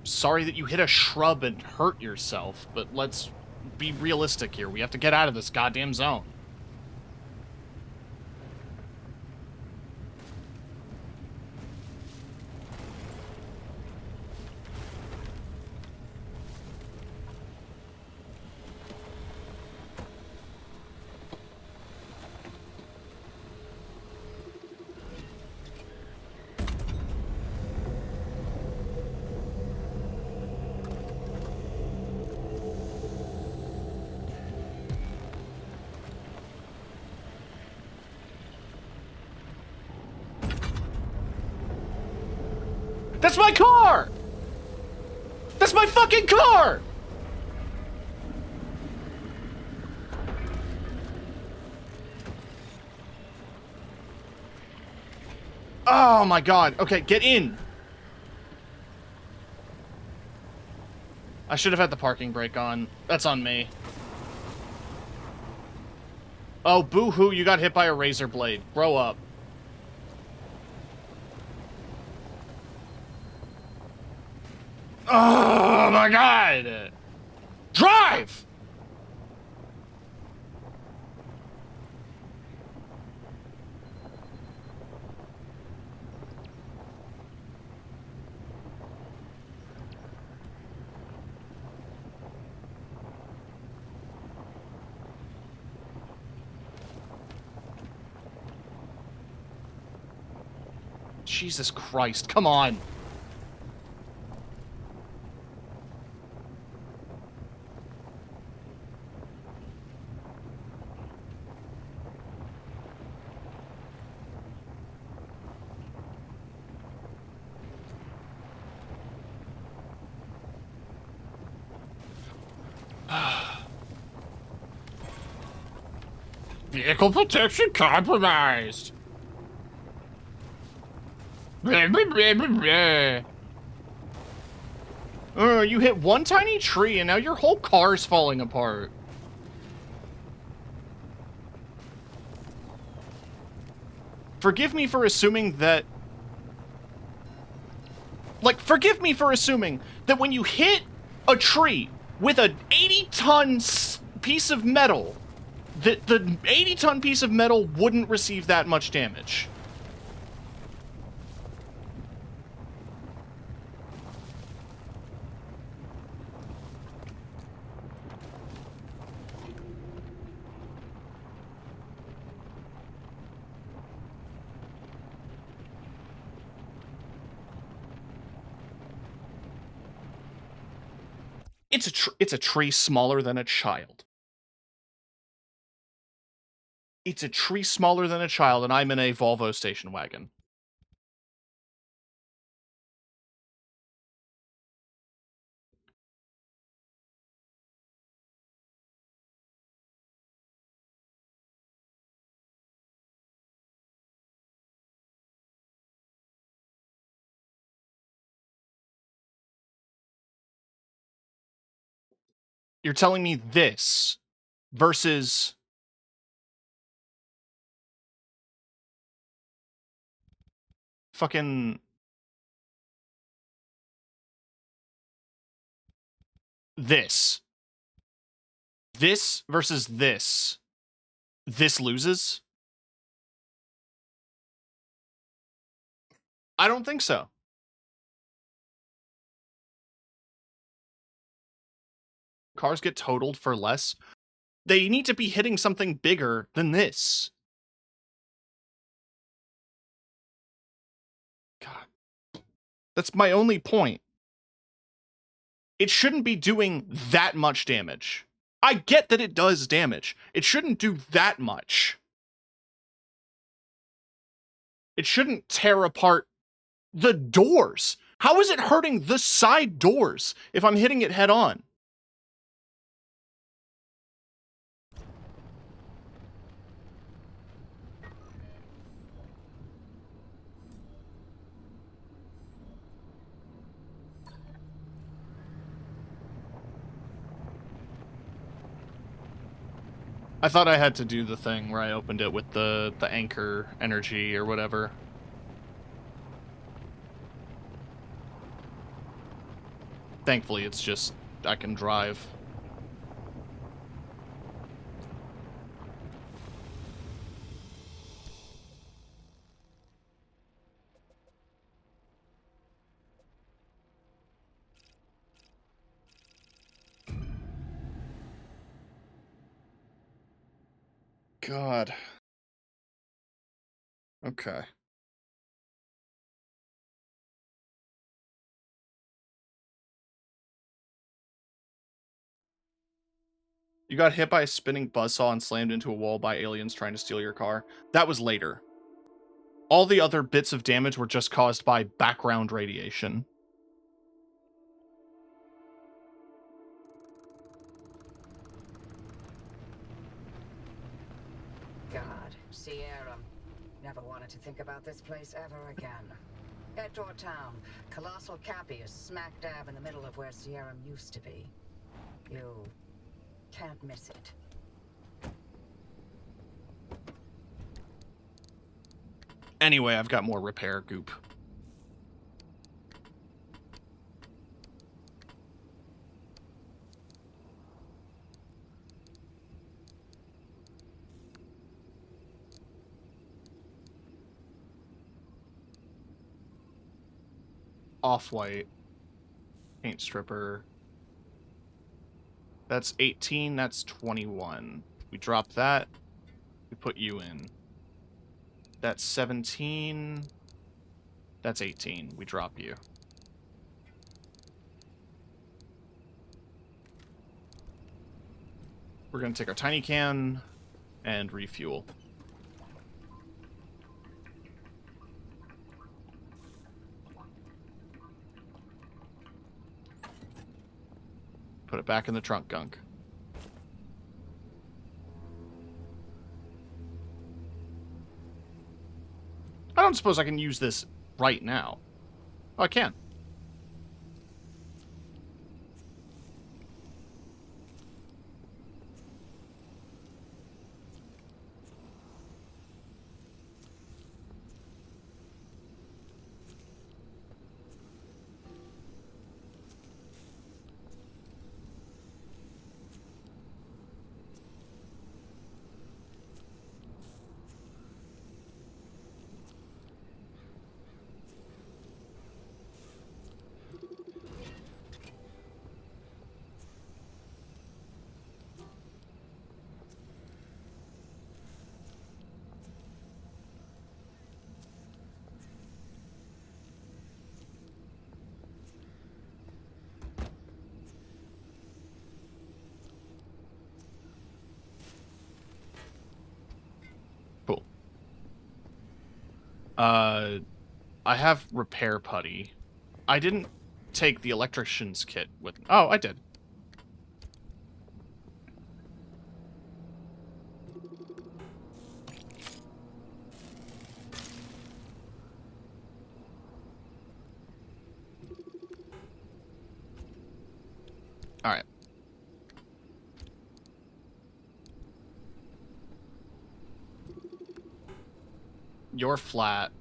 Sorry that you hit a shrub and hurt yourself, but let's be realistic here. We have to get out of this goddamn zone. That's my car! That's my fucking car! Oh my god. Okay, get in. I should have had the parking brake on. That's on me. Oh, boo-hoo, you got hit by a razor blade. Grow up. Oh my god! Drive! Jesus Christ, come on. Vehicle protection compromised. Blah, blah, blah, blah, blah. You hit one tiny tree and now your whole car's falling apart. Forgive me for assuming that... Like, forgive me for assuming that when you hit a tree with an 80-ton piece of metal, that the 80-ton piece of metal wouldn't receive that much damage. It's a tree smaller than a child. It's a tree smaller than a child, and I'm in a Volvo station wagon. You're telling me this versus fucking this. This versus this. This loses? I don't think so. Cars get totaled for less. They need to be hitting something bigger than this. God. That's my only point. It shouldn't be doing that much damage. I get that it does damage. It shouldn't do that much. It shouldn't tear apart the doors. How is it hurting the side doors if I'm hitting it head on? I thought I had to do the thing where I opened it with the anchor energy or whatever. Thankfully, it's just I can drive. God. Okay. You got hit by a spinning buzzsaw and slammed into a wall by aliens trying to steal your car. That was later. All the other bits of damage were just caused by background radiation. God, Sierra. Never wanted to think about this place ever again. Edgewater Town, Colossal Cappy is smack dab in the middle of where Sierra used to be. You can't miss it. Anyway, I've got more repair goop. Off-white. Paint stripper. That's 18, that's 21. We drop that. We put you in. That's 17. That's 18. We drop you. We're going to take our tiny can and refuel. Put it back in the trunk, Gunk. I don't suppose I can use this right now. Oh, I can. Cool. I have repair putty. I didn't take the electrician's kit with... Oh, I did. Alright. You're flat.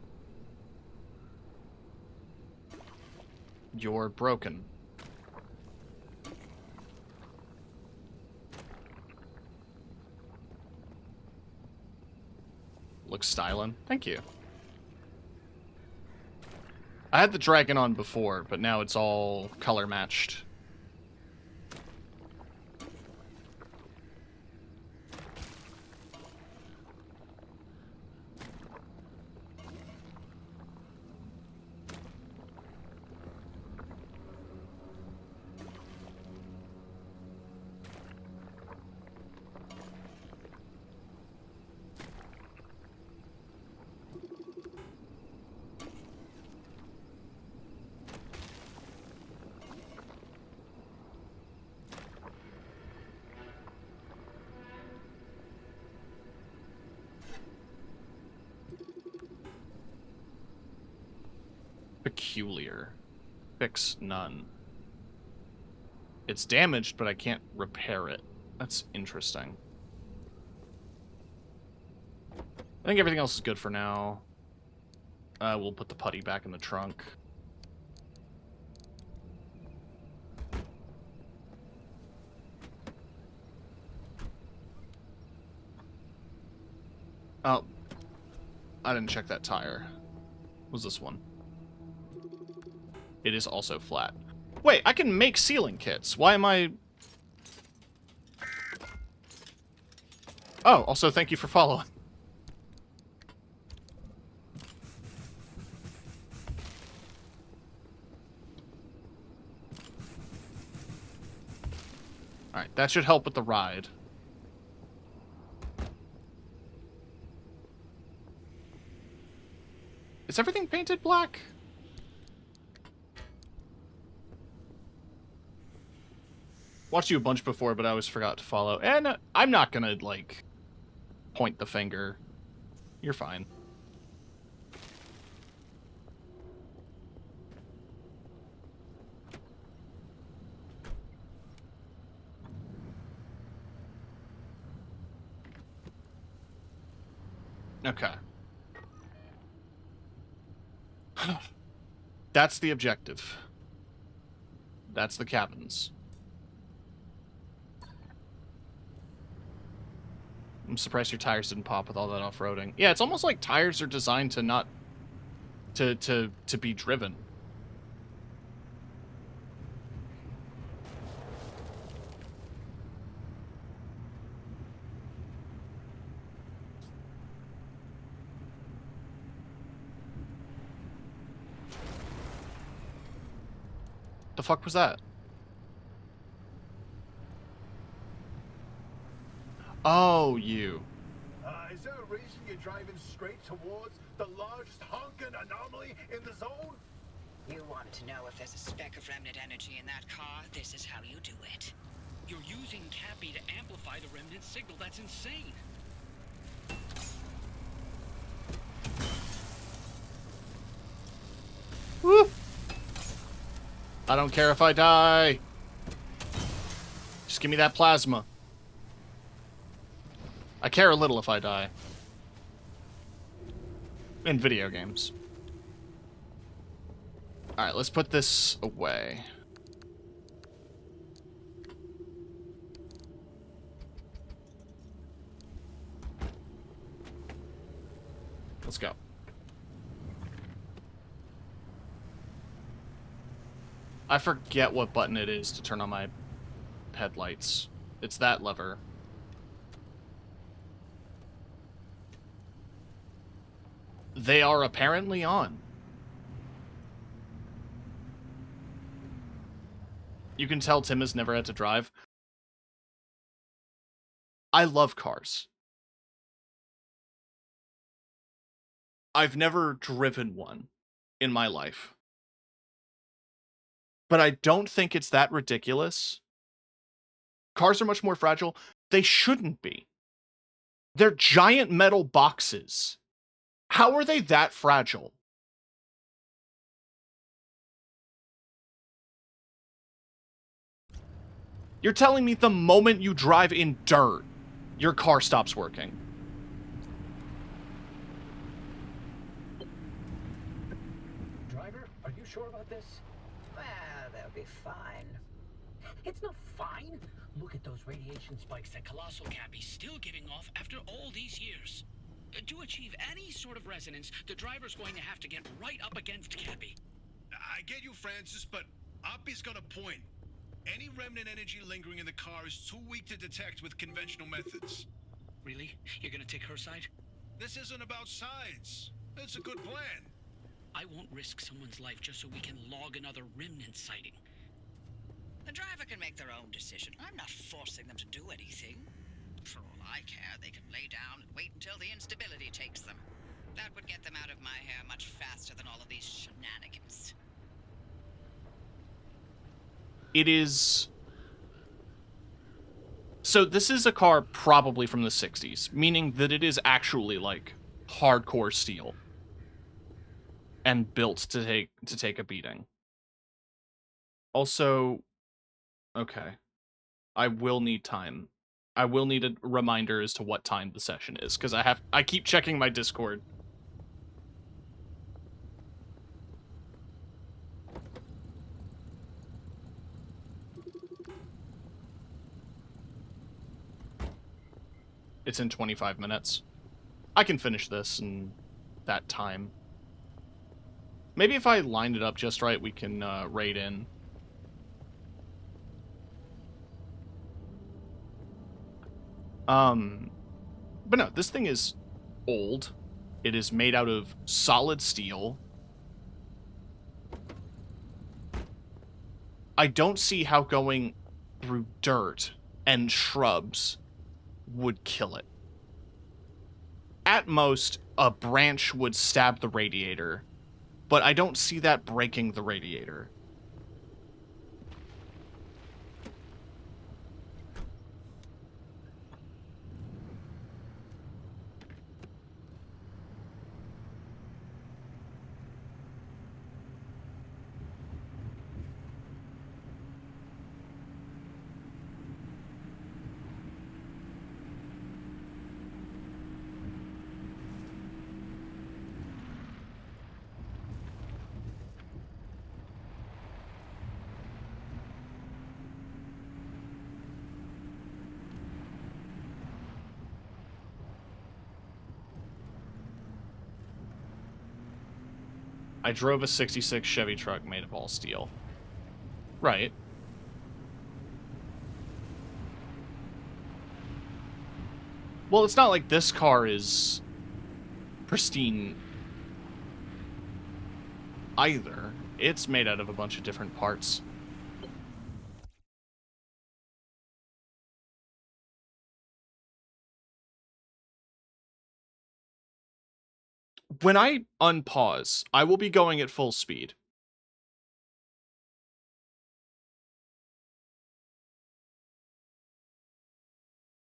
You're broken. Looks styling. Thank you. I had the dragon on before, but now it's all color matched. Peculiar. Fix none. It's damaged, but I can't repair it. That's interesting. I think everything else is good for now. We'll put the putty back in the trunk. Oh, I didn't check that tire. What was this one? It is also flat. Wait, I can make sealing kits. Why am I... Oh, also thank you for following. Alright, that should help with the ride. Is everything painted black? Watched you a bunch before, but I always forgot to follow. And I'm not gonna, like, point the finger. You're fine. Okay. That's the objective. That's the cabins. I'm surprised your tires didn't pop with all that off-roading. Yeah, it's almost like tires are designed to not... to be driven. The fuck was that? Oh, you. Is there a reason you're driving straight towards the largest honking anomaly in the zone? You want to know if there's a speck of remnant energy in that car? This is how you do it. You're using Cappy to amplify the remnant signal. That's insane. Woo! I don't care if I die. Just give me that plasma. I care a little if I die. In video games. Alright, let's put this away. Let's go. I forget what button it is to turn on my headlights. It's that lever. They are apparently on. You can tell Tim has never had to drive. I love cars. I've never driven one in my life. But I don't think it's that ridiculous. Cars are much more fragile. They shouldn't be. They're giant metal boxes. How are they that fragile? You're telling me the moment you drive in dirt, your car stops working. Driver, are you sure about this? Well, they'll be fine. It's not fine. Look at those radiation spikes that Colossal Cappy's still giving off after all these years. To achieve any sort of resonance, the driver's going to have to get right up against Cappy. I get you, Francis, but Oppie's got a point. Any remnant energy lingering in the car is too weak to detect with conventional methods. Really? You're gonna take her side? This isn't about sides. It's a good plan. I won't risk someone's life just so we can log another remnant sighting. The driver can make their own decision. I'm not forcing them to do anything. For all I care, they can lay down and wait until the instability takes them. That would get them out of my hair much faster than all of these shenanigans. It is... So this is a car probably from the 60s, meaning that it is actually, like, hardcore steel. And built to take a beating. Also... Okay. I will need time. I will need a reminder as to what time the session is, because I keep checking my Discord. It's in 25 minutes. I can finish this in that time. Maybe if I lined it up just right, we can raid in. But no, this thing is old. It is made out of solid steel. I don't see how going through dirt and shrubs would kill it. At most, a branch would stab the radiator, but I don't see that breaking the radiator. I drove a 66 Chevy truck made of all steel. Right. Well, it's not like this car is pristine either. It's made out of a bunch of different parts. When I unpause, I will be going at full speed.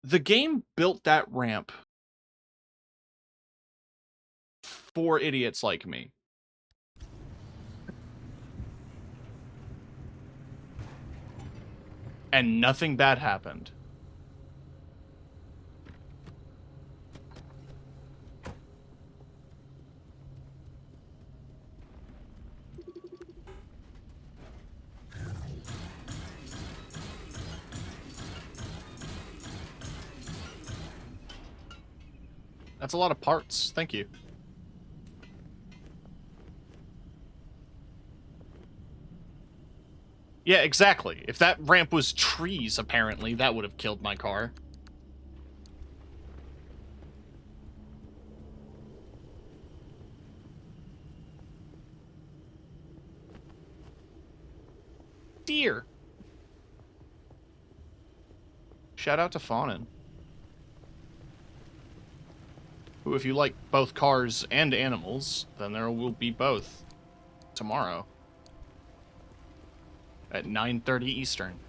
The game built that ramp for idiots like me. And nothing bad happened. That's a lot of parts. Thank you. Yeah, exactly. If that ramp was trees, apparently, that would have killed my car. Deer. Shout out to Fawnin, who, if you like both cars and animals, then there will be both tomorrow at 9:30 Eastern.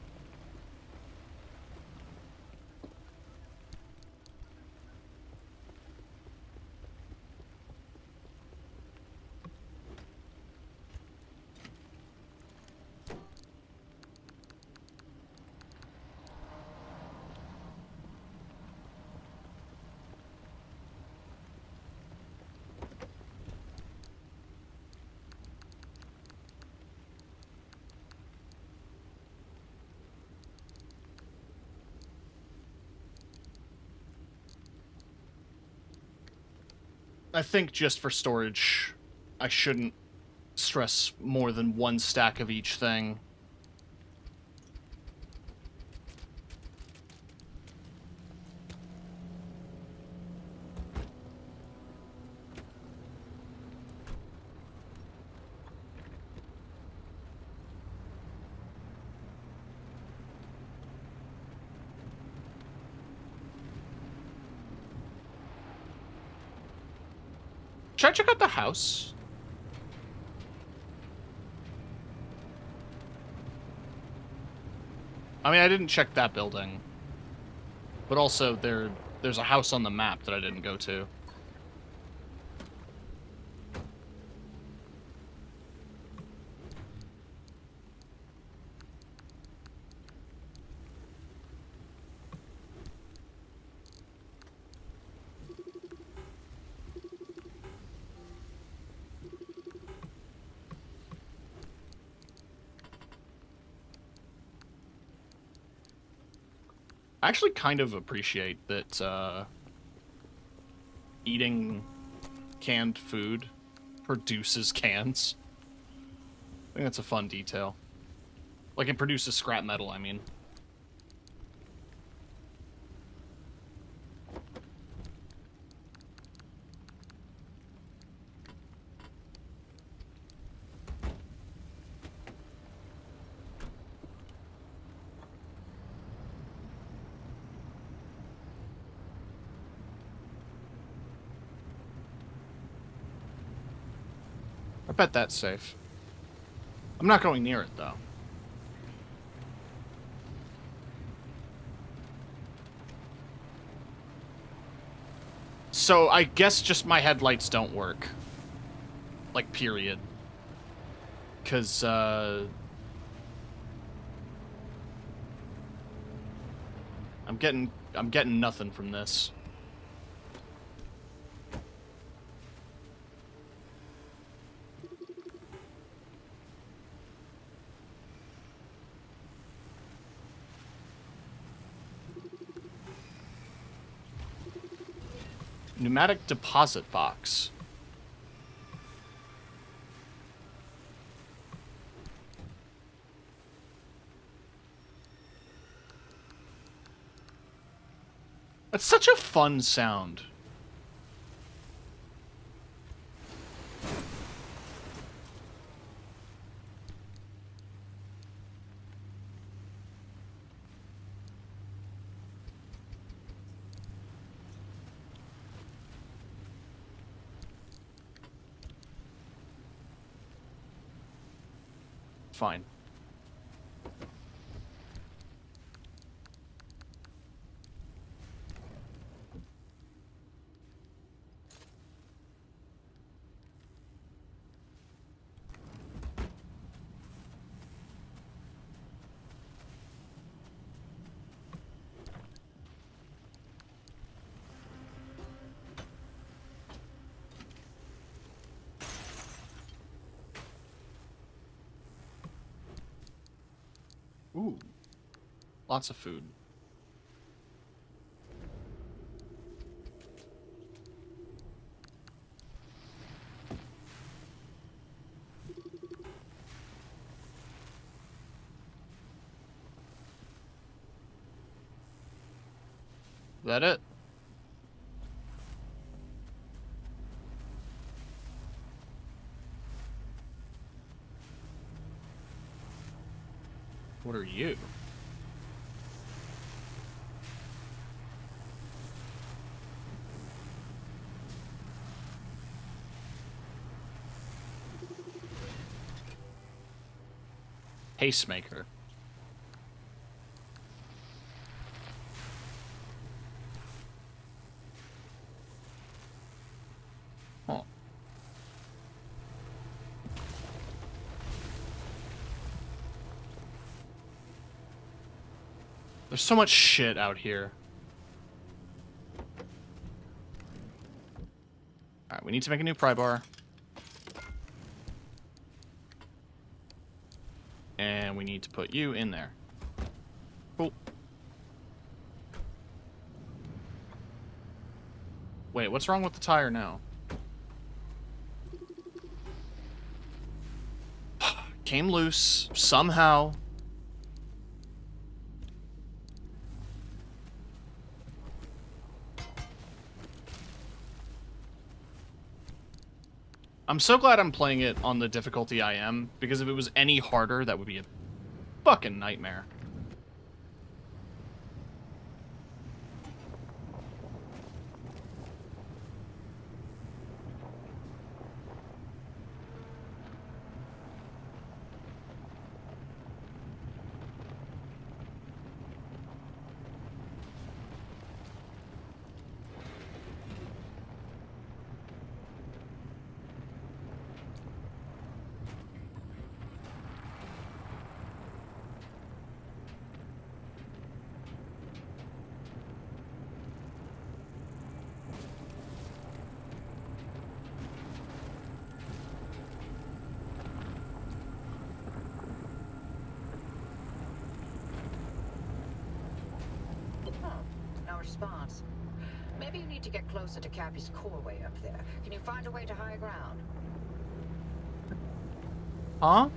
I think just for storage, I shouldn't stress more than one stack of each thing. Should I check out the house? I mean, I didn't check that building. But also, there's a house on the map that I didn't go to. I actually kind of appreciate that eating canned food produces cans. I think that's a fun detail. Like, it produces scrap metal, I mean. I bet that's safe. I'm not going near it, though. So, I guess just my headlights don't work. Like, period. 'Cause, I'm getting nothing from this. Pneumatic deposit box. That's such a fun sound. Fine. Ooh. Lots of food. Is that it? What are you? Pacemaker. Huh. There's so much shit out here. Alright, we need to make a new pry bar. And we need to put you in there. Cool. Wait, what's wrong with the tire now? Came loose, somehow. I'm so glad I'm playing it on the difficulty I am, because if it was any harder, that would be a fucking nightmare. response. Maybe you need to get closer to Cappy's core way up there. Can you find a way to high ground? Huh?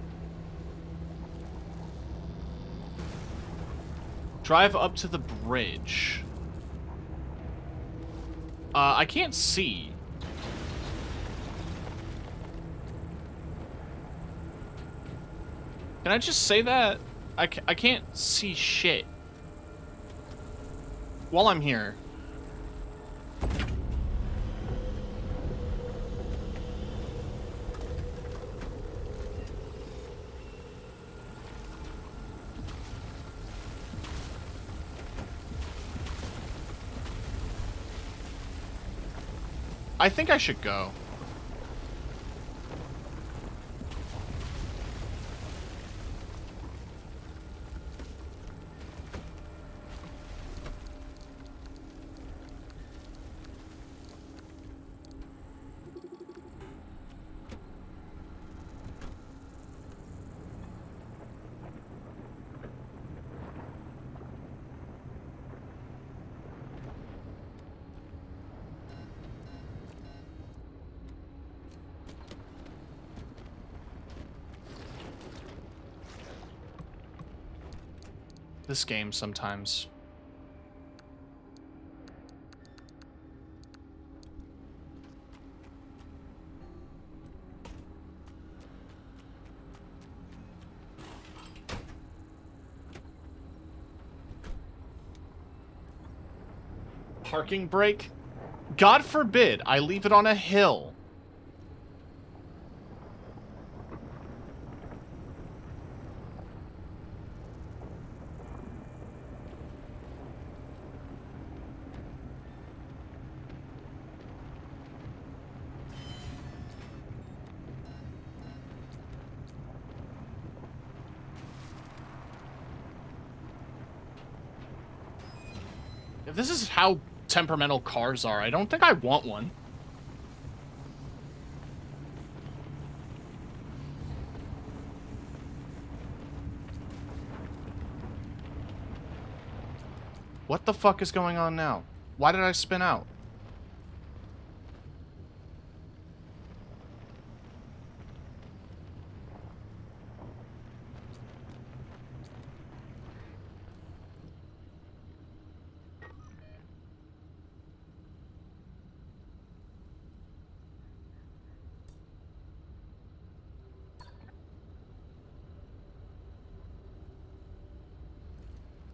Drive up to the bridge. I can't see. Can I just say that? I can't see shit. While I'm here. I think I should go. This game sometimes. Parking brake? God forbid I leave it on a hill. If this is how temperamental cars are, I don't think I want one. What the fuck is going on now? Why did I spin out?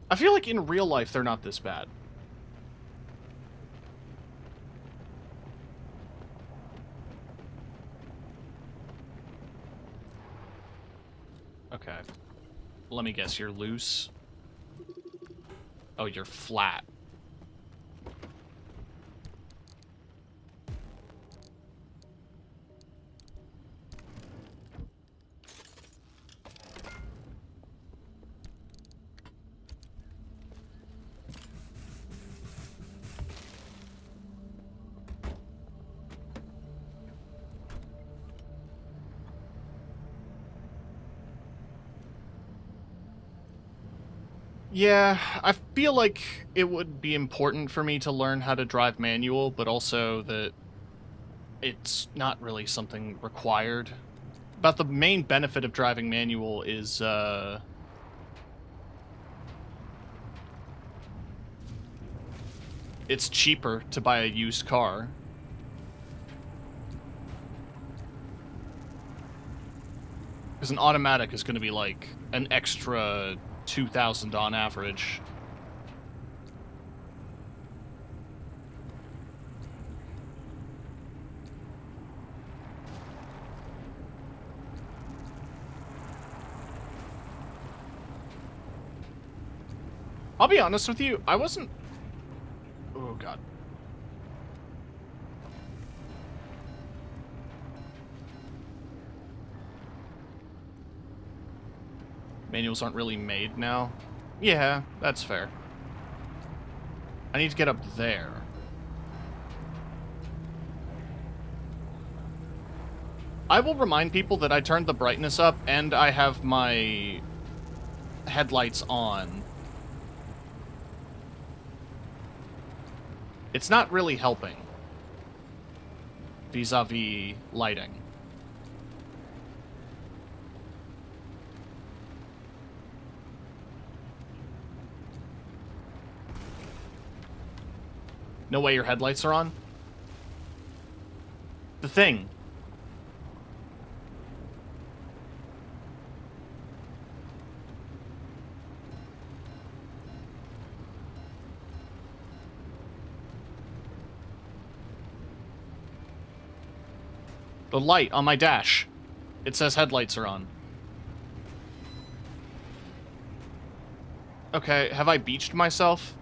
I feel like in real life they're not this bad. Okay. Let me guess, you're loose? Oh, you're flat. Yeah, I feel like it would be important for me to learn how to drive manual, but also that it's not really something required. But the main benefit of driving manual is, it's cheaper to buy a used car. Because an automatic is going to be like an extra 2,000 on average. I'll be honest with you, I wasn't... Oh, God. Manuals aren't really made now. Yeah, that's fair. I need to get up there. I will remind people that I turned the brightness up and I have my headlights on. It's not really helping vis-a-vis lighting. No way your headlights are on? The thing. The light on my dash. It says headlights are on. Okay, have I beached myself?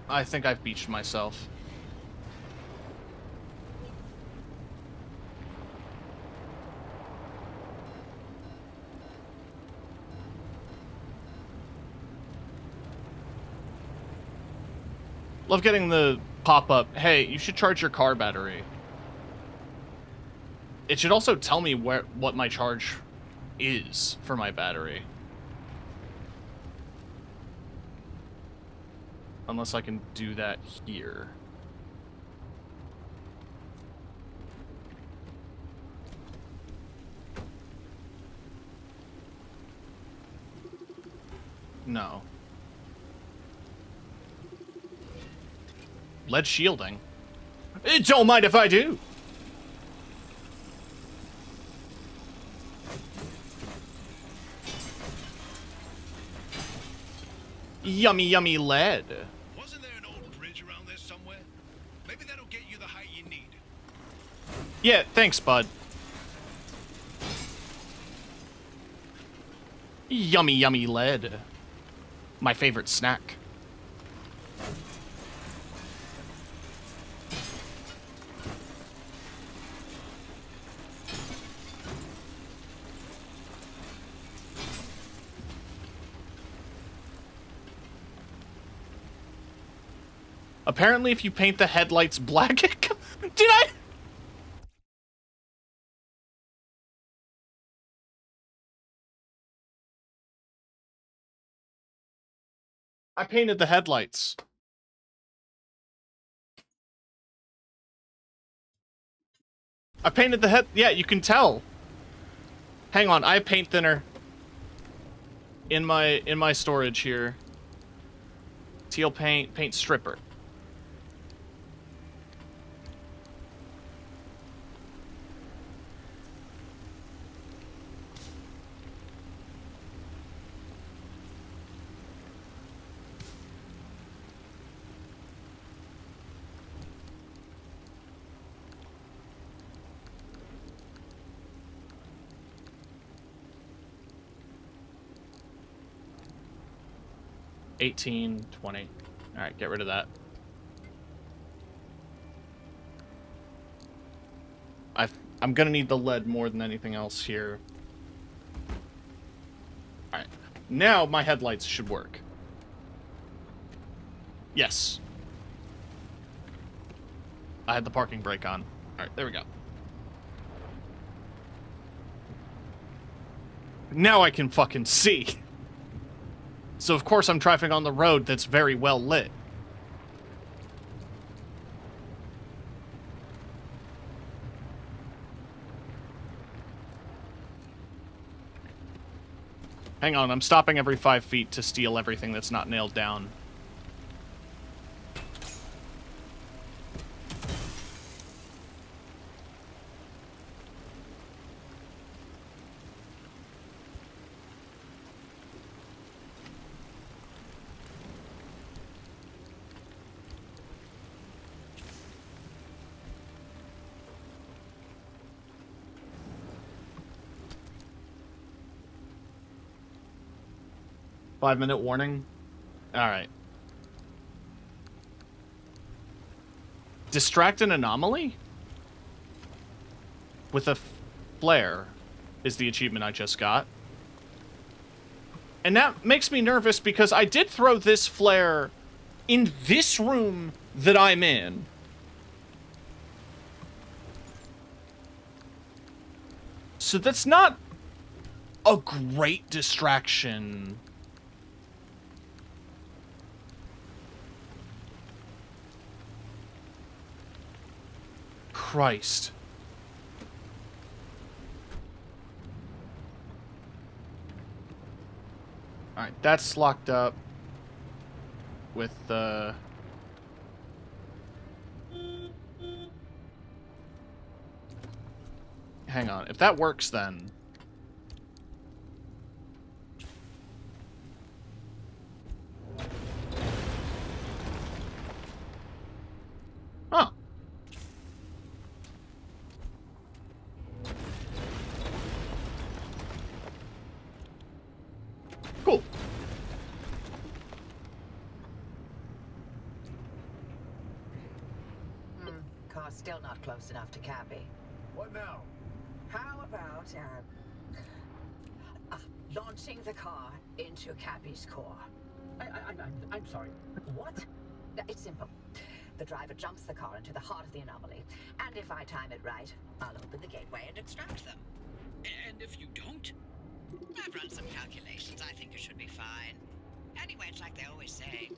I think I've beached myself. Love getting the pop-up, hey, you should charge your car battery. It should also tell me what my charge is for my battery. Unless I can do that here. No. Lead shielding? Don't mind if I do! Yummy, yummy lead. Wasn't there an old bridge around there somewhere? Maybe that'll get you the height you need. Yeah, thanks, bud. Yummy, yummy lead. My favorite snack. Apparently, if you paint the headlights black, did I? I painted the headlights. I painted the head. Yeah, you can tell. Hang on, I have paint thinner in my storage here. Teal paint, paint stripper. $18, $20. All right, get rid of that. I'm gonna need the lead more than anything else here. All right, now my headlights should work. Yes. I had the parking brake on. All right, there we go. Now I can fucking see. So of course I'm driving on the road that's very well lit. Hang on, I'm stopping every 5 feet to steal everything that's not nailed down. Five-minute warning? Alright. Distract an anomaly? With a flare is the achievement I just got. And that makes me nervous because I did throw this flare in this room that I'm in. So that's not a great distraction. Christ. Alright, that's locked up with the... Hang on. If that works, then... Huh. Cool. Car's still not close enough to Cappy. What now? How about, launching the car into Cappy's core? I'm sorry. What? It's simple. The driver jumps the car into the heart of the anomaly, and if I time it right, I'll open the gateway and extract them. And if you don't? I've run some calculations. I think it should be fine. Anyway, it's like they always say,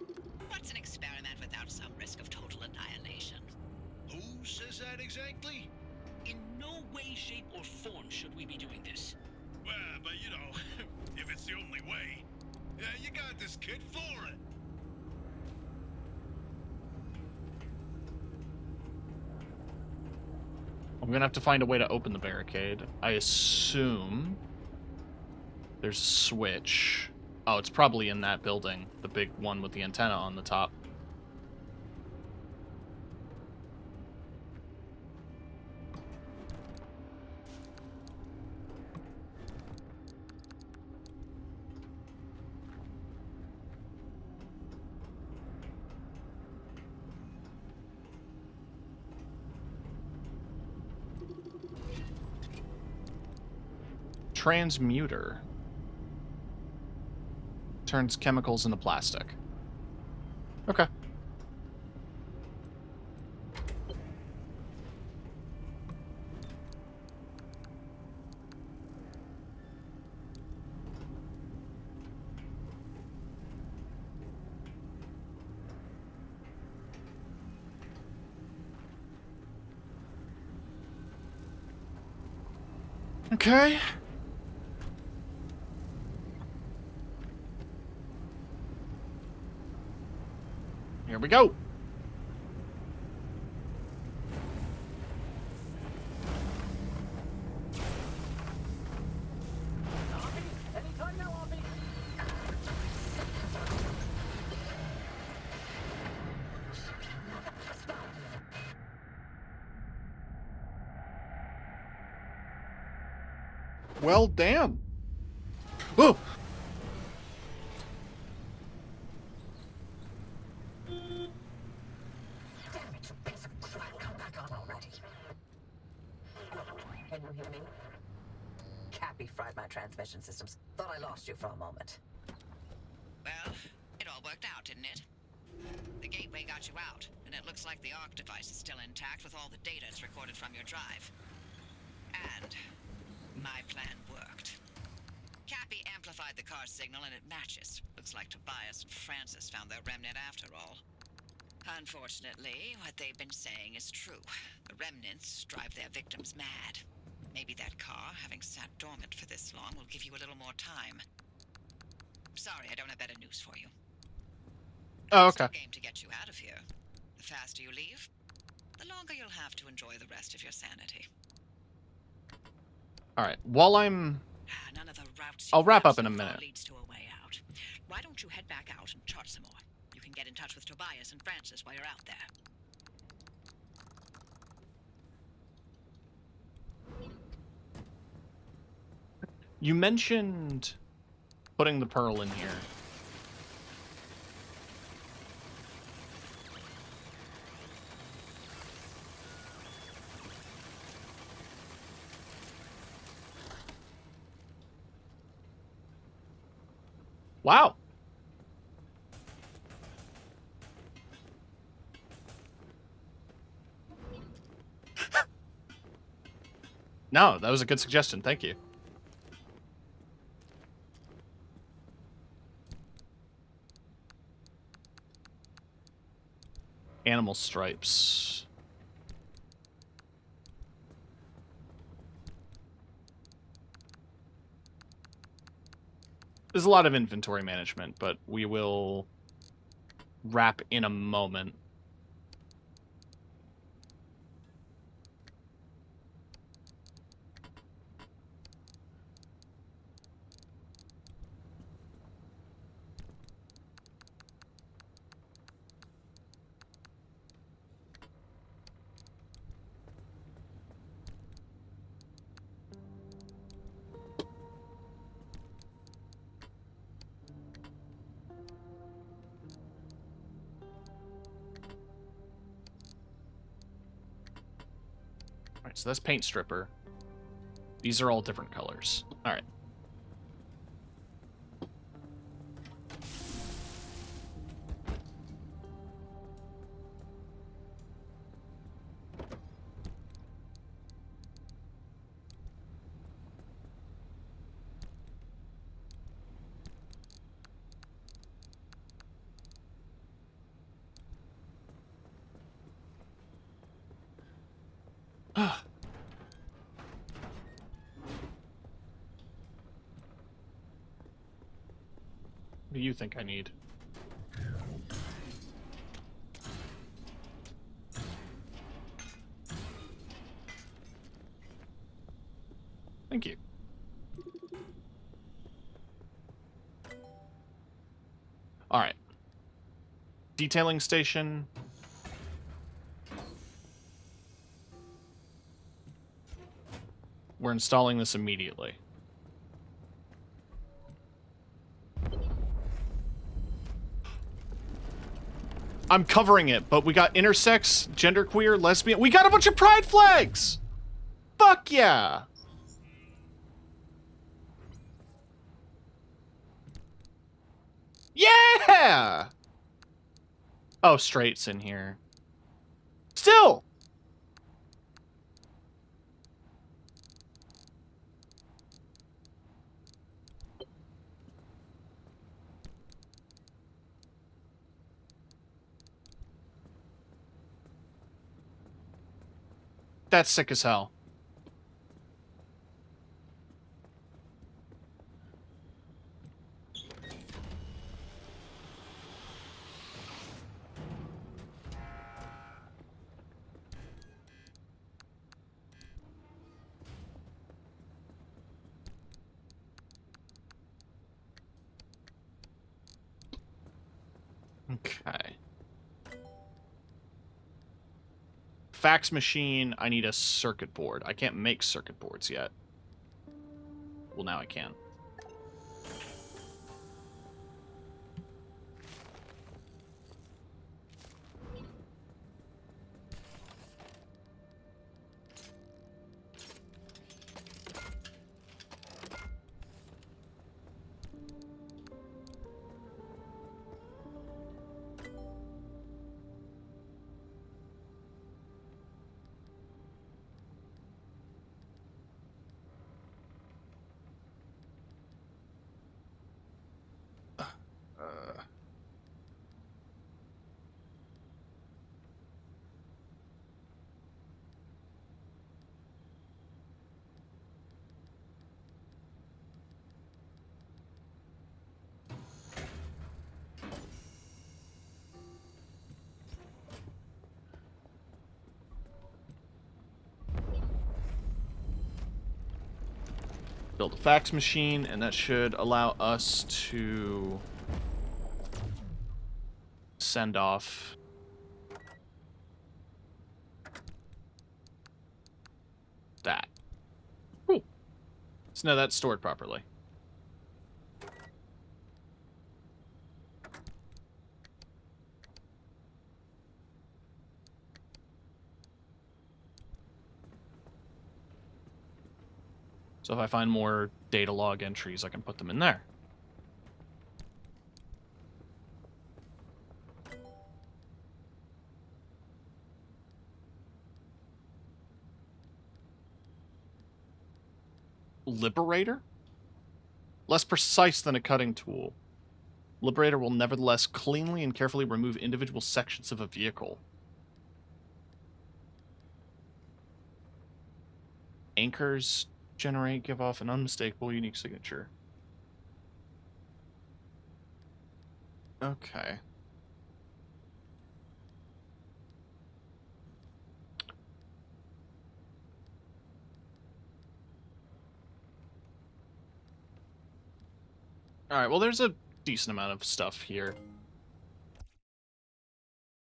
what's an experiment without some risk of total annihilation? Who says that exactly? In no way, shape, or form should we be doing this. Well, but you know, if it's the only way. Yeah, you got this, kid. For it. I'm gonna have to find a way to open the barricade. I assume there's a switch. Oh, it's probably in that building. The big one with the antenna on the top. Transmuter. Turns chemicals into plastic. Okay. Okay. Here we go. Anytime now, Oppie. Well, damn. Oh. Damn it, you piece of crap. Come back on already. Can you hear me? Cappy fried my transmission systems. Thought I lost you for a moment. Well, it all worked out, didn't it? The gateway got you out, and it looks like the ARC device is still intact with all the data it's recorded from your drive. And my plan worked. Cappy amplified the car's signal and it matches. Looks like Tobias and Francis found their remnant after all. Unfortunately, what they've been saying is true. The remnants drive their victims mad. Maybe that car, having sat dormant for this long, will give you a little more time. Sorry, I don't have better news for you. Oh, It's okay. no game to get you out of here. The faster you leave, the longer you'll have to enjoy the rest of your sanity. All right. While I'm... None of the routes I'll you've wrap mapped up in a so far minute. leads to a way out. Why don't you head back out and chart some more? You can get in touch with Tobias and Francis while you're out there. You mentioned putting the pearl in here. Wow. No, that was a good suggestion. Thank you. Animal stripes. There's a lot of inventory management, but we will wrap in a moment. Alright, so that's paint stripper. These are all different colors. Alright. What do you think I need? Thank you. Alright. Detailing station. We're installing this immediately. I'm covering it, but we got intersex, genderqueer, lesbian. We got a bunch of pride flags! Fuck yeah! Yeah! Oh, straight's in here. Still! That's sick as hell. Okay. Fax machine, I need a circuit board. I can't make circuit boards yet. Well, now I can. Build a fax machine, and that should allow us to send off that. Cool. So now that's stored properly. So if I find more data log entries, I can put them in there. Liberator? Less precise than a cutting tool. Liberator will nevertheless cleanly and carefully remove individual sections of a vehicle. Anchors generate, give off an unmistakable unique signature. Okay. Alright, well there's a decent amount of stuff here.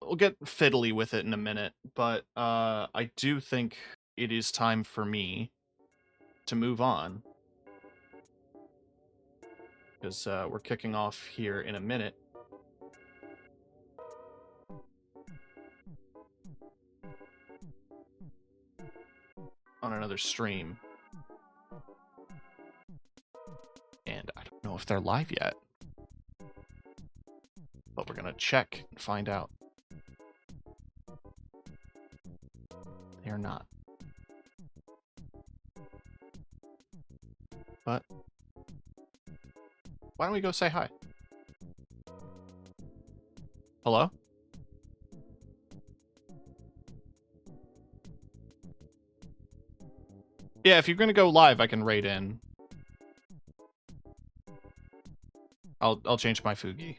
We'll get fiddly with it in a minute, but I do think it is time for me to move on. Because we're kicking off here in a minute. On another stream. And I don't know if they're live yet. But we're gonna check and find out. They are not. But why don't we go say hi? Hello? Yeah, if you're gonna go live, I can raid in. I'll change my Fugi.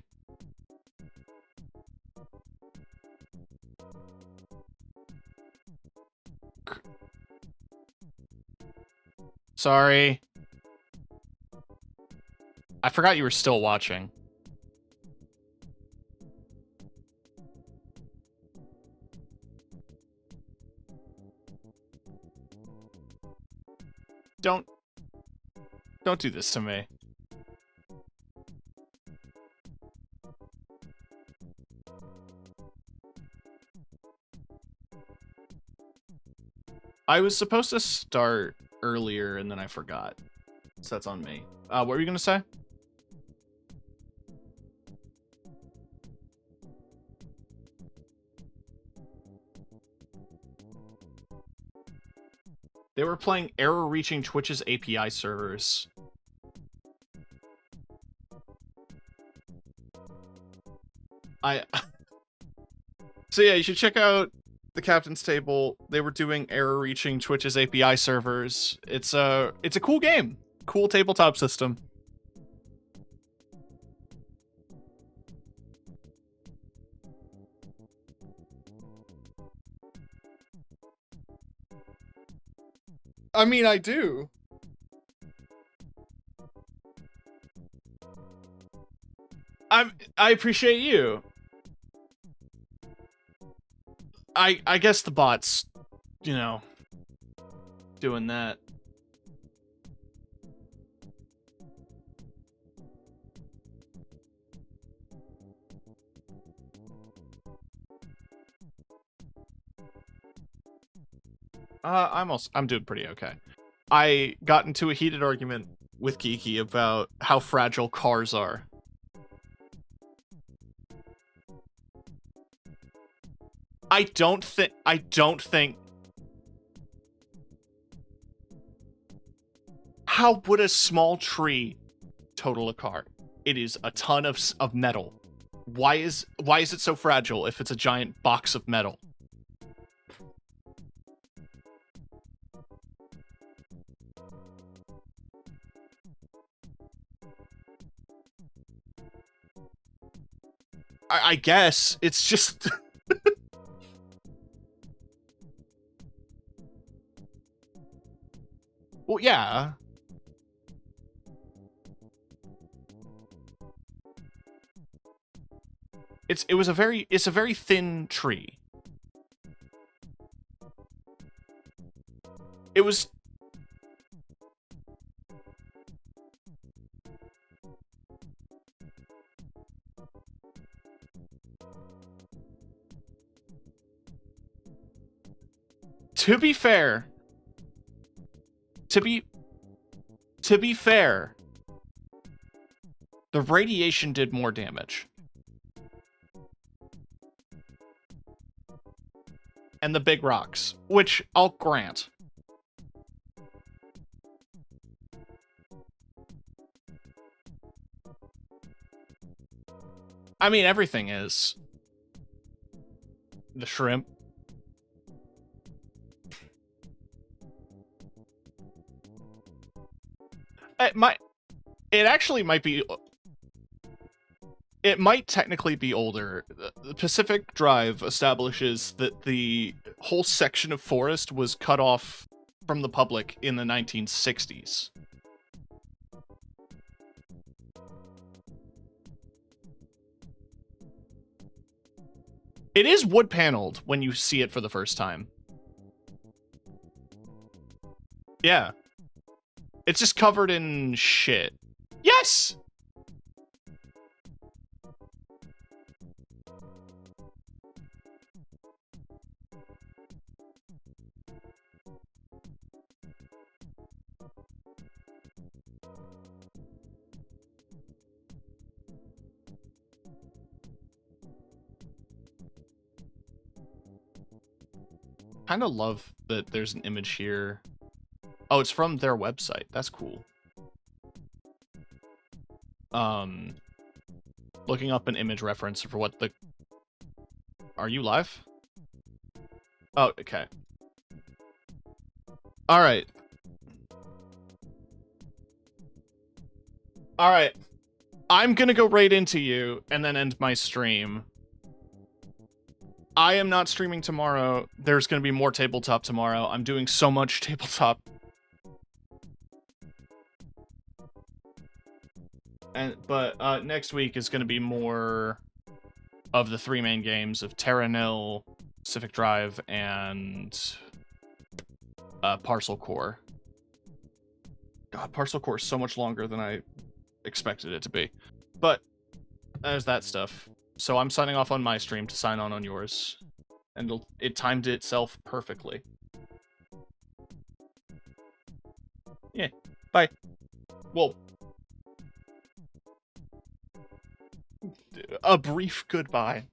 Sorry. I forgot you were still watching. Don't do this to me. I was supposed to start earlier and then I forgot. So that's on me. What were you gonna say? They were playing error-reaching Twitch's API servers. So yeah, you should check out the Captain's Table. They were doing error-reaching Twitch's API servers. It's a cool game. Cool tabletop system. I mean, I do. I appreciate you. I guess the bot's, you know, doing that. I'm doing pretty okay. I got into a heated argument with Kiki about how fragile cars are. I don't think. How would a small tree total a car? It is a ton of metal. Why is it so fragile if it's a giant box of metal? I guess it's just. Well, yeah. It's a very thin tree. It was. To be fair, the radiation did more damage. And the big rocks, which I'll grant. I mean, everything is. The shrimp. It actually might be. it might technically be older. The Pacific Drive establishes that the whole section of forest was cut off from the public in the 1960s. It is wood paneled when you see it for the first time. Yeah. It's just covered in shit. Yes! Kind of love that there's an image here. Oh, it's from their website. That's cool. Looking up an image reference for what the... Are you live? Oh, okay. Alright. Alright. I'm gonna go right into you and then end my stream. I am not streaming tomorrow. There's gonna be more tabletop tomorrow. I'm doing so much tabletop. But next week is going to be more of the 3 main games of Terra Nil, Pacific Drive, and Parcel Core. God, Parcel Core is so much longer than I expected it to be. But there's that stuff. So I'm signing off on my stream to sign on yours. And it timed itself perfectly. Yeah. Bye. Well... A brief goodbye.